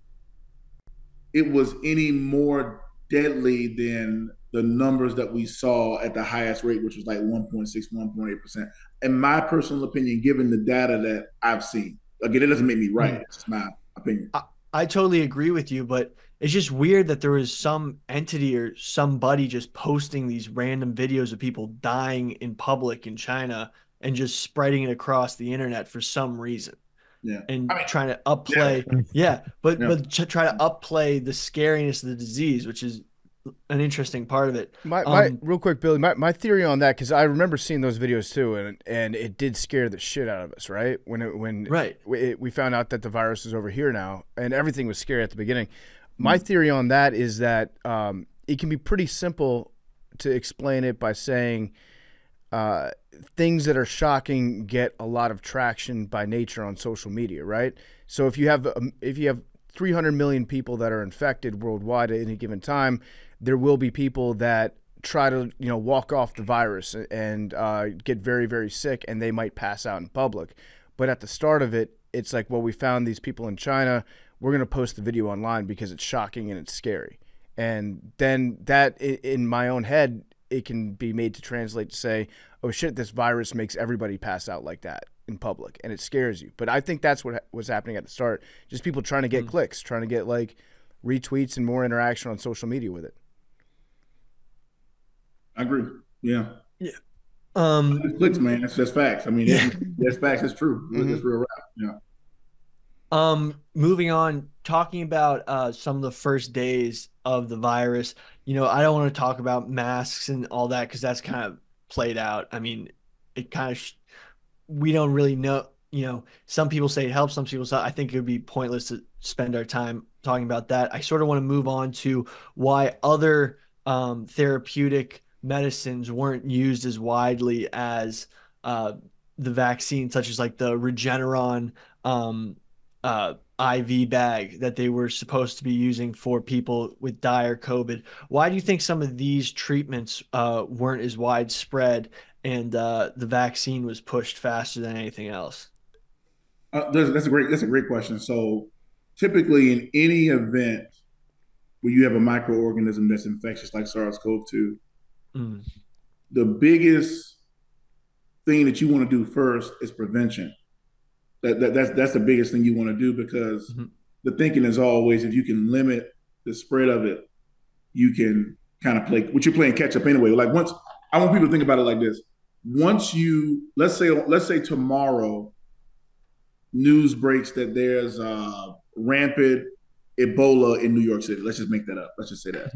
it was any more deadly than the numbers that we saw at the highest rate, which was like 1.6, 1.8%. In my personal opinion, given the data that I've seen. Again, it doesn't make me right. It's just my opinion. I totally agree with you, but it's just weird that there was some entity or somebody just posting these random videos of people dying in public in China and just spreading it across the internet for some reason. Yeah. And trying to upplay, but to try to upplay the scariness of the disease, which is an interesting part of it. My real quick, Billy, my theory on that, because I remember seeing those videos too, and it did scare the shit out of us, right? When we found out that the virus is over here now, and everything was scary at the beginning. My theory on that is that it can be pretty simple to explain it by saying things that are shocking get a lot of traction by nature on social media, right? So if you have 300 million people that are infected worldwide at any given time, there will be people that try to walk off the virus and get very, very sick, and they might pass out in public. But at the start of it, it's like, well, we found these people in China. We're going to post the video online because it's shocking and it's scary. And then that, in my own head, it can be made to translate to say, oh shit, this virus makes everybody pass out like that in public, and it scares you. But I think that's what was happening at the start. Just people trying to get clicks, trying to get like retweets and more interaction on social media with it. I agree. Yeah. Yeah. Clicks, man. That's just facts. I mean, that's facts. It's true. It's real rap. Yeah. Moving on, talking about some of the first days of the virus. I don't want to talk about masks and all that because that's kind of played out. I mean, it kind of we don't really know. Some people say it helps. Some people say I think it would be pointless to spend our time talking about that. I sort of want to move on to why other therapeutic medicines weren't used as widely as the vaccine, such as like the Regeneron IV bag that they were supposed to be using for people with dire COVID. Why do you think some of these treatments weren't as widespread and the vaccine was pushed faster than anything else? That's a great question. So typically in any event where you have a microorganism that's infectious like SARS-CoV-2, the biggest thing that you want to do first is prevention. That's the biggest thing you want to do because the thinking is always if you can limit the spread of it, you can kind of play what you're playing catch up anyway. Like I want people to think about it like this. Once let's say tomorrow news breaks that there's rampant Ebola in New York City. Let's just make that up. Let's just say that.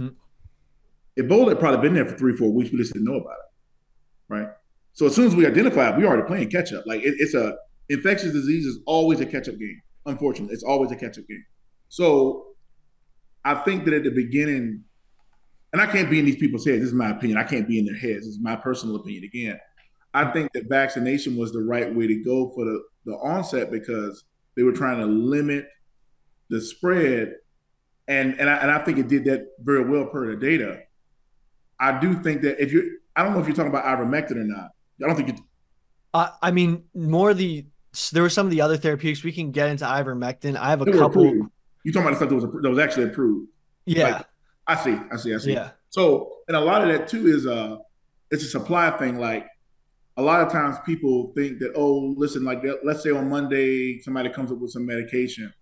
Ebola had probably been there for 3-4 weeks. We just didn't know about it, right? So as soon as we identify it, we already playing catch up. Like it's a infectious disease is always a catch up game. Unfortunately, it's always a catch up game. So I think that at the beginning, and I can't be in these people's heads. This is my opinion. I can't be in their heads. This is my personal opinion. Again, I think that vaccination was the right way to go for the onset because they were trying to limit the spread, and I think it did that very well per the data. I do think that I don't know if you're talking about ivermectin or not. I don't think you. I mean, there were some of the other therapeutics. We can get into ivermectin. I have a couple. You're talking about stuff that was actually approved. Yeah. Like, I see. Yeah. So, and a lot of that too is it's a supply thing. Like a lot of times people think that, oh, listen, like let's say on Monday somebody comes up with some medication,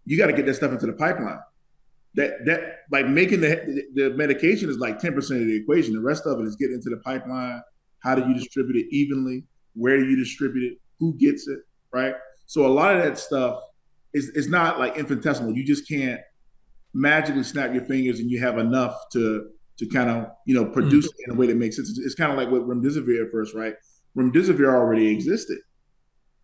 you got to get that stuff into the pipeline. That like making the medication is like 10% of the equation. The rest of it is getting into the pipeline. How do you distribute it evenly? Where do you distribute it? Who gets it? Right. So a lot of that stuff is not like infinitesimal. You just can't magically snap your fingers and you have enough to kind of produce it in a way that makes sense. It's kind of like with remdesivir at first, right? Remdesivir already existed,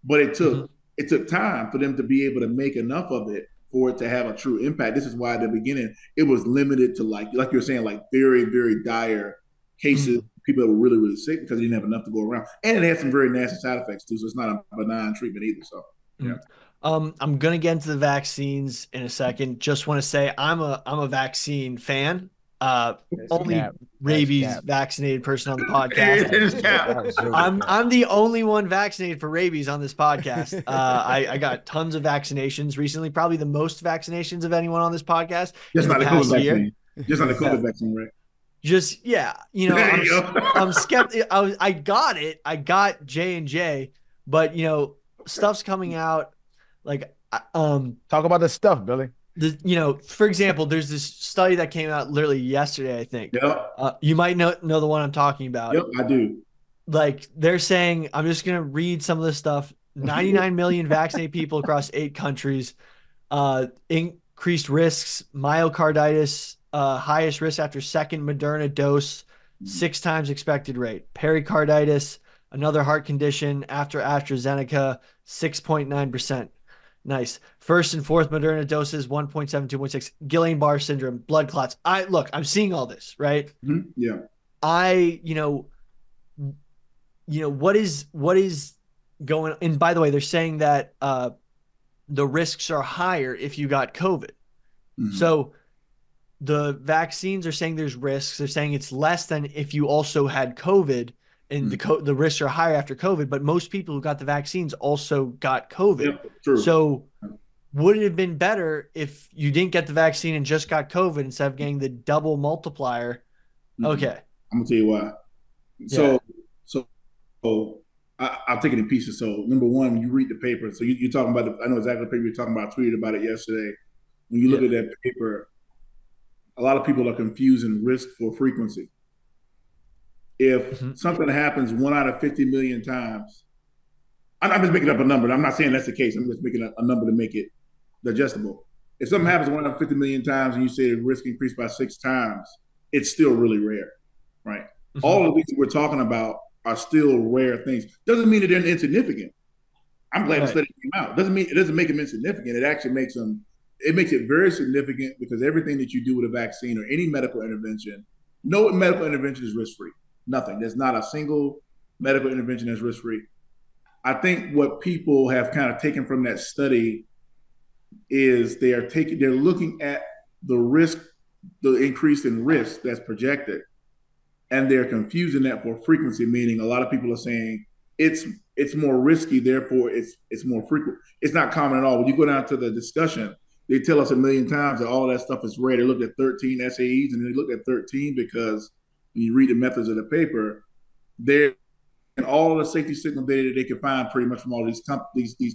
but it took time for them to be able to make enough of it for it to have a true impact. This is why at the beginning it was limited to like you're saying, like very, very dire cases, people that were really, really sick because they didn't have enough to go around. And it had some very nasty side effects too. So it's not a benign treatment either. So yeah. I'm gonna get into the vaccines in a second. Just want to say I'm a vaccine fan. Only rabies vaccinated person on the podcast. I'm the only one vaccinated for rabies on this podcast. I got tons of vaccinations recently, probably the most vaccinations of anyone on this podcast. Just not a COVID vaccine. Just not a COVID vaccine, right? Just I'm skeptical. I got it. I got J&J, but stuff's coming out. Like, talk about the stuff, Billy. For example, there's this study that came out literally yesterday, I think. Yep. You might know the one I'm talking about. Yep, I do. Like, they're saying, I'm just going to read some of this stuff. 99 million vaccinated people across 8 countries. Increased risks, myocarditis, highest risk after second Moderna dose, 6 times expected rate. Pericarditis, another heart condition after AstraZeneca, 6.9%. Nice. First and fourth Moderna doses, 1.7, 2.6. Guillain-Barré syndrome, blood clots. I'm seeing all this, right? Mm-hmm. Yeah. What is going? And by the way, they're saying that the risks are higher if you got COVID. Mm-hmm. So the vaccines are saying there's risks. They're saying it's less than if you also had COVID, and the risks are higher after COVID. But most people who got the vaccines also got COVID. Yep, true. So would it have been better if you didn't get the vaccine and just got COVID instead of getting the double multiplier? Mm-hmm. Okay. I'm gonna tell you why. So I'll take it in pieces. So number one, you read the paper. So you're talking about I know exactly the paper you're talking about. I tweeted about it yesterday. When you look at that paper, a lot of people are confusing risk for frequency. If something happens 1 out of 50 million times, I'm just making up a number. I'm not saying that's the case. I'm just making a number to make it digestible. If something happens 1 out of 50 million times and you say the risk increased by 6 times, it's still really rare, right? Mm-hmm. All of these we're talking about are still rare things. Doesn't mean that they're insignificant. I'm glad the study came out. It doesn't make them insignificant. It actually makes it very significant, because everything that you do with a vaccine or any medical intervention, no medical intervention is risk-free. Nothing. There's not a single medical intervention that's risk-free. I think what people have kind of taken from that study is they're looking at the risk, the increase in risk that's projected, and they're confusing that for frequency, meaning a lot of people are saying it's more risky, therefore it's more frequent. It's not common at all. When you go down to the discussion, they tell us a million times that all that stuff is rare. They looked at 13 SAEs, and they looked at 13 because when you read the methods of the paper, they're and all the safety signal data that they can find pretty much from all these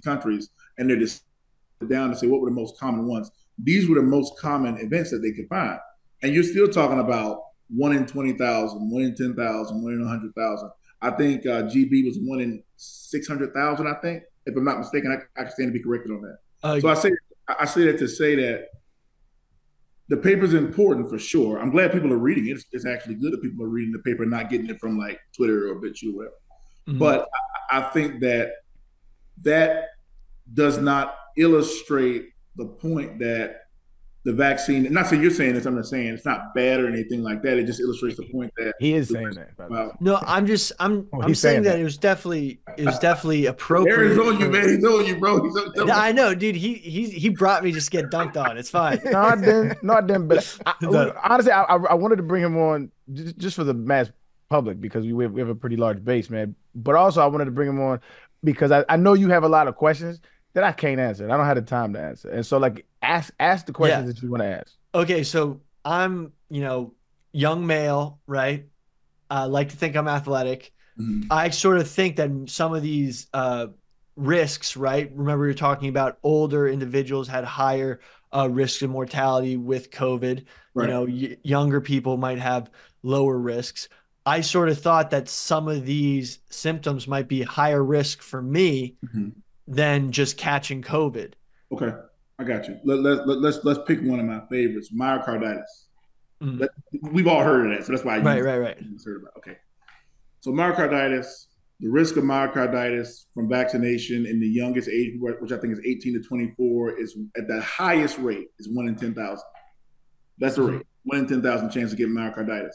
countries, and they're just down to say what were the most common ones. These were the most common events that they could find, and you're still talking about 1 in 20,000, 1 in 10,000, 1 in 100,000. I think GB was 1 in 600,000. I think, if I'm not mistaken, I can stand to be corrected on that. So I say that to say that the paper is important for sure. I'm glad people are reading it. It's actually good that people are reading the paper and not getting it from like Twitter or BitChute or whatever. Mm-hmm. But I think that does not illustrate the point that the vaccine, and not saying you're saying this, I'm not saying it's not bad or anything like that. It just illustrates the point that he is saying that. No, I'm saying that it was definitely appropriate. Aaron's on you, man. He's on you, bro. I know, dude. He brought me just get dunked on. It's fine. No, I didn't. But honestly, I wanted to bring him on just for the mass public, because we have a pretty large base, man. But also I wanted to bring him on because I know you have a lot of questions that I can't answer. I don't have the time to answer. And so like ask the questions that you want to ask. Okay, so I'm, young male, right? I like to think I'm athletic. Mm-hmm. I sort of think that some of these risks, right? Remember you're talking about older individuals had higher risks of mortality with COVID. Right. Younger people might have lower risks. I sort of thought that some of these symptoms might be higher risk for me than just catching COVID. Okay, I got you. Let's pick one of my favorites, myocarditis. Mm-hmm. We've all heard of that, so that's why I right. heard about. Okay, so myocarditis, the risk of myocarditis from vaccination in the youngest age, which I think is 18 to 24, is at the highest rate is 1 in 10,000. That's the rate. 1 in 10,000 chance of getting myocarditis.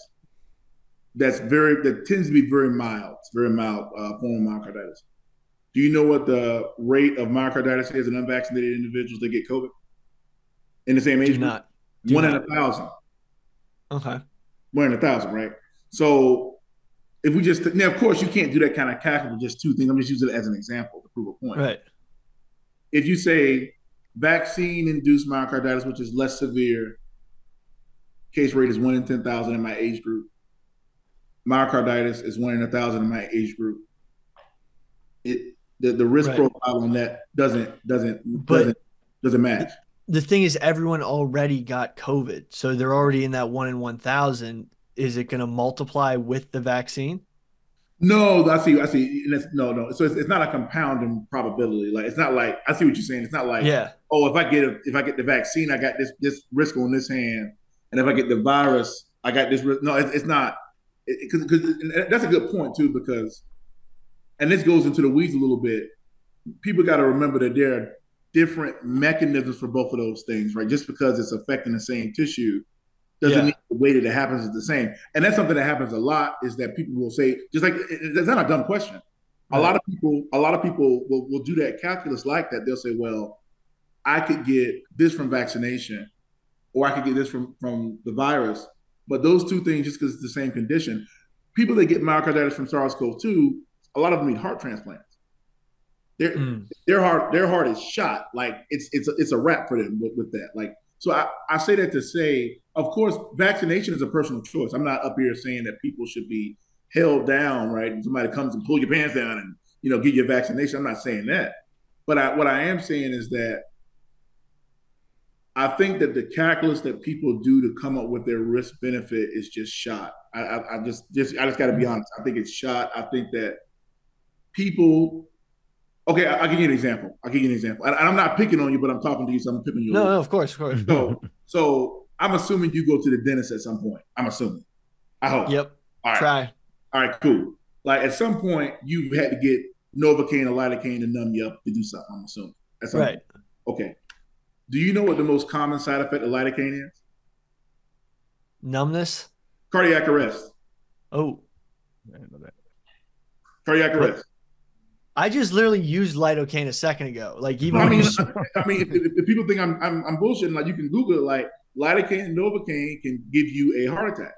That tends to be very mild. It's very mild form of myocarditis. Do you know what the rate of myocarditis is in unvaccinated individuals that get COVID in the same age group? 1 in 1,000. Okay. 1 in 1,000, right? So if we now, of course, you can't do that kind of calculation with just 2 things. I'm just using it as an example to prove a point. Right. If you say vaccine-induced myocarditis, which is less severe, case rate is 1 in 10,000 in my age group. Myocarditis is 1 in 1,000 in my age group. The The risk Right. profile on that doesn't match. The thing is, everyone already got COVID, so they're already in that 1 in 1,000. Is it going to multiply with the vaccine? No, I see. And no. So it's not a compounding probability. Like it's not like I see what you're saying. It's not like oh, if I get the vaccine, I got this risk on this hand, and if I get the virus, I got this risk. No, it's not. Because that's a good point too. Because and this goes into the weeds a little bit. People got to remember that there are different mechanisms for both of those things, right? Just because it's affecting the same tissue doesn't mean the way that it happens is the same. And that's something that happens a lot is that people will say, just like, that's not a dumb question. Right. A lot of people will do that calculus like that. They'll say, well, I could get this from vaccination or I could get this from the virus. But those two things, just because it's the same condition, people that get myocarditis from SARS-CoV-2, a lot of them need heart transplants. Their heart is shot. Like it's a wrap for them with that. Like, so I say that to say, of course, vaccination is a personal choice. I'm not up here saying that people should be held down, right? And somebody comes and pull your pants down and give you a vaccination. I'm not saying that. But what I am saying is that I think that the calculus that people do to come up with their risk benefit is just shot. I just got to be honest. I think it's shot. I think that people. Okay, I'll give you an example. And I'm not picking on you, but I'm talking to you, so I'm picking you. No, of course. So I'm assuming you go to the dentist at some point. I'm assuming. I hope. Yep. All right. Try. All right, cool. Like at some point, you've had to get Novocaine or lidocaine to numb you up to do something, I'm assuming. At some point. Okay. Do you know what the most common side effect of lidocaine is? Numbness? Cardiac arrest. Oh. I didn't know that. Cardiac arrest. I just literally used lidocaine a second ago. Like even if people think I'm bullshitting, like you can Google it, like lidocaine and Novocaine can give you a heart attack.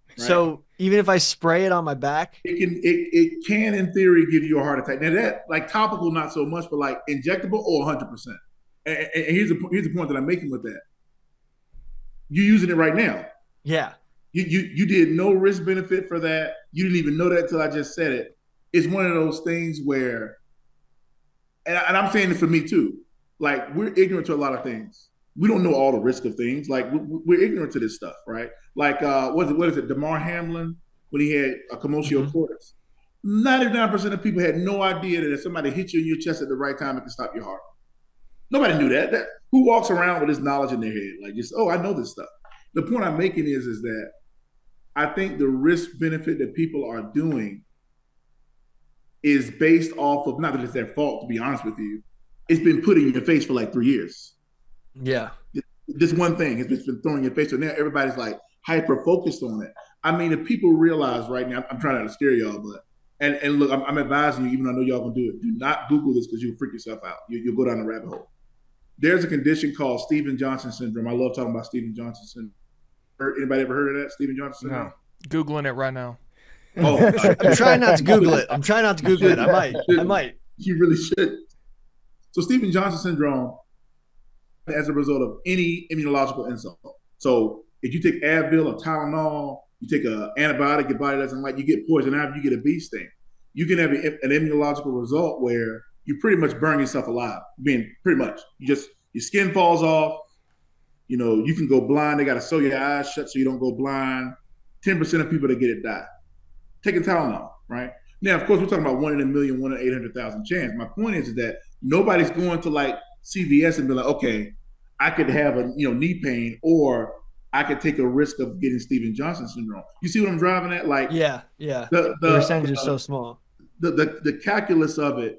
Right? So even if I spray it on my back, it can in theory give you a heart attack. Now that like topical, not so much, but like injectable, 100%. And here's the point that I'm making with that. You're using it right now. Yeah. You did no risk benefit for that. You didn't even know that until I just said it. It's one of those things where, and I'm saying it for me too, like we're ignorant to a lot of things. We don't know all the risk of things. Like we're ignorant to this stuff, right? Like what is it, Damar Hamlin, when he had a commotio cordis. 99% of people had no idea that if somebody hit you in your chest at the right time, it can stop your heart. Nobody knew that. Who walks around with this knowledge in their head? Like just, oh, I know this stuff. The point I'm making is that I think the risk benefit that people are doing is based off of, not that it's their fault, to be honest with you, it's been put in your face for like 3 years. Yeah. This one thing has been thrown in your face. So now everybody's like hyper focused on it. I mean, if people realize right now, I'm trying not to scare y'all, but, and look, I'm advising you, even though I know y'all gonna do it, do not Google this because you'll freak yourself out. You'll go down the rabbit hole. There's a condition called Stevens-Johnson syndrome. I love talking about Stevens-Johnson syndrome. Anybody ever heard of that? Stevens-Johnson syndrome? No. Googling it right now. Oh, I'm trying not to Google it. I might. You really should. So Stevens-Johnson syndrome, as a result of any immunological insult. So if you take Advil or Tylenol, you take an antibiotic your body doesn't like, you get poison ivy, you get a bee sting. You can have an immunological result where you pretty much burn yourself alive. Pretty much. Your skin falls off. You can go blind. They got to sew your eyes shut so you don't go blind. 10% of people that get it die. Taking Tylenol, right? Now, of course, we're talking about 1 in a million, 1 in 800,000 chance. My point is that nobody's going to like CVS and be like, okay, I could have a knee pain, or I could take a risk of getting Stevens-Johnson syndrome. You see what I'm driving at? Like, yeah. The percentage is so small. The calculus of it.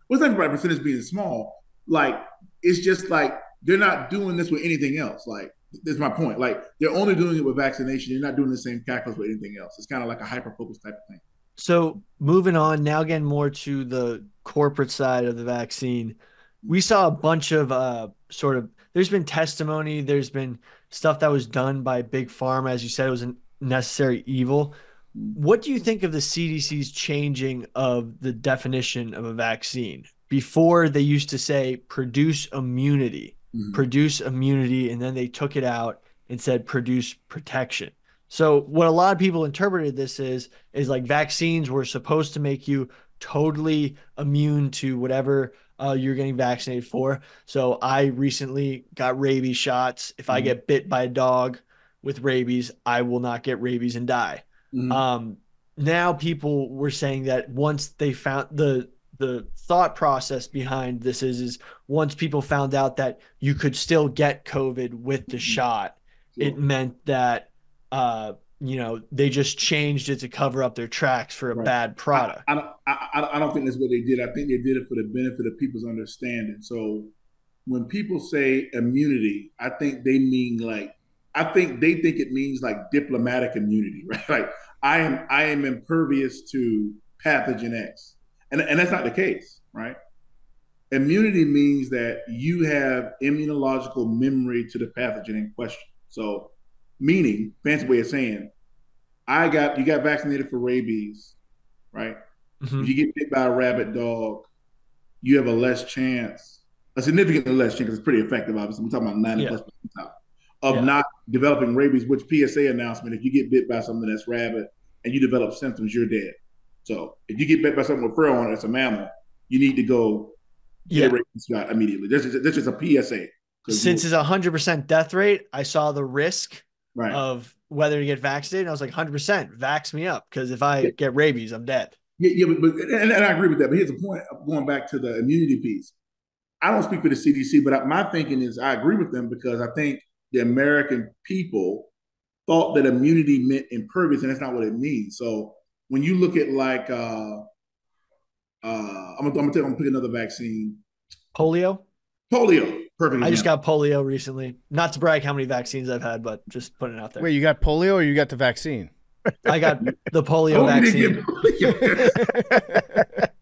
What's not about percentage being small? Like, it's just like they're not doing this with anything else. Like, that's my point. Like, they're only doing it with vaccination. They're not doing the same calculus with anything else. It's kind of like a hyper-focused type of thing. So moving on, now getting more to the corporate side of the vaccine, we saw a bunch of there's been testimony, there's been stuff that was done by Big Pharma. As you said, it was a necessary evil. What do you think of the CDC's changing of the definition of a vaccine? Before, they used to say produce immunity, and then they took it out and said produce protection. So what a lot of people interpreted this is like vaccines were supposed to make you totally immune to whatever you're getting vaccinated for. So I recently got rabies shots. If I get bit by a dog with rabies, I will not get rabies and die. Now people were saying that once they found the thought process behind this is once people found out that you could still get COVID with the shot, it meant that they just changed it to cover up their tracks for a bad product. I don't think that's what they did. I think they did it for the benefit of people's understanding. So when people say immunity, I think they mean they think it means like diplomatic immunity, right? Like I am impervious to pathogen X. And that's not the case, right? Immunity means that you have immunological memory to the pathogen in question. So meaning, fancy way of saying, you got vaccinated for rabies, right? If you get bit by a rabid dog, you have a significantly less chance, because it's pretty effective, obviously. We're talking about 90+% of not developing rabies, which PSA announcement, if you get bit by something that's rabid and you develop symptoms, you're dead. So if you get bit by something with fur on it, it's a mammal, you need to go get a rabies shot immediately. This is a PSA. Since it's 100% death rate, I saw the risk of whether to get vaccinated. I was like, 100%, vax me up, because if I get rabies, I'm dead. And I agree with that. But here's the point, going back to the immunity piece. I don't speak for the CDC, but my thinking is I agree with them, because I think the American people thought that immunity meant impervious, and that's not what it means. So when you look at like, I'm gonna pick another vaccine. Polio. Perfect. I just got polio recently. Not to brag how many vaccines I've had, but just putting it out there. Wait, you got polio or you got the vaccine? I got the polio vaccine.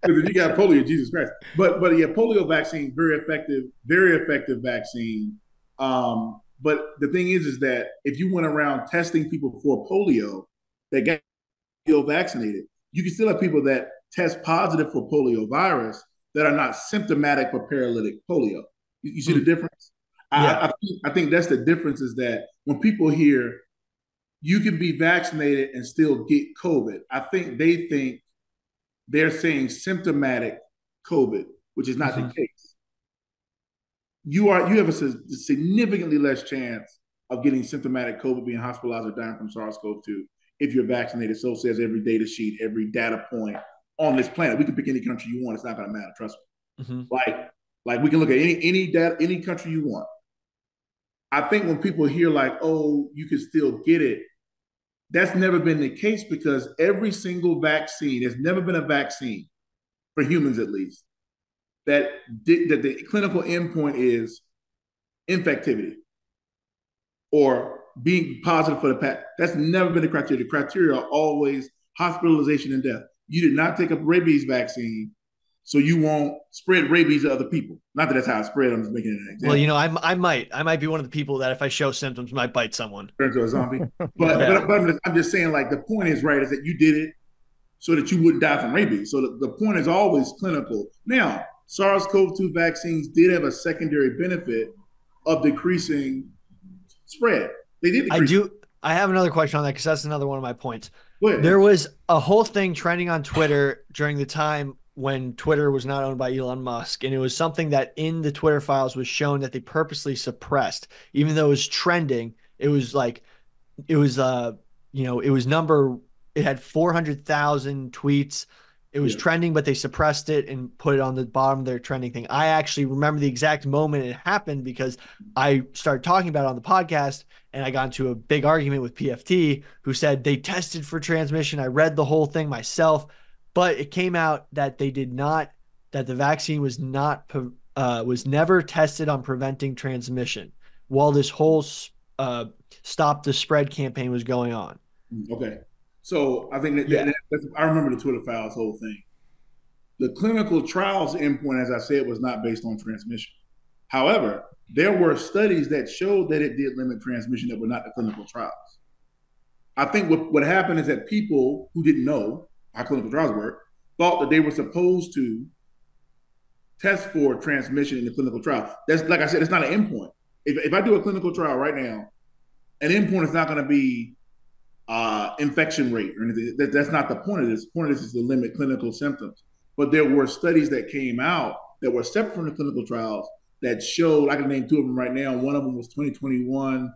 If you got polio, Jesus Christ. But yeah, polio vaccine, very effective vaccine. But the thing is that if you went around testing people for polio that got vaccinated, you can still have people that test positive for polio virus that are not symptomatic for paralytic polio. You see the difference? I think that's the difference, is that when people hear you can be vaccinated and still get COVID, I think they think they're saying symptomatic COVID, which is not the case. You have a significantly less chance of getting symptomatic COVID, being hospitalized or dying from SARS-CoV-2 if you're vaccinated. So says every data sheet, every data point on this planet. We can pick any country you want. It's not going to matter. Trust me. Like we can look at any data, any country you want. I think when people hear like, oh, you can still get it, that's never been the case, because every single vaccine, there's never been a vaccine, for humans at least, that the clinical endpoint is infectivity or being positive for the pathogen. That's never been the criteria. The criteria are always hospitalization and death. You did not take a rabies vaccine, so you won't spread rabies to other people. Not that that's how I spread. I'm just making an example. Well, I might be one of the people that if I show symptoms, might bite someone. Turn into a zombie. But I'm just saying, like, the point is, right, is that you did it so that you wouldn't die from rabies. So the point is always clinical. Now, SARS-CoV-2 vaccines did have a secondary benefit of decreasing spread. They did decrease. I have another question on that, because that's another one of my points. There was a whole thing trending on Twitter during the time when Twitter was not owned by Elon Musk. And it was something that in the Twitter files was shown that they purposely suppressed, even though it was trending. It was like, it had 400,000 tweets. It was trending, but they suppressed it and put it on the bottom of their trending thing. I actually remember the exact moment it happened, because I started talking about it on the podcast, and I got into a big argument with PFT, who said they tested for transmission. I read the whole thing myself, but it came out that they did not, that the vaccine was never tested on preventing transmission while this whole Stop the Spread campaign was going on. Okay. So I think I remember the Twitter files whole thing. The clinical trials endpoint, as I said, was not based on transmission. However, there were studies that showed that it did limit transmission that were not the clinical trials. I think what happened is that people who didn't know how clinical trials work thought that they were supposed to test for transmission in the clinical trial. That's, like I said, it's not an endpoint. If I do a clinical trial right now, an endpoint is not going to be infection rate or anything. That's not the point of this. The point of this is to limit clinical symptoms. But there were studies that came out that were separate from the clinical trials that showed, I can name two of them right now. One of them was 2021,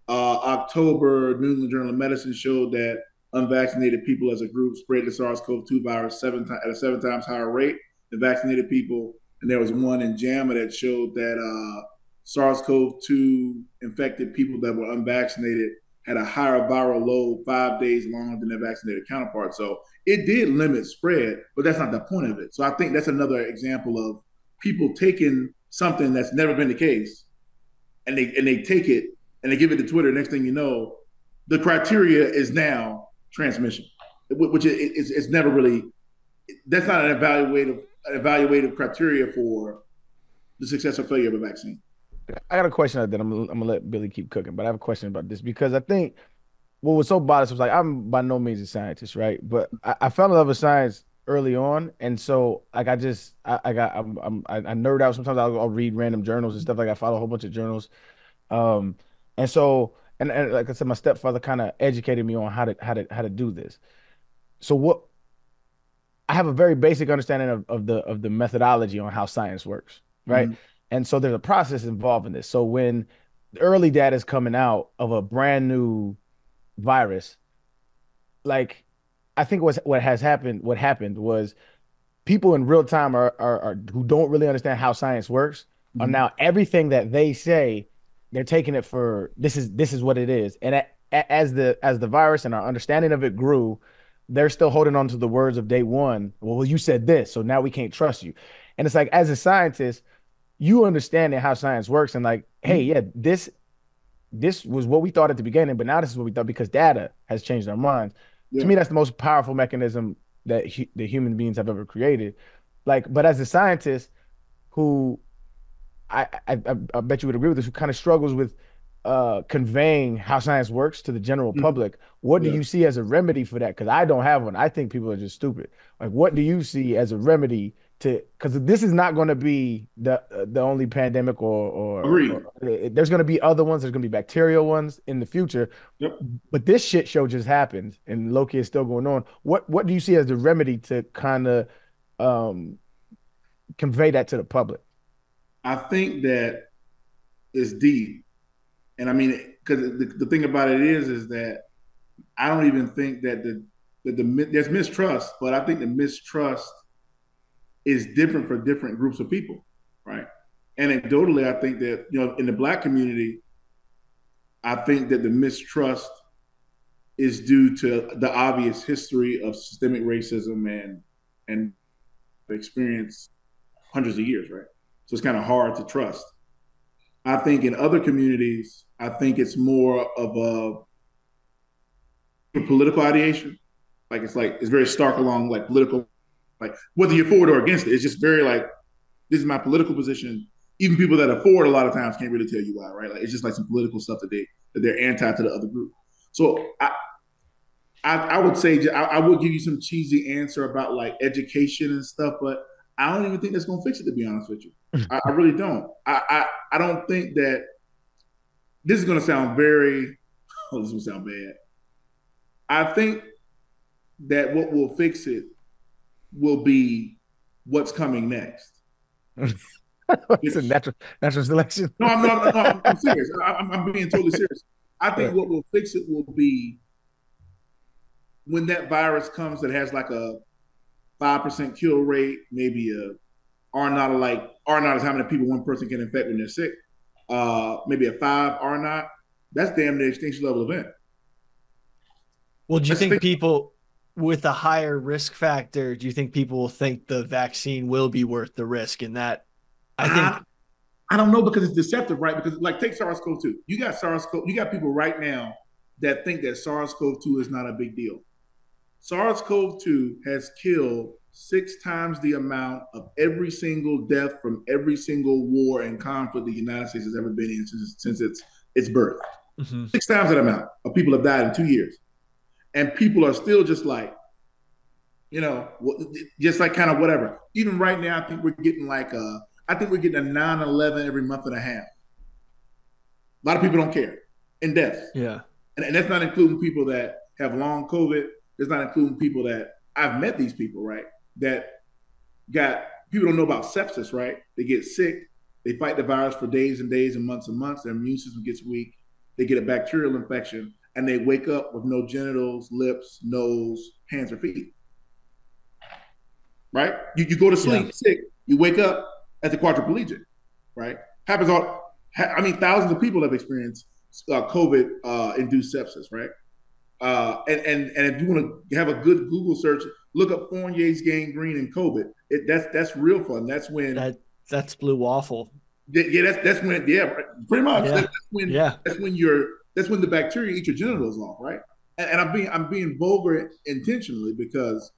October, New England Journal of Medicine showed that unvaccinated people as a group spread the SARS-CoV-2 virus at a 7 times higher rate than vaccinated people. And there was one in JAMA that showed that SARS-CoV-2 infected people that were unvaccinated had a higher viral load 5 days longer than their vaccinated counterparts. So it did limit spread, but that's not the point of it. So I think that's another example of people taking something that's never been the case, and they take it and they give it to Twitter. Next thing you know, the criteria is now transmission, which is never really. That's not an evaluative criteria for the success or failure of a vaccine. I got a question that I'm gonna let Billy keep cooking, but I have a question about this because I think what was so biased was like, I'm by no means a scientist, right? But I fell in love with science early on, and so like I nerd out. Sometimes I'll read random journals and stuff. Like I follow a whole bunch of journals, and so and like I said, my stepfather kind of educated me on how to do this. So I have a very basic understanding of the methodology on how science works, right? Mm-hmm. And so there's a process involved in this. So when the early data is coming out of a brand new virus, like I think what happened was people in real time are who don't really understand how science works are now everything that they say, they're taking it for this is what it is. And as the virus and our understanding of it grew, they're still holding on to the words of day one. Well, you said this, so now we can't trust you. And it's like, as a scientist, you understanding how science works and like, hey, yeah, this was what we thought at the beginning, but now this is what we thought because data has changed our minds. Yeah. To me, that's the most powerful mechanism that the human beings have ever created. Like, but as a scientist who I bet you would agree with this, who kind of struggles with conveying how science works to the general public, what do you see as a remedy for that? Because I don't have one. I think people are just stupid. Like, what do you see as a remedy to? Because this is not going to be the only pandemic, or there's going to be other ones. There's going to be bacterial ones in the future. Yep. But this shit show just happened, and Loki is still going on. What do you see as the remedy to kind of convey that to the public? I think that it's deep. And I mean, because the thing about it is that I don't even think that there's mistrust, but I think the mistrust is different for different groups of people, right? Anecdotally, I think that, in the Black community, I think that the mistrust is due to the obvious history of systemic racism and experience hundreds of years, right? So it's kind of hard to trust. I think in other communities, I think it's more of a political ideation. It's very stark along like political, like whether you're for it or against it. It's just very like, this is my political position. Even people that are for it a lot of times can't really tell you why, right? Like it's just like some political stuff that they're anti to the other group. So I would say I would give you some cheesy answer about like education and stuff, but I don't even think that's gonna fix it, to be honest with you. I really don't. I don't think that this is gonna sound this will sound bad. I think that what will fix it will be what's coming next. It's a natural selection. No, I'm serious. I'm being totally serious. I think what will fix it will be when that virus comes that has like a 5% kill rate, maybe R0 is how many people one person can infect when they're sick. Maybe a 5 R0, that's damn near extinction level event. Well, do you think people with a higher risk factor, do you think people will think the vaccine will be worth the risk in that? I don't know, because it's deceptive, right? Because like take SARS-CoV-2. You got people right now that think that SARS-CoV-2 is not a big deal. SARS-CoV-2 has killed 6 times the amount of every single death from every single war and conflict the United States has ever been in since its birth. Mm-hmm. 6 times that amount of people have died in 2 years. And people are still just like, just like kind of whatever. Even right now, I think we're getting a 9/11 every month and a half. A lot of people don't care in deaths. Yeah. And that's not including people that have long COVID. It's not including people that I've met these people, right? That got people don't know about sepsis, right? They get sick, they fight the virus for days and days and months, their immune system gets weak, they get a bacterial infection, and they wake up with no genitals, lips, nose, hands, or feet. Right? You go to sleep sick, you wake up as a quadriplegic, right? Happens all, thousands of people have experienced COVID-induced sepsis, right? And if you want to have a good Google search, look up Fournier's gangrene and COVID. That's real fun. That's when that's blue waffle. Yeah, that's when pretty much. Yeah. That's when the bacteria eat your genitals off, right? And I'm being vulgar intentionally because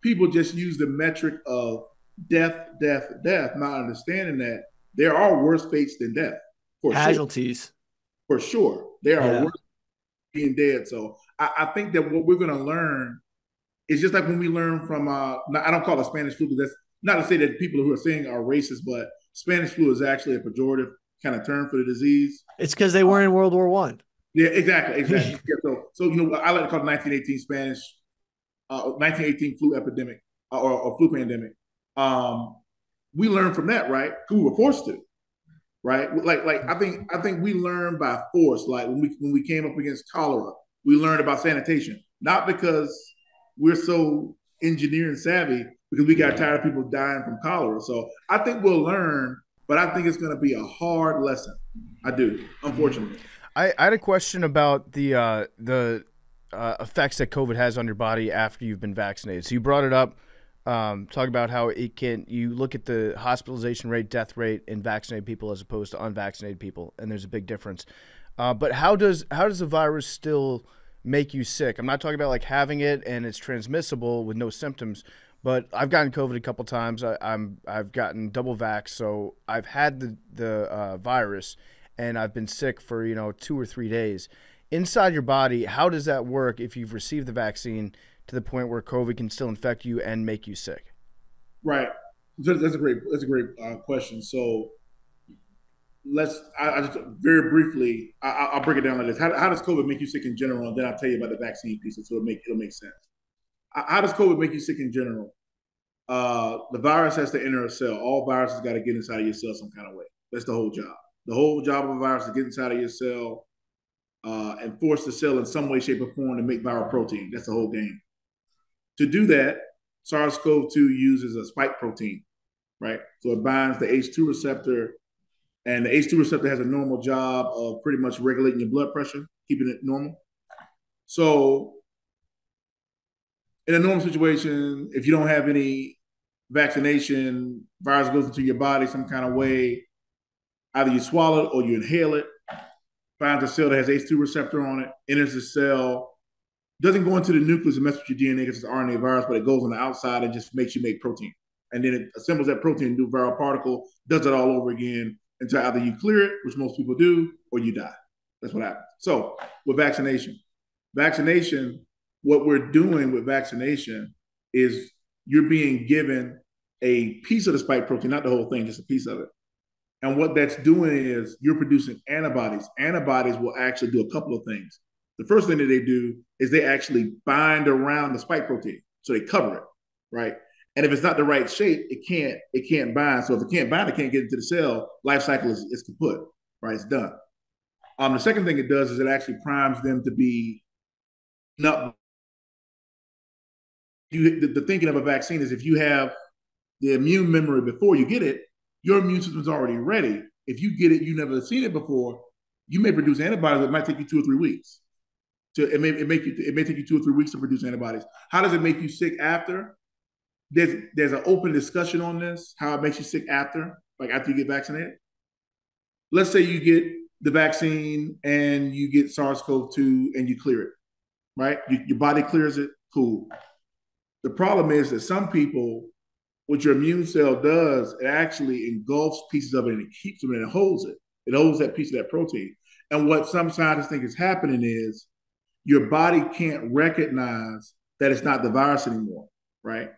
people just use the metric of death, not understanding that there are worse fates than death. For Casualties. Sure. For sure. There are worse being dead. So I think that what we're going to learn is just like when we learn from, I don't call it Spanish flu, because that's not to say that people who are saying are racist, but Spanish flu is actually a pejorative kind of term for the disease. It's because they were in World War I. Yeah, exactly. So I like to call it 1918 Spanish, 1918 flu epidemic or flu pandemic. We learned from that, right? We were forced to, right? Like I think we learned by force. Like when we came up against cholera, we learned about sanitation, not because we're so engineering savvy, because we got tired of people dying from cholera. So I think we'll learn, but I think it's going to be a hard lesson. I do, unfortunately. I had a question about the effects that COVID has on your body after you've been vaccinated. So you brought it up, talk about how you look at the hospitalization rate, death rate in vaccinated people as opposed to unvaccinated people, and there's a big difference. But how does the virus still make you sick? I'm not talking about like having it and it's transmissible with no symptoms, but I've gotten COVID a couple times. I've gotten double vax, so I've had the virus, and I've been sick for 2 or 3 days. Inside your body, how does that work if you've received the vaccine to the point where COVID can still infect you and make you sick? Right. That's a great question. So I just very briefly, I'll break it down like this. How does COVID make you sick in general? And then I'll tell you about the vaccine piece, so it'll make sense. How does COVID make you sick in general? The virus has to enter a cell. All viruses got to get inside of your cell some kind of way. That's the whole job. The whole job of a virus is to get inside of your cell and force the cell in some way, shape, or form to make viral protein. That's the whole game. To do that, SARS-CoV-2 uses a spike protein, right? So it binds the H2 receptor, and the H2 receptor has a normal job of pretty much regulating your blood pressure, keeping it normal. So in a normal situation, if you don't have any vaccination, virus goes into your body some kind of way, either you swallow it or you inhale it, finds a cell that has H2 receptor on it, enters the cell, doesn't go into the nucleus and mess with your DNA because it's RNA virus, but it goes on the outside and just makes you make protein. And then it assembles that protein into a viral particle, does it all over again until either you clear it, which most people do, or you die. That's what happens. So with vaccination, what we're doing with vaccination is you're being given a piece of the spike protein, not the whole thing, just a piece of it. And what that's doing is you're producing antibodies. Antibodies will actually do a couple of things. The first thing that they do is they actually bind around the spike protein. So they cover it, right? And if it's not the right shape, it can't bind. So if it can't bind, it can't get into the cell. Life cycle is kaput, right? It's done. The second thing it does is it actually primes them to be not. The thinking of a vaccine is if you have the immune memory before you get it, your immune system is already ready. If you get it, you've never seen it before, you may produce antibodies that might take you 2 or 3 weeks. It may take you 2 or 3 weeks to produce antibodies. How does it make you sick after? There's an open discussion on this, how it makes you sick after you get vaccinated. Let's say you get the vaccine and you get SARS-CoV-2 and you clear it, right? Your body clears it, cool. The problem is that some people, what your immune cell does, it actually engulfs pieces of it and it keeps them and it holds it. It holds that piece of that protein. And what some scientists think is happening is your body can't recognize that it's not the virus anymore, right?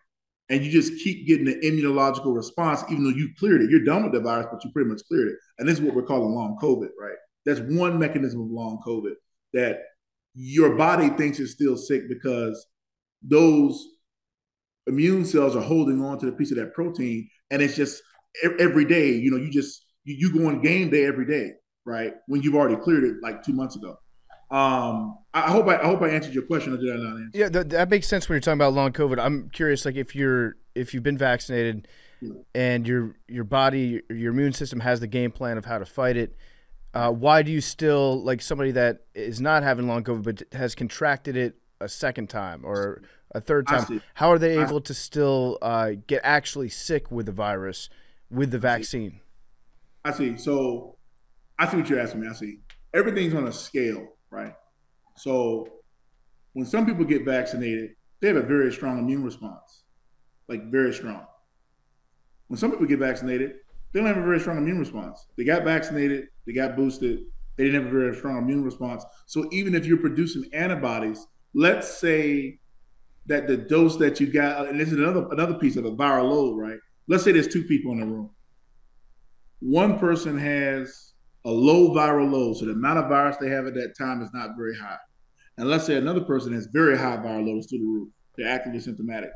And you just keep getting the immunological response, even though you cleared it. You're done with the virus, but you pretty much cleared it. And this is what we're calling long COVID, right? That's one mechanism of long COVID, that your body thinks it's still sick because those immune cells are holding on to the piece of that protein, and it's just every day. You go on game day every day, right? When you've already cleared it like 2 months ago. I hope I answered your question, or did I not answer? Yeah, that makes sense when you're talking about long COVID. I'm curious, like if you've been vaccinated and your body, your immune system has the game plan of how to fight it, why do you still, like somebody that is not having long COVID but has contracted it a second time or a third time, how are they able to still get actually sick with the virus with the vaccine? I see. So I see what you're asking me. I see. Everything's on a scale, right? So when some people get vaccinated, they have a very strong immune response, like very strong. When some people get vaccinated, they don't have a very strong immune response. They got vaccinated, they got boosted, they didn't have a very strong immune response. So even if you're producing antibodies, let's say that the dose that you got, and this is another piece of a viral load, right? Let's say there's two people in the room. One person has a low viral load, so the amount of virus they have at that time is not very high. And let's say another person has very high viral loads through the roof. They're actively symptomatic.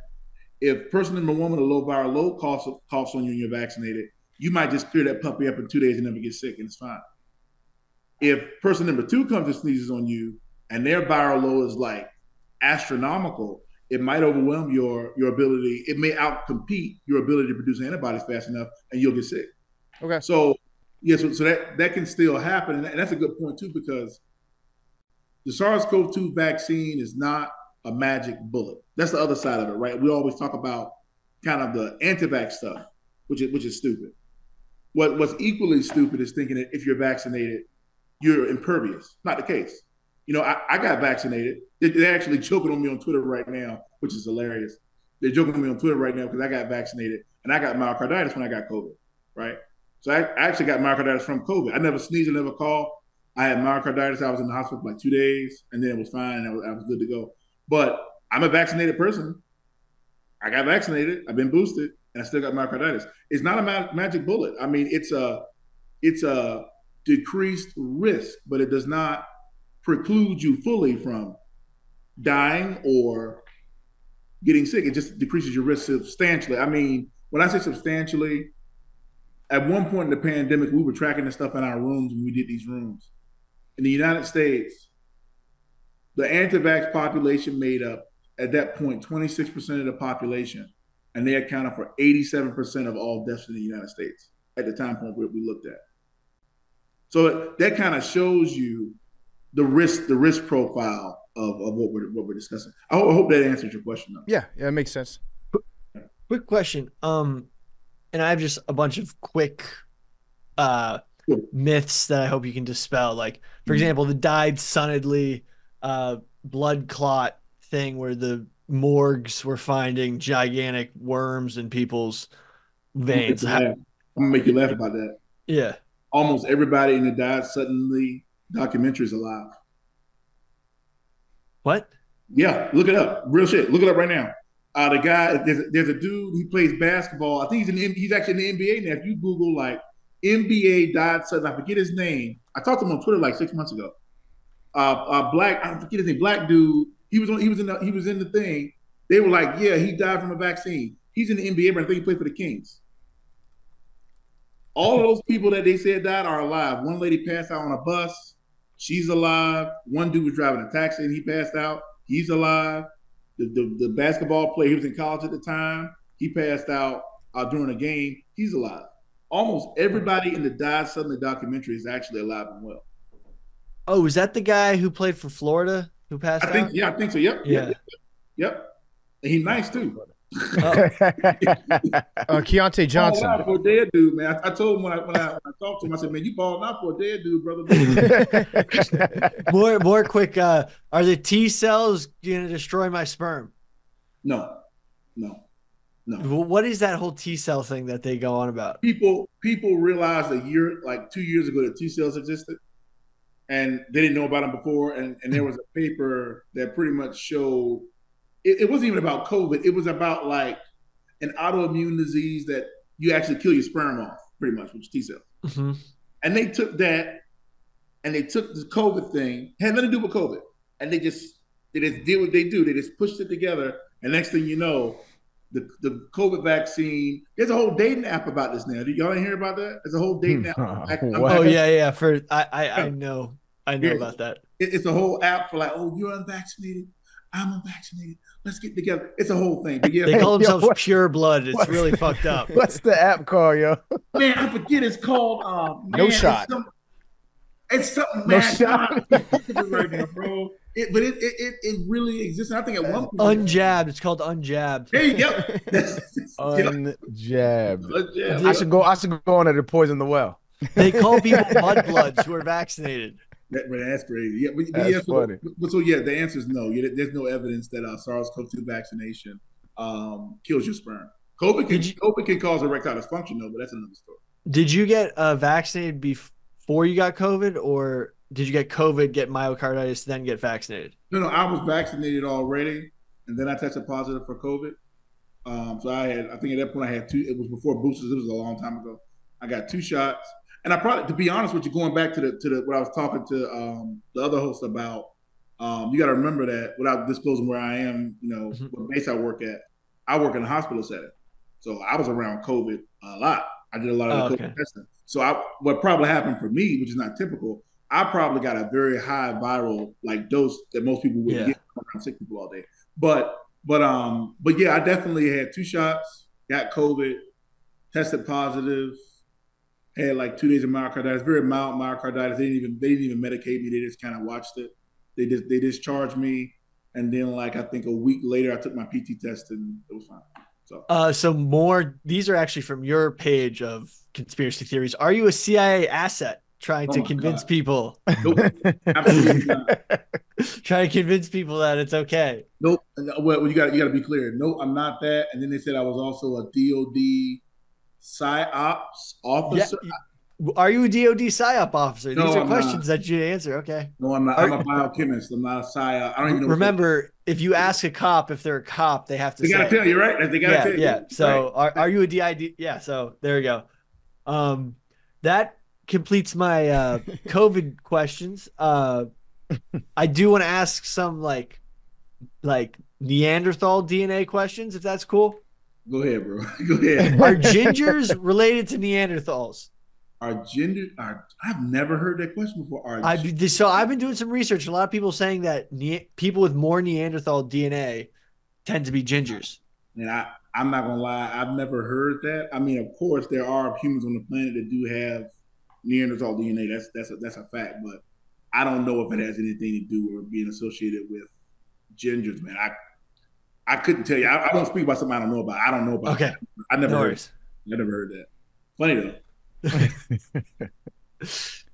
If person number one with a low viral load coughs on you and you're vaccinated, you might just clear that puppy up in 2 days and never get sick, and it's fine. If person number two comes and sneezes on you and their viral load is like astronomical, it might overwhelm your ability. It may outcompete your ability to produce antibodies fast enough, and you'll get sick. Okay. So yeah, so that can still happen, and that's a good point too, because the SARS-CoV-2 vaccine is not a magic bullet. That's the other side of it, right? We always talk about kind of the anti-vax stuff, which is stupid. What's equally stupid is thinking that if you're vaccinated, you're impervious. Not the case. I got vaccinated. They're actually joking on me on Twitter right now, which is hilarious. They're joking on me on Twitter right now because I got vaccinated and I got myocarditis when I got COVID, right? So I actually got myocarditis from COVID. I never sneezed, I never coughed. I had myocarditis. I was in the hospital for like 2 days, and then it was fine, and I was good to go. But I'm a vaccinated person. I got vaccinated. I've been boosted, and I still got myocarditis. It's not a magic bullet. I mean, it's a decreased risk, but it does not preclude you fully from dying or getting sick. It just decreases your risk substantially. I mean, when I say substantially, at one point in the pandemic, we were tracking this stuff in our rooms when we did these rooms. In the United States, the anti-vax population made up, at that point, 26% of the population, and they accounted for 87% of all deaths in the United States at the time point we looked at. So that kind of shows you the risk profile of what we're discussing. I hope that answers your question, though. Yeah, that makes sense. Quick question. And I have just a bunch of quick myths that I hope you can dispel. Like, for example, the dyed sonidly blood clot thing where the morgues were finding gigantic worms in people's veins. I'm gonna make you laugh about that. Yeah. Almost everybody in the dyed suddenly documentary is alive. What? Yeah, look it up. Real shit. Look it up right now. The guy, there's a dude, he plays basketball. I think he's actually in the NBA now. If you Google like NBA dyed sudden, I forget his name. I talked to him on Twitter like 6 months ago. I forget his name, black dude. He was in the thing. They were like, yeah, he died from a vaccine. He's in the NBA, but I think he played for the Kings. All of those people that they said died are alive. One lady passed out on a bus. She's alive. One dude was driving a taxi and he passed out. He's alive. The basketball player, he was in college at the time. He passed out during a game. He's alive. Almost everybody in the Died Suddenly documentary is actually alive and well. Oh, is that the guy who played for Florida who passed out? Yeah, I think so. Yep. Yeah. Yep. And he's nice too. Keontae Johnson. Out for a dead dude, man. I told him when I talked to him, I said, man, you balling out for a dead dude, brother. more quick. Are the T cells going to destroy my sperm? No. What is that whole T cell thing that they go on about? People realized 2 years ago that T cells existed, and they didn't know about them before. And there was a paper that pretty much showed it wasn't even about COVID. It was about like an autoimmune disease that you actually kill your sperm off, pretty much, with T cells. Mm-hmm. And they took that, and they took the COVID thing, had nothing to do with COVID, and they just did what they do. They just pushed it together, and next thing you know, the COVID vaccine. There's a whole dating app about this now. Y'all didn't hear about that? There's a whole dating app. Oh yeah. I know about that. It's a whole app for like, oh, you're unvaccinated, I'm unvaccinated. Let's get together. It's a whole thing. But yeah, they call themselves Pure Blood. It's really fucked up. What's the app called, yo? Man, I forget. It's called No Shot. It's something No mad Shot right now, bro. But it really exists. And I think at one point, Unjabbed. It's called Unjabbed. There you go. Unjabbed. I should go on there to poison the well. They call people mudbloods who are vaccinated. That's crazy. Yeah, that's funny. So yeah, the answer is no. There's no evidence that SARS-CoV-2 vaccination kills your sperm. COVID can cause erectile dysfunction though, but that's another story. Did you get vaccinated before you got COVID, or did you get COVID, get myocarditis, then get vaccinated? No, I was vaccinated already, and then I tested positive for COVID. So I think at that point I had 2. It was before boosters. It was a long time ago. I got 2 shots. And I probably, to be honest with you, going back to the what I was talking to the other host about, you got to remember that without disclosing where I am, what base I work at, I work in a hospital setting. So I was around COVID a lot. I did a lot of the COVID testing. So what probably happened for me, which is not typical, I probably got a very high viral dose that most people wouldn't get around sick people all day. But yeah, I definitely had 2 shots, got COVID, tested positive. Had 2 days of myocarditis, very mild myocarditis. They didn't even medicate me. They just kind of watched it. They discharged me, and then I think a week later I took my PT test and it was fine. So more. These are actually from your page of conspiracy theories. Are you a CIA asset trying to convince people? Nope, absolutely not. Trying to convince people that it's okay. Nope. Well, you got to be clear. Nope, I'm not that. And then they said I was also a DOD PsyOps officer. Yeah. Are you a DOD PsyOp officer? No, These are I'm questions that you answer. Okay. No, I'm not. I'm a biochemist. I'm not a PsyOp. I don't even know. Remember, if you ask a cop if they're a cop, they have to. They got to tell you, right? They got to tell you. Yeah. So, are you a DID? Yeah. So there you go. That completes my COVID questions. I do want to ask some like Neanderthal DNA questions, if that's cool. Go ahead, bro. Go ahead. Are gingers related to Neanderthals? I've never heard that question before. So I've been doing some research. A lot of people saying that people with more Neanderthal DNA tend to be gingers. And I'm not gonna lie, I've never heard that. I mean, of course, there are humans on the planet that do have Neanderthal DNA. That's a fact. But I don't know if it has anything to do with being associated with gingers, man. I couldn't tell you. I don't speak about something I don't know about. I don't know about. Okay. That. I never heard that. Funny though.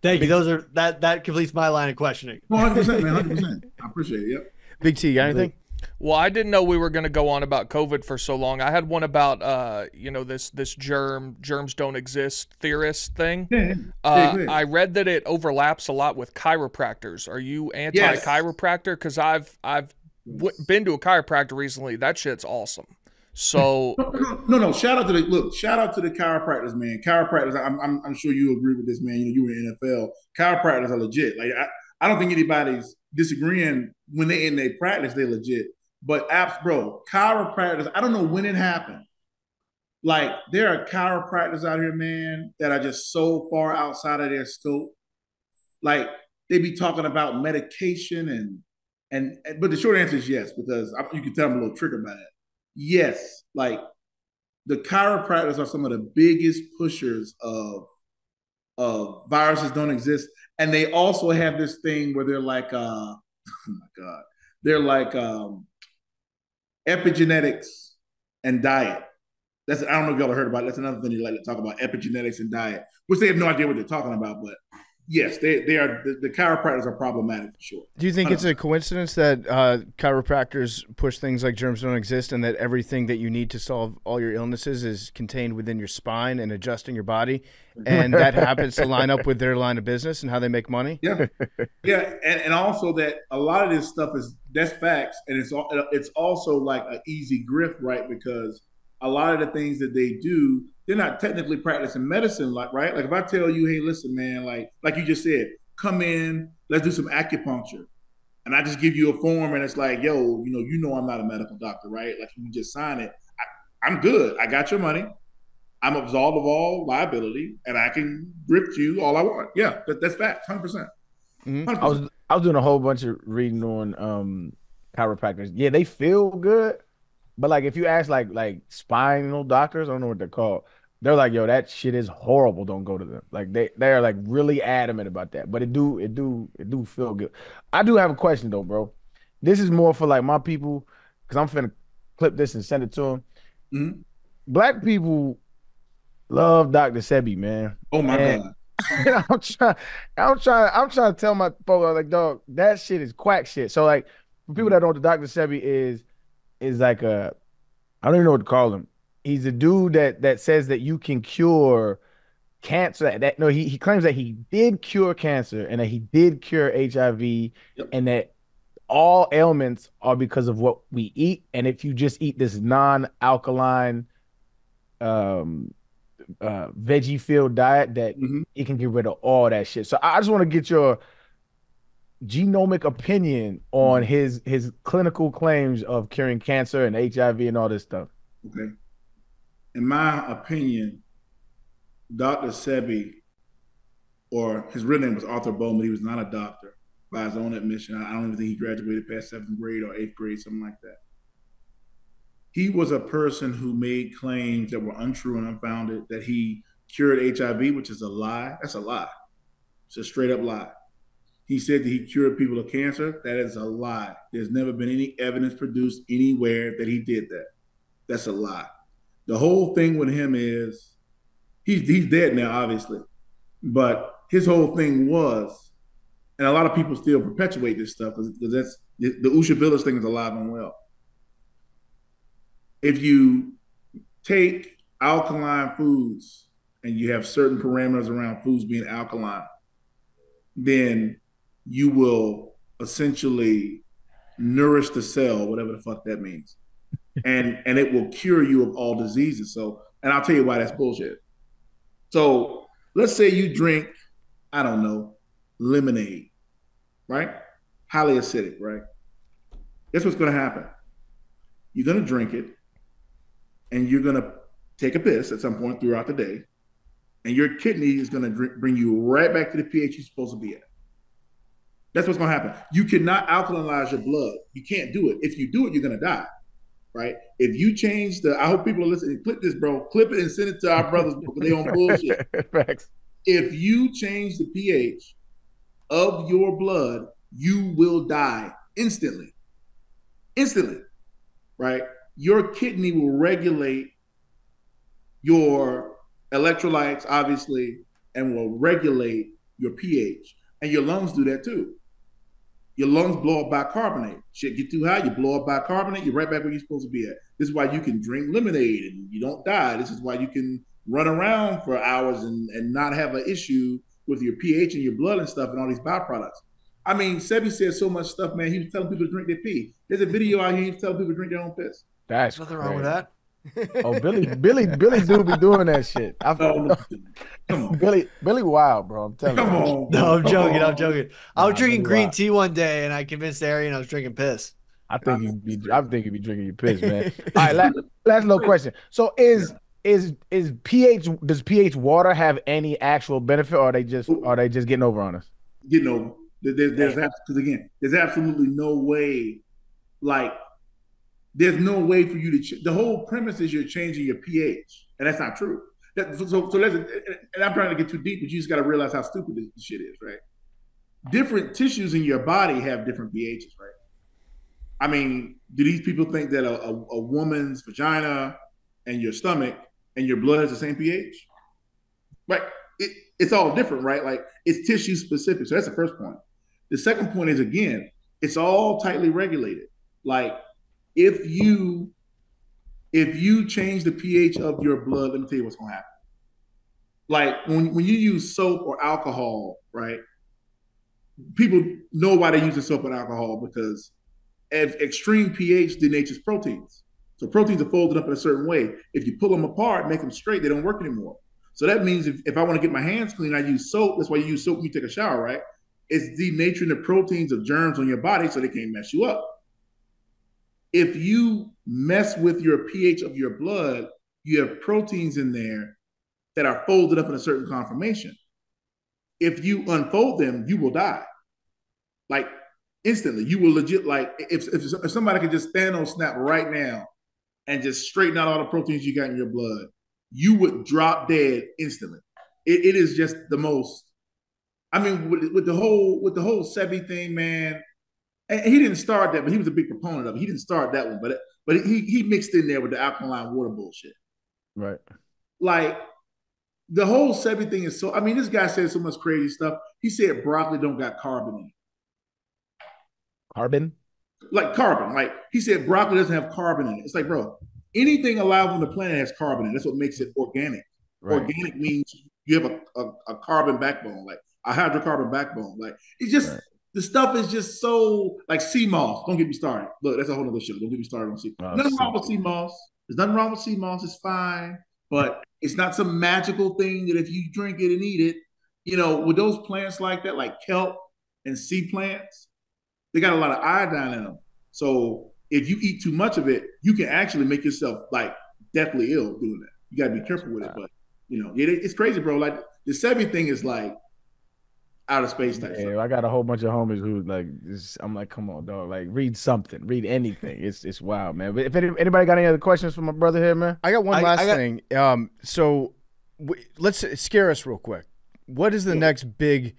Thank you. That completes my line of questioning. 100%, man. 100%. I appreciate it. Yep. Big T, got anything? Well, I didn't know we were going to go on about COVID for so long. I had one about this germs don't exist theorist thing. Yeah. I read that it overlaps a lot with chiropractors. Are you anti-chiropractor? Because I've been to a chiropractor recently. That shit's awesome. So no. Shout out to the chiropractors, man. Chiropractors. I'm sure you agree with this, man. You were in the NFL. Chiropractors are legit. I don't think anybody's disagreeing when they in their practice. They're legit. But bro, chiropractors. I don't know when it happened. There are chiropractors out here, man, that are just so far outside of their scope. They be talking about medication but the short answer is yes, because you can tell I'm a little triggered by that. Yes, the chiropractors are some of the biggest pushers of viruses don't exist, and they also have this thing where they're oh my god, they're epigenetics and diet. I don't know if y'all have heard about it. That's another thing they like to talk about, epigenetics and diet, which they have no idea what they're talking about, but. Yes, they are. The chiropractors are problematic for sure. Do you think it's a coincidence that chiropractors push things like germs don't exist, and that everything that you need to solve all your illnesses is contained within your spine and adjusting your body, and that happens to line up with their line of business and how they make money? Yeah, and also that a lot of this stuff that's facts, and it's also an easy grift, right? Because a lot of the things that they do. They're not technically practicing medicine, right? If I tell you, hey, listen, man, like you just said, come in, let's do some acupuncture. And I just give you a form and it's yo, you know I'm not a medical doctor, right? You just sign it. I'm good. I got your money. I'm absolved of all liability, and I can grip you all I want. Yeah, that's fact, 100%. I was doing a whole bunch of reading on chiropractors. Yeah, they feel good, but like if you ask like spinal doctors, I don't know what they're called. They're like, yo, that shit is horrible. Don't go to them. Like they're like really adamant about that. But it do feel good. I do have a question though, bro. This is more for like my people, because I'm finna clip this and send it to them. Mm-hmm. Black people love Dr. Sebi, man. Oh my God. I'm trying to tell my folks, like, dog, that shit is quack shit. So like for people that don't know what Dr. Sebi is like I don't even know what to call him. He's a dude that says that you can cure cancer. He claims that he did cure cancer and that he did cure HIV, and that all ailments are because of what we eat. And if you just eat this non-alkaline veggie filled diet, that it can get rid of all that shit. So I just want to get your genomic opinion on his clinical claims of curing cancer and HIV and all this stuff. Okay. In my opinion, Dr. Sebi, or his real name was Arthur Bowman, he was not a doctor by his own admission. I don't even think he graduated past 7th grade or 8th grade, something like that. He was a person who made claims that were untrue and unfounded, that he cured HIV, which is a lie. That's a lie. It's a straight up lie. He said that he cured people of cancer. That is a lie. There's never been any evidence produced anywhere that he did that. That's a lie. The whole thing with him is he's dead now, obviously. But his whole thing was, and a lot of people still perpetuate this stuff because that's the Usha thing is alive and well. If you take alkaline foods and you have certain parameters around foods being alkaline, then you will essentially nourish the cell, whatever the fuck that means. And it will cure you of all diseases. So, and I'll tell you why that's bullshit. So let's say you drink, I don't know, lemonade, right? Highly acidic, right? Guess what's going to happen? You're going to drink it, and you're going to take a piss at some point throughout the day, and your kidney is going to bring you right back to the pH you're supposed to be at. That's what's going to happen. You cannot alkalinize your blood. You can't do it. If you do it, you're going to die, right? If you change I hope people are listening. Clip this, bro. Clip it and send it to our brothers because they on bullshit. Facts. If you change the pH of your blood, you will die instantly. Instantly, right? Your kidney will regulate your electrolytes, obviously, and will regulate your pH. And your lungs do that too. Your lungs blow up bicarbonate. Shit get too high, you blow up bicarbonate, you're right back where you're supposed to be at. This is why you can drink lemonade and you don't die. This is why you can run around for hours and not have an issue with your pH and your blood and stuff and all these byproducts. I mean, Sebi said so much stuff, man. He was telling people to drink their pee. There's a video out here, he was telling people to drink their own piss. That's nothing wrong with that. Oh, Billy do be doing that shit. Billy wild, bro. I'm telling you. No, I'm joking. I was drinking green tea one day, and I convinced Arian I was drinking piss. I think you'd be drinking your piss, man. All right, last little question. So is pH, does pH water have any actual benefit, or are they just getting over on us? Getting over. There's absolutely no way. Like, there's no way for you to. The whole premise is you're changing your pH, and that's not true. So and I'm trying to get too deep, but you just got to realize how stupid this shit is, right? Different tissues in your body have different pHs, right? I mean, do these people think that a woman's vagina and your stomach and your blood has the same pH? Right? It's all different, right? Like, it's tissue specific. So that's the first point. The second point is, again, it's all tightly regulated. Like, if you change the pH of your blood, let me tell you what's going to happen. Like, when you use soap or alcohol, right? People know why they're using soap and alcohol, because at extreme pH denatures proteins. So proteins are folded up in a certain way. If you pull them apart, make them straight, they don't work anymore. So that means if I want to get my hands clean, I use soap. That's why you use soap when you take a shower, right? It's denaturing the proteins of germs on your body so they can't mess you up. if you mess with your pH of your blood, you have proteins in there that are folded up in a certain conformation. If you unfold them, you will die. Like instantly, you will legit, like if somebody could just stand on snap right now and just straighten out all the proteins you got in your blood, you would drop dead instantly. It is just the most. I mean, with the whole Sebi thing, man. And he didn't start that, but he was a big proponent of it. He didn't start that one, but he mixed in there with the alkaline water bullshit. Right. Like the whole Sebi thing is so. I mean, this guy said so much crazy stuff. He said broccoli don't got carbon in it. Carbon? Like carbon. Like he said broccoli doesn't have carbon in it. It's like, bro, anything alive on the planet has carbon in it. That's what makes it organic. Right. Organic means you have a carbon backbone, like a hydrocarbon backbone. Like it's just the stuff is just so like sea moss. Don't get me started. Look, that's a whole other show. Don't get me started on sea. Nothing wrong with sea moss. There's nothing wrong with sea moss. It's fine, but it's not some magical thing that if you drink it and eat it, you know, with those plants like that, like kelp and sea plants, they got a lot of iodine in them. So if you eat too much of it, you can actually make yourself like deathly ill doing that. You got to be careful with it, but you know, it's crazy, bro. Like the Sebi thing is like outer space type stuff. I got a whole bunch of homies who like I'm like, come on, dog. Like read something, read anything. It's wild, man. But if anybody got any other questions for my brother here, man? I got one last thing. So let's scare us real quick. What is the next big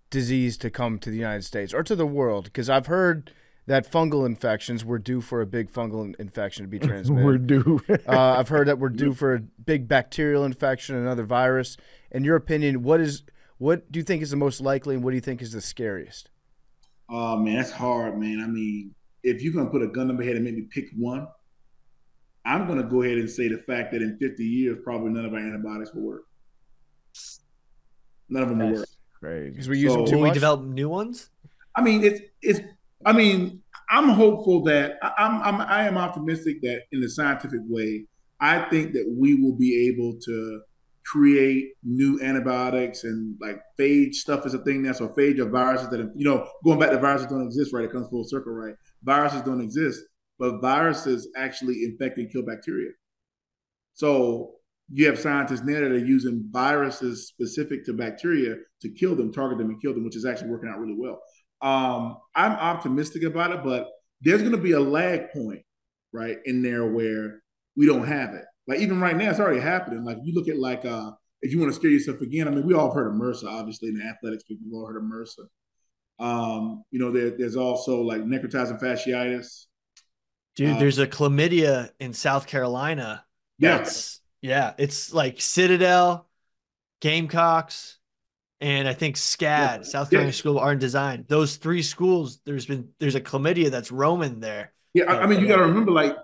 disease to come to the United States or to the world? Because I've heard that fungal infections, we're due for a big fungal infection to be transmitted. We're due. I've heard that we're due for a big bacterial infection, another virus. In your opinion, what do you think is the most likely, and what do you think is the scariest? Oh, man, that's hard, man. I mean, if you're going to put a gun to my head and make me pick one, I'm going to go ahead and say the fact that in 50 years, probably none of our antibiotics will work. None of them will work. Crazy. Because we use them too Will we much? develop new ones? I mean, I mean, I'm hopeful that I am optimistic that in the scientific way, I think that we will be able to create new antibiotics, and like phage stuff is a thing now. So phage are viruses that, you know, going back to viruses don't exist, right? It comes full circle, right? Viruses don't exist, but viruses actually infect and kill bacteria. So you have scientists now that are using viruses specific to bacteria to kill them, target them and kill them, which is actually working out really well. I'm optimistic about it, but there's going to be a lag point, right, in there where we don't have it. Like even right now, it's already happening. Like you look at like if you want to scare yourself again, I mean, we all have heard of MRSA, obviously, in the athletics people, we've all heard of MRSA. You know, there's also like necrotizing fasciitis. Dude, there's a chlamydia in South Carolina. Yes. Yeah, it's like Citadel, Gamecocks, and I think SCAD, South Carolina School of Art and Design. Those three schools, there's a chlamydia that's roaming there. Yeah, I mean, you got to remember, like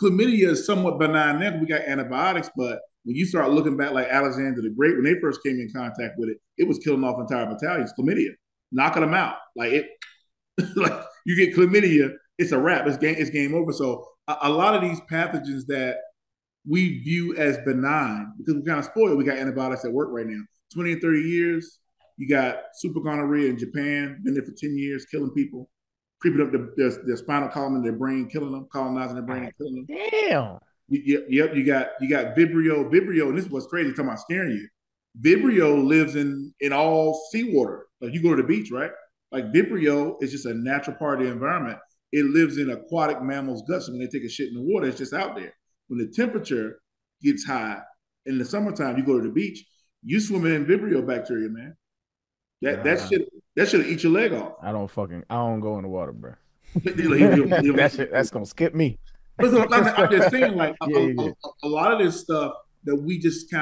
chlamydia is somewhat benign now. We got antibiotics, but when you start looking back, like Alexander the Great, when they first came in contact with it, it was killing off entire battalions. Chlamydia, knocking them out. Like it, like you get chlamydia, it's a wrap. It's game over. So a lot of these pathogens that we view as benign, because we kind of spoiled, we got antibiotics that work right now. 20 and 30 years, you got super gonorrhea in Japan, been there for 10 years, killing people, creeping up their spinal column in their brain, killing them, colonizing their brain and killing them. Damn. Yep, you got Vibrio. Vibrio, and this is what's crazy, talking about scaring you. Vibrio lives in all seawater. Like you go to the beach, right? Like Vibrio is just a natural part of the environment. It lives in aquatic mammals' guts. So when they take a shit in the water, it's just out there. When the temperature gets high in the summertime, you go to the beach, you swimming in Vibrio bacteria, man. That should eat your leg off. I don't go in the water, bro. That's gonna skip me. I'm just saying, like a lot of this stuff that we just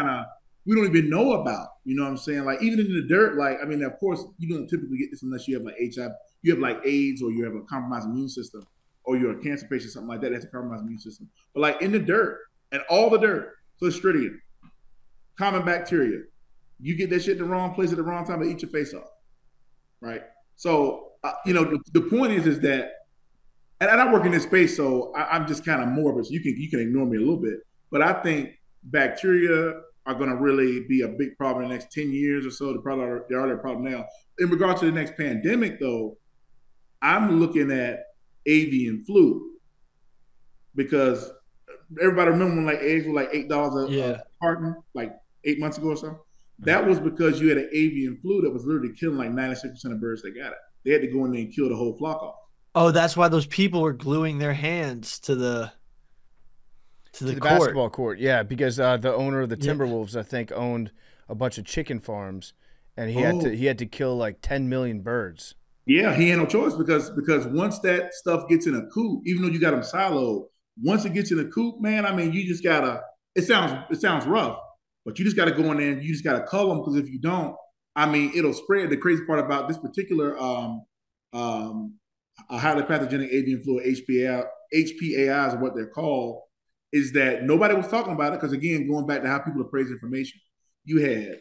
we don't even know about. You know what I'm saying? Like even in the dirt, like I mean, of course, you don't typically get this unless you have like HIV, you have like AIDS, or you have a compromised immune system, or you're a cancer patient, something like that. That's a compromised immune system. But like in the dirt, and all the dirt, Clostridium, common bacteria, you get that shit in the wrong place at the wrong time, to eat your face off, right? So you know, the point is that, and I work in this space, so I'm just kind of morbid. So you can ignore me a little bit, but I think bacteria are going to really be a big problem in the next 10 years or so. They're already a problem now. In regard to the next pandemic, though, I'm looking at avian flu. because everybody remember when like eggs were like $8 Yeah. a carton, like 8 months ago or so. That was because you had an avian flu that was literally killing like 96% of birds that got it. They had to go in there and kill the whole flock off. Oh, that's why those people were gluing their hands to the court. Basketball court. Yeah, because the owner of the Yeah. Timberwolves, I think, owned a bunch of chicken farms, and he had to kill like 10 million birds. Yeah, he had no choice because once that stuff gets in a coop, even though you got them siloed, once it gets in a coop, man, I mean, you just gotta. It sounds rough, but you just gotta go in there and you just gotta cull them, because if you don't, I mean, it'll spread. The crazy part about this particular a highly pathogenic avian flu, HPAIs, are what they're called, is that nobody was talking about it because, again, going back to how people appraise information, you had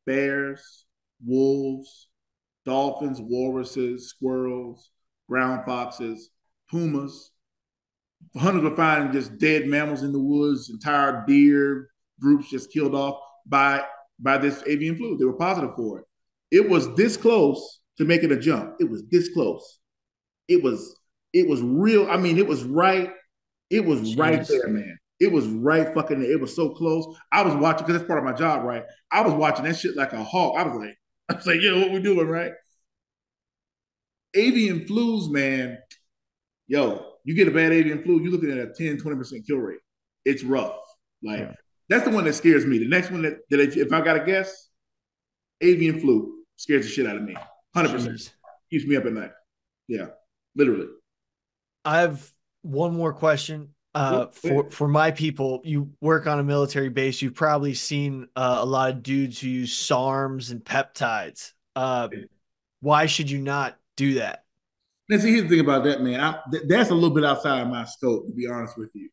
bears, wolves, dolphins, walruses, squirrels, ground foxes, pumas. Hunters were finding just dead mammals in the woods, entire deer groups just killed off by this avian flu. They were positive for it. It was this close to making a jump. It was this close. It was real. I mean, it was right. It was Jeez. Right there, man. It was right fucking there. It was so close. I was watching, because that's part of my job, right? I was watching that shit like a hawk. I was like, yo, what we doing, right? Avian flus, man. Yo, you get a bad avian flu, you're looking at a 10-20% kill rate. It's rough. Like, that's the one that scares me. The next one that if I got to guess, avian flu scares the shit out of me. 100%. Jeez. Keeps me up at night. Yeah, literally. I have one more question. For my people, you work on a military base. You've probably seen a lot of dudes who use SARMs and peptides. Why should you not do that? Now, see, here's the thing about that, man. That's a little bit outside of my scope, to be honest with you.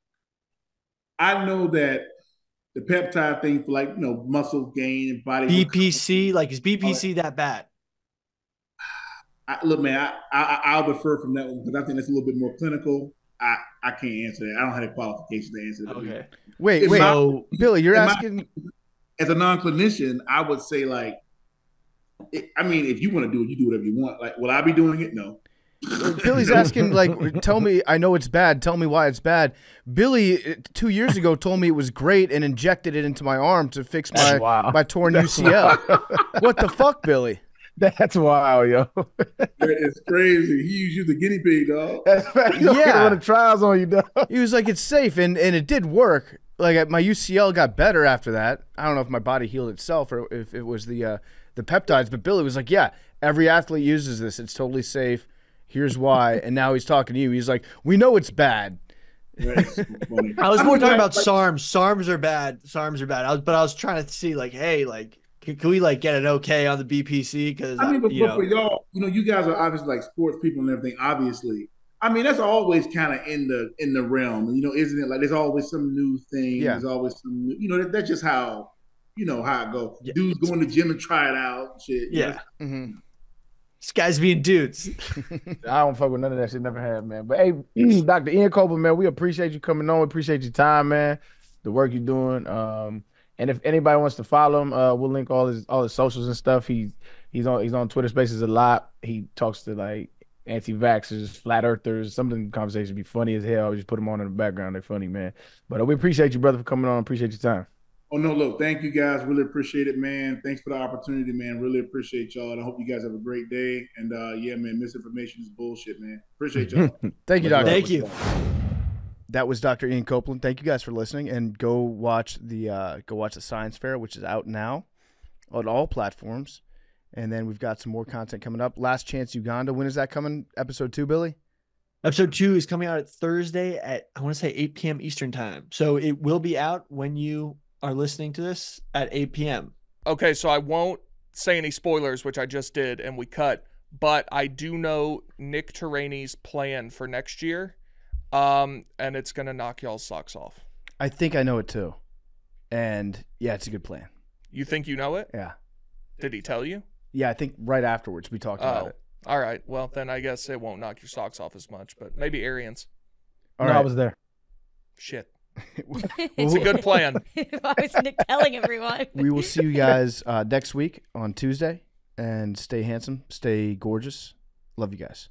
I know that the peptide thing for, like, you know, muscle gain and body. BPC, like, is BPC that bad? Look, man, I'll defer from that one, because I think that's a little bit more clinical. I can't answer that. I don't have the qualifications to answer that. Okay. Wait. So, Billy, you're asking. As a non-clinician, I would say, like, I mean, if you want to do it, you do whatever you want. Like, will I be doing it? No. Billy's asking, like, tell me, I know it's bad. Tell me why it's bad. Billy, 2 years ago, told me it was great and injected it into my arm to fix my torn UCL. What the fuck, Billy? That's wild, yo. It's crazy. He used you the guinea pig, dog. Yeah. Run the trials on you, dog. He was like, it's safe, and it did work. Like, my UCL got better after that. I don't know if my body healed itself or if it was the peptides, but Billy was like, yeah, every athlete uses this. It's totally safe. Here's why. And now he's talking to you. He's like, we know it's bad. I was more talking about SARMs. SARMs are bad. SARMs are bad. I was trying to see, like, hey, like, can we, like, get an okay on the BPC? Because I mean, but for y'all, you know, you guys are obviously like sports people and everything. Obviously, I mean, that's always kind of in the realm. You know, isn't it? Like, there's always some new thing. Yeah. There's always some new, you know, that's just how, you know, how it goes. Yeah. Dudes go in the gym and try it out. Shit. Yeah. Mm-hmm. This guy's being dudes. I don't fuck with none of that shit. Never have, man. But hey, Dr. Ian Copeland, man, we appreciate you coming on. We appreciate your time, man. The work you're doing. And if anybody wants to follow him, we'll link all his socials and stuff. He's on Twitter Spaces a lot. He talks to, like, anti-vaxxers, flat earthers. Some of the conversations be funny as hell. I just put them on in the background. They're funny, man. But we appreciate you, brother, for coming on. Appreciate your time. Oh, no, look, thank you guys. Really appreciate it, man. Thanks for the opportunity, man. Really appreciate y'all. And I hope you guys have a great day. And yeah, man, misinformation is bullshit, man. Appreciate y'all. Thank you, Doctor. Thank you. That was Dr. Ian Copeland. Thank you guys for listening, and go watch the Science Fair, which is out now on all platforms. And then we've got some more content coming up. Last Chance Uganda. When is that coming? Episode 2, Billy? Episode 2 is coming out at Thursday at, I want to say, 8 p.m. Eastern time. So it will be out when you are listening to this at 8 p.m. Okay, so I won't say any spoilers, which I just did and we cut, but I do know Nick Terrani's plan for next year, and it's going to knock y'all's socks off. I think I know it too. And yeah, it's a good plan. You think you know it? Yeah. Did he tell you? Yeah, I think right afterwards we talked about it. All right. Well, then I guess it won't knock your socks off as much, but maybe Arian's. All right. I was there. Shit. It's a good plan. Why was Nick telling everyone? We will see you guys next week on Tuesday. And stay handsome, stay gorgeous. Love you guys.